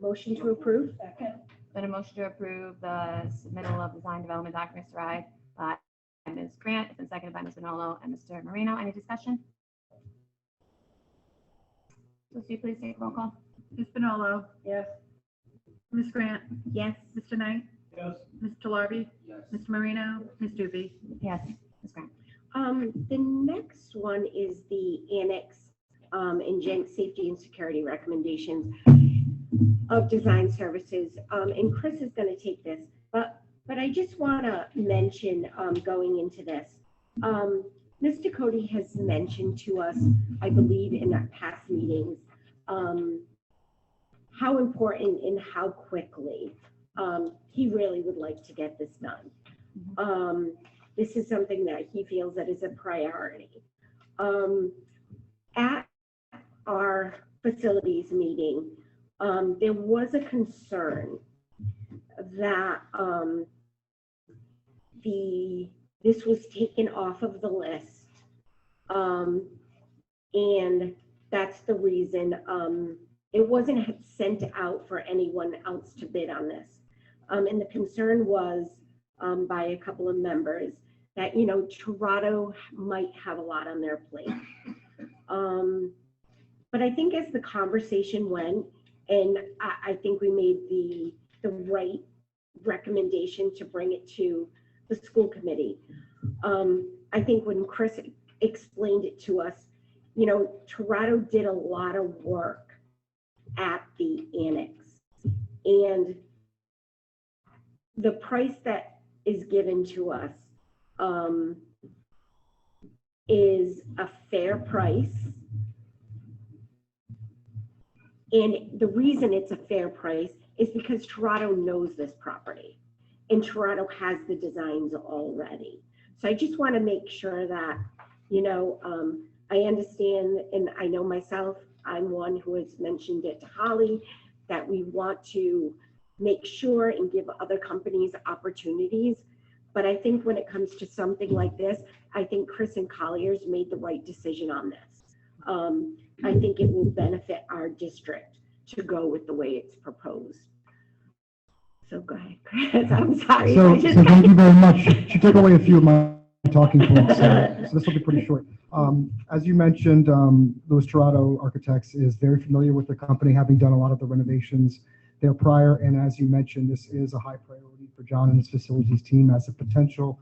Motion to approve? Second. Then a motion to approve the submittal of design development documents to RIDE by Ms. Grant. It's been seconded by Ms. Manolo and Mr. Marino. Any discussion? Lucy, please take a roll call. Ms. Manolo. Yes. Ms. Grant. Yes. Mr. Knight. Yes. Mr. Larby. Yes. Mr. Marino. Ms. Doobie. Yes, Ms. Grant. The next one is the annex and Jenk safety and security recommendations of design services. And Chris is going to take this, but I just want to mention going into this. Mr. Cody has mentioned to us, I believe in our past meetings, how important and how quickly he really would like to get this done. This is something that he feels that is a priority. At our facilities meeting, there was a concern that this was taken off of the list, and that's the reason it wasn't sent out for anyone else to bid on this. And the concern was by a couple of members that, Toronto might have a lot on their plate. But I think as the conversation went, and I think we made the right recommendation to bring it to the school committee. I think when Chris explained it to us, Toronto did a lot of work at the annex, and the price that is given to us is a fair price. And the reason it's a fair price is because Toronto knows this property and Toronto has the designs already. So I just want to make sure that, I understand, and I know myself, I'm one who has mentioned it to Holly, that we want to make sure and give other companies opportunities. But I think when it comes to something like this, I think Chris and Collier's made the right decision on this. I think it will benefit our district to go with the way it's proposed. So go ahead, Chris. I'm sorry. So thank you very much. She took away a few of my talking points, so this will be pretty short. As you mentioned, Louis Toronto Architects is very familiar with the company, having done a lot of the renovations there prior. And as you mentioned, this is a high priority for John and his facilities team as a potential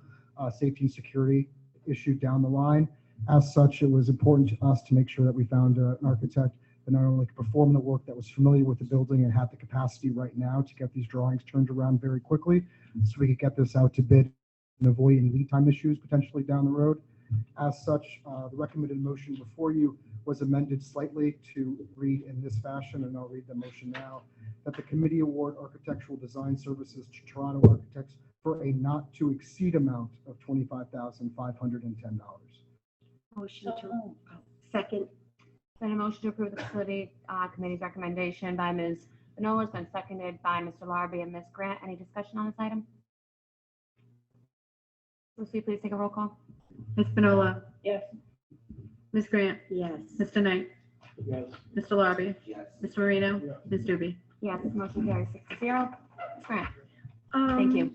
safety and security issue down the line. As such, it was important to us to make sure that we found an architect that not only could perform the work, that was familiar with the building and had the capacity right now to get these drawings turned around very quickly, so we could get this out to bid and avoid any lead time issues potentially down the road. As such, the recommended motion before you was amended slightly to read in this fashion, and I'll read the motion now, that the committee award architectural design services to Toronto Architects for a not to exceed amount of $25,510. Motion to second. Then a motion to approve the facility committee's recommendation by Ms. Manolo has been seconded by Mr. Larby and Ms. Grant. Any discussion on this item? Lucy, please take a roll call. Ms. Manolo. Yes. Ms. Grant. Yes. Mr. Knight. Yes. Mr. Larby. Yes. Mr. Marino. Ms. Doobie. Yes, motion carries 6-0. Ms. Grant. Thank you.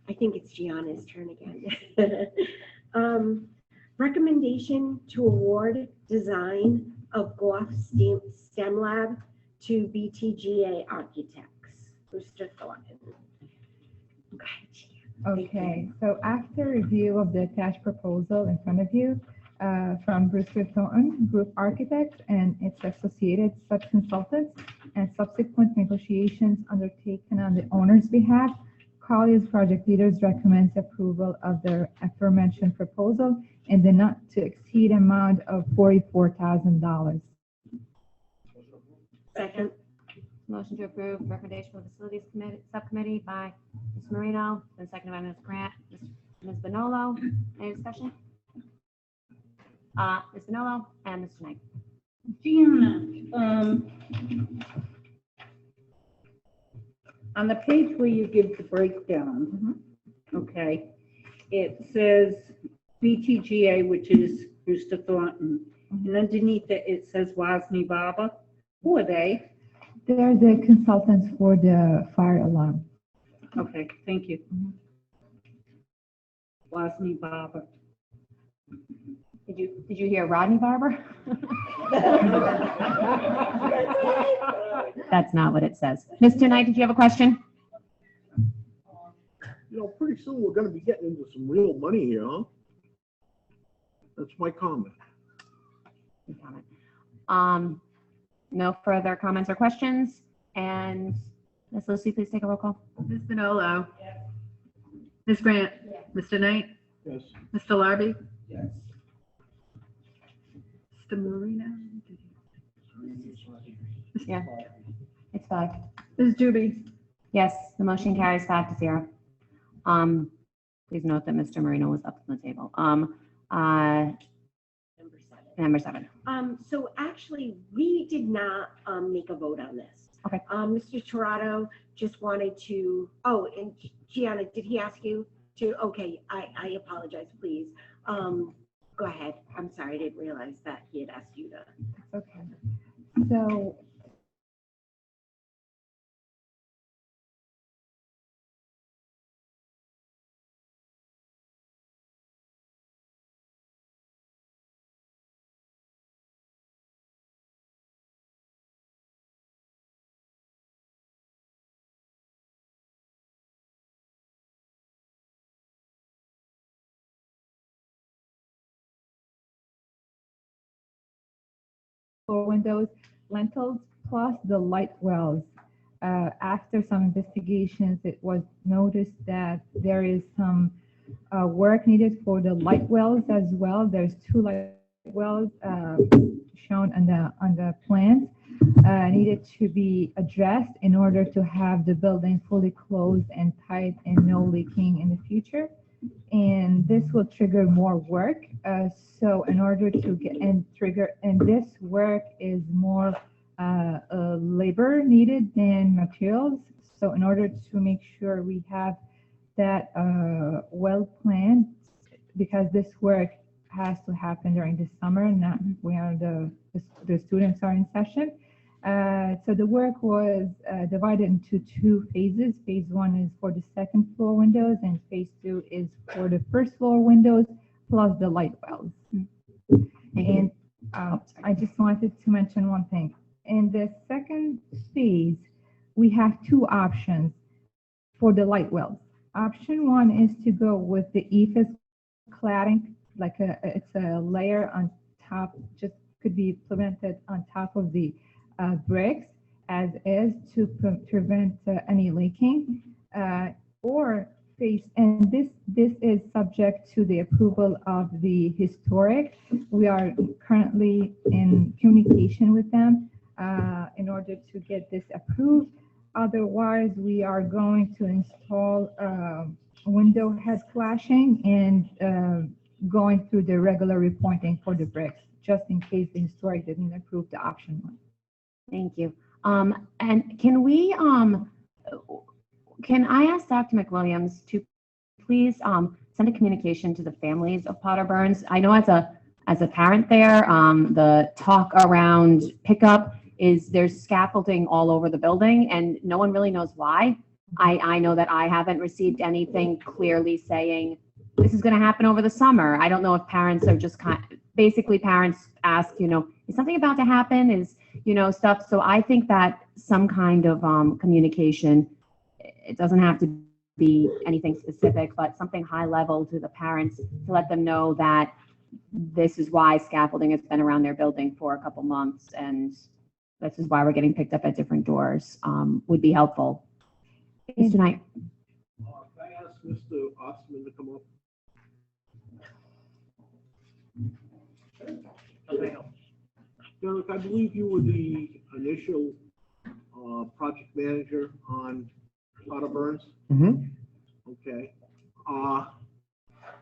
I think it's Gianna's turn again. Recommendation to award design of Goff STEM Lab to BTGA Architects. Brewster Thornton. Go ahead, Gia. Okay, so after review of the attached proposal in front of you from Brewster Thornton Group Architects and its associated sub-consultants and subsequent negotiations undertaken on the owner's behalf, Collier's project leaders recommends approval of the aforementioned proposal in the not to exceed amount of $44,000. Second. Motion to approve recommendation for Facilities Committee, Subcommittee by Ms. Marino, and seconded by Ms. Grant. Ms. Bonolo, any discussion? Ms. Bonolo and Mr. Knight. Gianna, on the page where you give the breakdown, okay, it says BTGA, which is Brewster Thornton, and underneath it, it says Wasney Barber. Who are they? They're the consultants for the fire alarm. Okay, thank you. Wasney Barber. Did you hear Rodney Barber? That's not what it says. Mr. Knight, did you have a question? You know, pretty soon we're gonna be getting into some real money here, huh? That's my comment. No further comments or questions. And Ms. Lucy, please take a roll call. Ms. Bonolo. Ms. Grant. Mr. Knight. Yes. Mr. Larby. Yes. Mr. Marino. Yeah, it's 5. Ms. Juby. Yes, the motion carries 5-0. Please note that Mr. Marino was up on the table. Number 7. So actually, we did not make a vote on this. Okay. Mr. Torado just wanted to, oh, and Gianna, did he ask you to? Okay, I apologize, please. Go ahead. I'm sorry, I didn't realize that he had asked you to. Okay. So for windows, lentils, plus the light wells. After some investigations, it was noticed that there is some work needed for the light wells as well. There's 2 light wells shown on the plans needed to be addressed in order to have the building fully closed and tight and no leaking in the future. And this will trigger more work. So in order to get and this work is more labor needed than materials. So in order to make sure we have that well planned, because this work has to happen during the summer, not where the students are in session. So the work was divided into 2 phases. Phase 1 is for the 2nd floor windows, and phase 2 is for the 1st floor windows, plus the light wells. And I just wanted to mention one thing. In the 2nd phase, we have 2 options for the light wells. Option 1 is to go with the EFIS cladding, like it's a layer on top, just could be implemented on top of the bricks as is to prevent any leaking, or phase, and this is subject to the approval of the historic. We are currently in communication with them in order to get this approved. Otherwise, we are going to install window head flashing and going through the regular repointing for the bricks, just in case the historic didn't approve the option 1. Thank you. And can we, can I ask Dr. McWilliams to please send a communication to the families of Potter Burns? I know as a parent there, the talk around pickup is there's scaffolding all over the building and no one really knows why. I know that I haven't received anything clearly saying this is going to happen over the summer. I don't know if parents are just basically parents ask, is something about to happen? Is, stuff. So I think that some kind of communication, it doesn't have to be anything specific, but something high level to the parents to let them know that this is why scaffolding has been around their building for a couple months, and this is why we're getting picked up at different doors, would be helpful. Mr. Knight. Can I ask Mr. Ostman to come up? Derek, I believe you were the initial project manager on Potter Burns. Mm-hmm. Okay.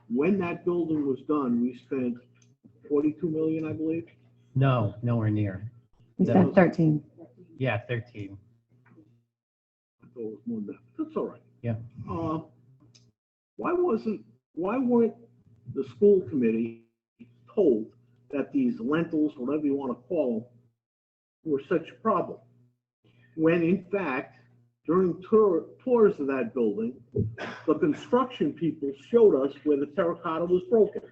When that building was done, we spent 42 million, I believe. No, nowhere near. We spent 13. Yeah, 13. I thought it was more than that. That's all right. Yeah. Why weren't the school committee told that these lentils, whatever you want to call them, were such a problem? When in fact, during tours of that building, the construction people showed us where the terracotta was broken.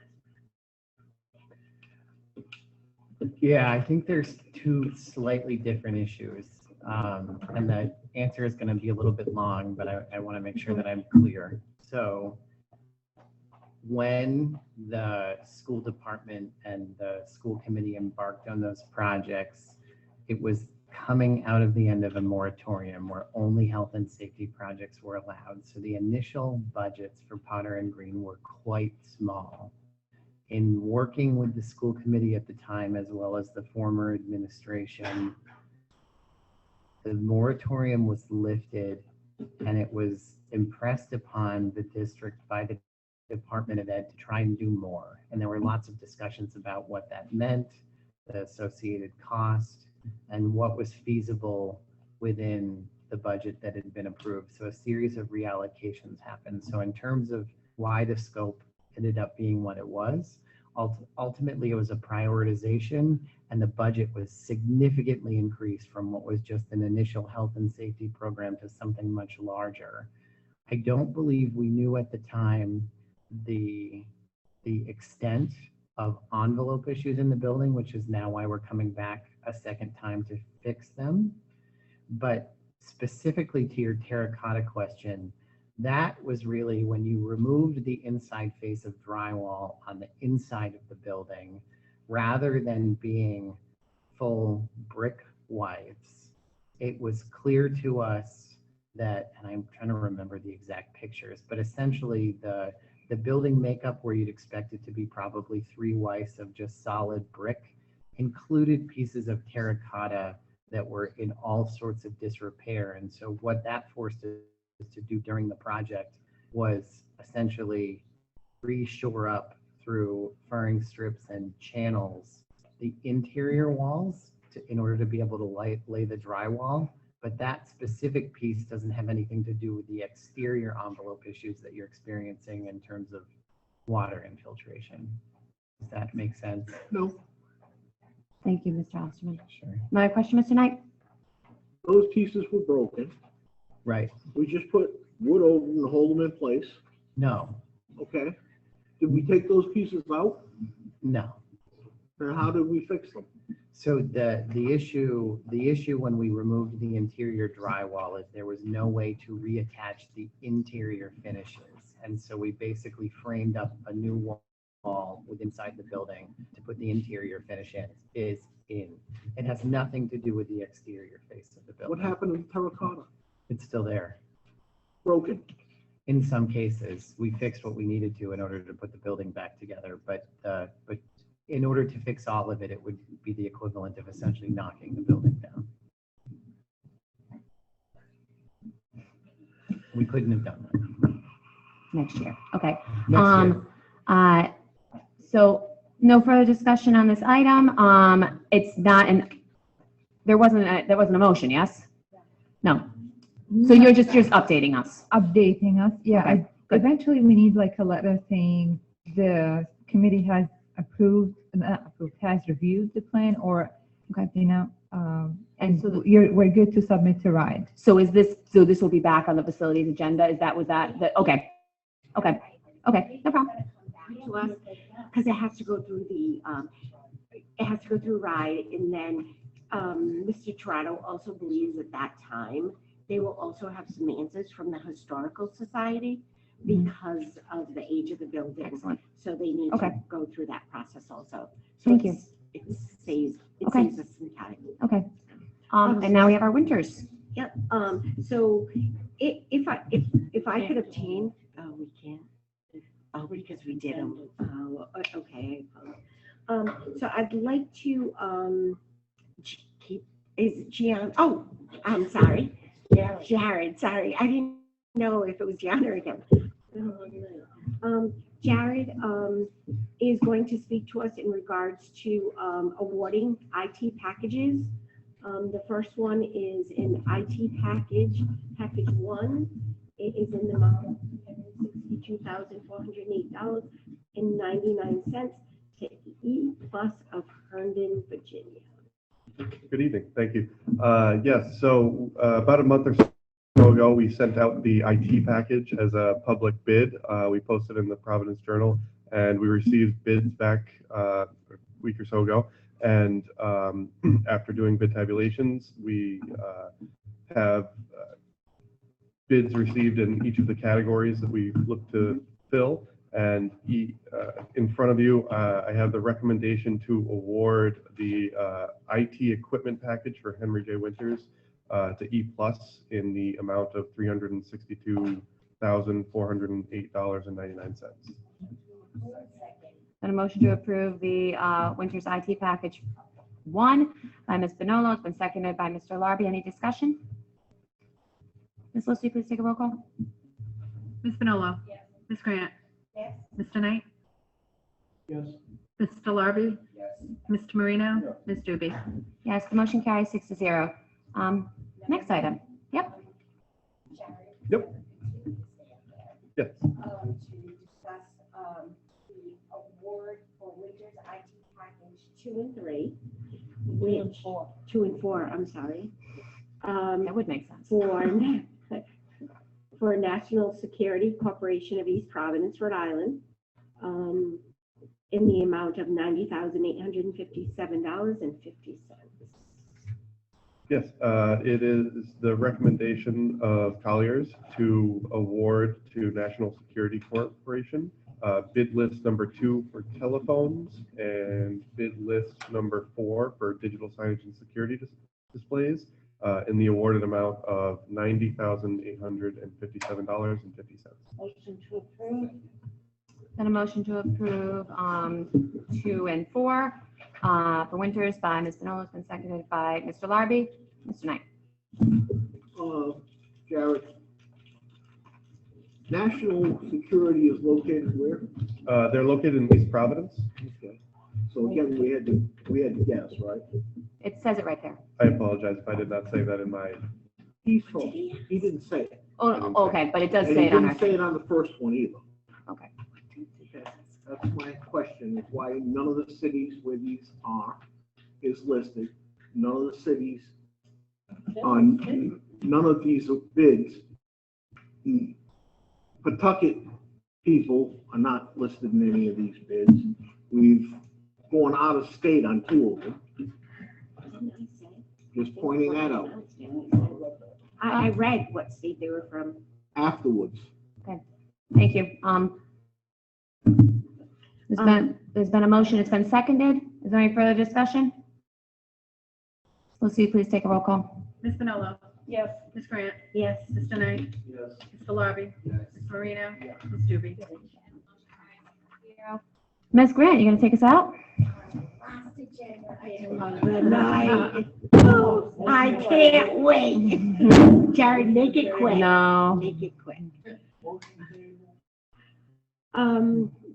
Yeah, I think there's two slightly different issues. And the answer is going to be a little bit long, but I want to make sure that I'm clear. So when the school department and the school committee embarked on those projects, it was coming out of the end of a moratorium where only health and safety projects were allowed. So the initial budgets for Potter and Green were quite small. In working with the school committee at the time, as well as the former administration, the moratorium was lifted and it was impressed upon the district by the Department of Ed to try and do more. And there were lots of discussions about what that meant, the associated cost, and what was feasible within the budget that had been approved. So a series of reallocations happened. So in terms of why the scope ended up being what it was, ultimately it was a prioritization, and the budget was significantly increased from what was just an initial health and safety program to something much larger. I don't believe we knew at the time the extent of envelope issues in the building, which is now why we're coming back a second time to fix them. But specifically to your terracotta question, that was really when you removed the inside face of drywall on the inside of the building, rather than being full brick whites. It was clear to us that, and I'm trying to remember the exact pictures, but essentially the building makeup where you'd expect it to be probably 3 whites of just solid brick included pieces of terracotta that were in all sorts of disrepair. And so what that forced us to do during the project was essentially reshore up through furring strips and channels the interior walls in order to be able to lay the drywall. But that specific piece doesn't have anything to do with the exterior envelope issues that you're experiencing in terms of water infiltration. Does that make sense? No. Thank you, Mr. Osterman. Sure. My question, Mr. Knight? Those pieces were broken. Right. We just put wood over them to hold them in place. No. Okay. Did we take those pieces out? No. And how did we fix them? So the issue when we removed the interior drywall is there was no way to reattach the interior finishes. And so we basically framed up a new wall inside the building to put the interior finish in. It has nothing to do with the exterior face of the building. What happened to the terracotta? It's still there. Broken. In some cases, we fixed what we needed to in order to put the building back together. But in order to fix all of it, it would be the equivalent of essentially knocking the building down. We couldn't have done that. Next year. Okay. Next year. So no further discussion on this item. It's not there wasn't a motion, yes? No. So you're just updating us. Updating us, yeah. Okay, good. Eventually, we need like a letter saying the committee has has reviewed the plan, or and so we're good to submit to RIDE. So this will be back on the facilities agenda? Was that okay? Okay, no problem. To us, because it has to go through it has to go through RIDE, and then, Mr. Toronto also believes at that time, they will also have some answers from the Historical Society because of the age of the building. Excellent. So they need Okay. to go through that process also. So Thank you. It saves, Okay. saves us some time. Okay. And now we have our winters. Yep, so if I could obtain, oh, we can't. Oh, because we did them. Oh, okay. So I'd like to, keep, is Gian, oh, I'm sorry. Jared, sorry. I didn't know if it was Gian or him. Jared, is going to speak to us in regards to, awarding IT packages. The first one is an IT package 1. It is in the amount of $62,408.99 to E Plus of Herndon, Virginia. Good evening. Thank you. Yes, so about a month or so ago, we sent out the IT package as a public bid. We posted in the Providence Journal, and we received bids back a week or so ago. And after doing bid tabulations, we have bids received in each of the categories that we look to fill. And in front of you, I have the recommendation to award the IT equipment package for Henry J. Winters to E Plus in the amount of $362,408.99. And a motion to approve the Winters IT Package 1 by Ms. Bonolo. It's been seconded by Mr. Larby. Any discussion? Ms. Lucy, please take a roll call. Ms. Bonolo. Yes. Ms. Grant. Yes. Mr. Knight. Yes. Mr. Larby. Yes. Mr. Marino. Ms. Doobie. Yes, the motion carries 6-0. Next item. Yep. Yep. Yes. To discuss, the award for Winters IT package 2 and 3. Which 2 and 4, I'm sorry. That would make sense. For National Security Corporation of East Providence, Rhode Island, in the amount of $90,857.50. Yes, it is the recommendation of Colliers to award to National Security Corporation bid list number 2 for telephones and bid list number 4 for digital signage and security displays in the awarded amount of $90,857.50. motion to approve. Then a motion to approve 2 and 4 for Winters by Ms. Bonolo. It's been seconded by Mr. Larby. Mr. Knight. Jared, National Security is located where? They're located in East Providence. Okay. So again, we had to guess, right? It says it right there. I apologize if I did not say that in my. He didn't say it. Oh, okay, but it does And say he it on didn't our. say it on the first one either. Okay. Okay. That's my question, is why none of the cities where these are is listed. None of the cities on, none of these bids. Pawtucket people are not listed in any of these bids. We've gone out of state on 2 of them. Just pointing that out. I read what state they were from. Afterwards. Okay. Thank you. There's been a motion. It's been seconded. Is there any further discussion? Lucy, please take a roll call. Ms. Bonolo. Yes. Ms. Grant. Yes. Mr. Knight. Yes. Mr. Larby. Yes. Ms. Marino. Ms. Doobie. Ms. Grant, you gonna take us out? Last agenda Good night. Oh, I can't wait. Jared, make it quick. No. Make it quick.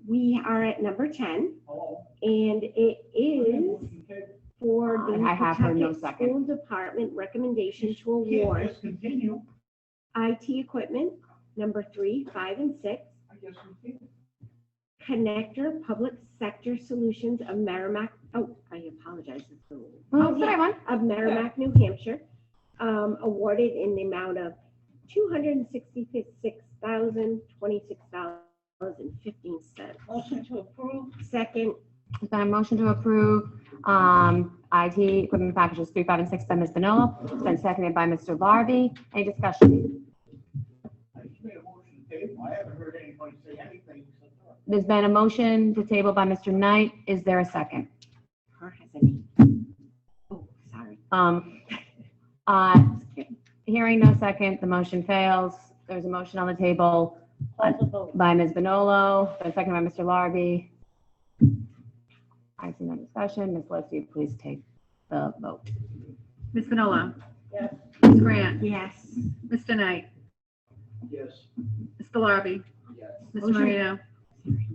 We are at number 10, and it is for the I have heard no Pawtucket second. School Department recommendation to award Continue. IT equipment, number 3, 5, and 6. Connector Public Sector Solutions of Merrimack, oh, I apologize. Well, that's the right one. Of Merrimack, New Hampshire, awarded in the amount of $266,026 Motion to approve. Second. Is there a motion to approve IT equipment packages 3, 5, and 6 by Ms. Bonillo? It's been seconded by Mr. Larby. Any discussion? I just made a motion to table. I haven't heard anybody say anything. There's been a motion to table by Mr. Knight. Is there a second? Her has any. Oh, sorry. Hearing no second, the motion fails. There's a motion on the table by Ms. Bonillo, and seconded by Mr. Larby. I see no discussion. Ms. Leslie, please take the vote. Ms. Bonillo. Yes. Ms. Grant. Yes. Mr. Knight. Yes. Mr. Larby. Yes. Mr. Marino.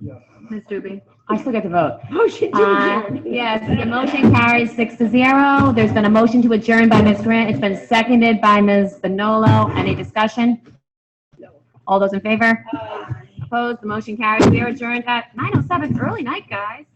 Yes. Ms. Doobie. I still get to vote. Motion to adjourn. Yes, the motion carries 6-0. There's been a motion to adjourn by Ms. Grant. It's been seconded by Ms. Bonillo. Any discussion? No. All those in favor? Opposed? The motion carries. We are adjourned at 9:07. Early night, guys.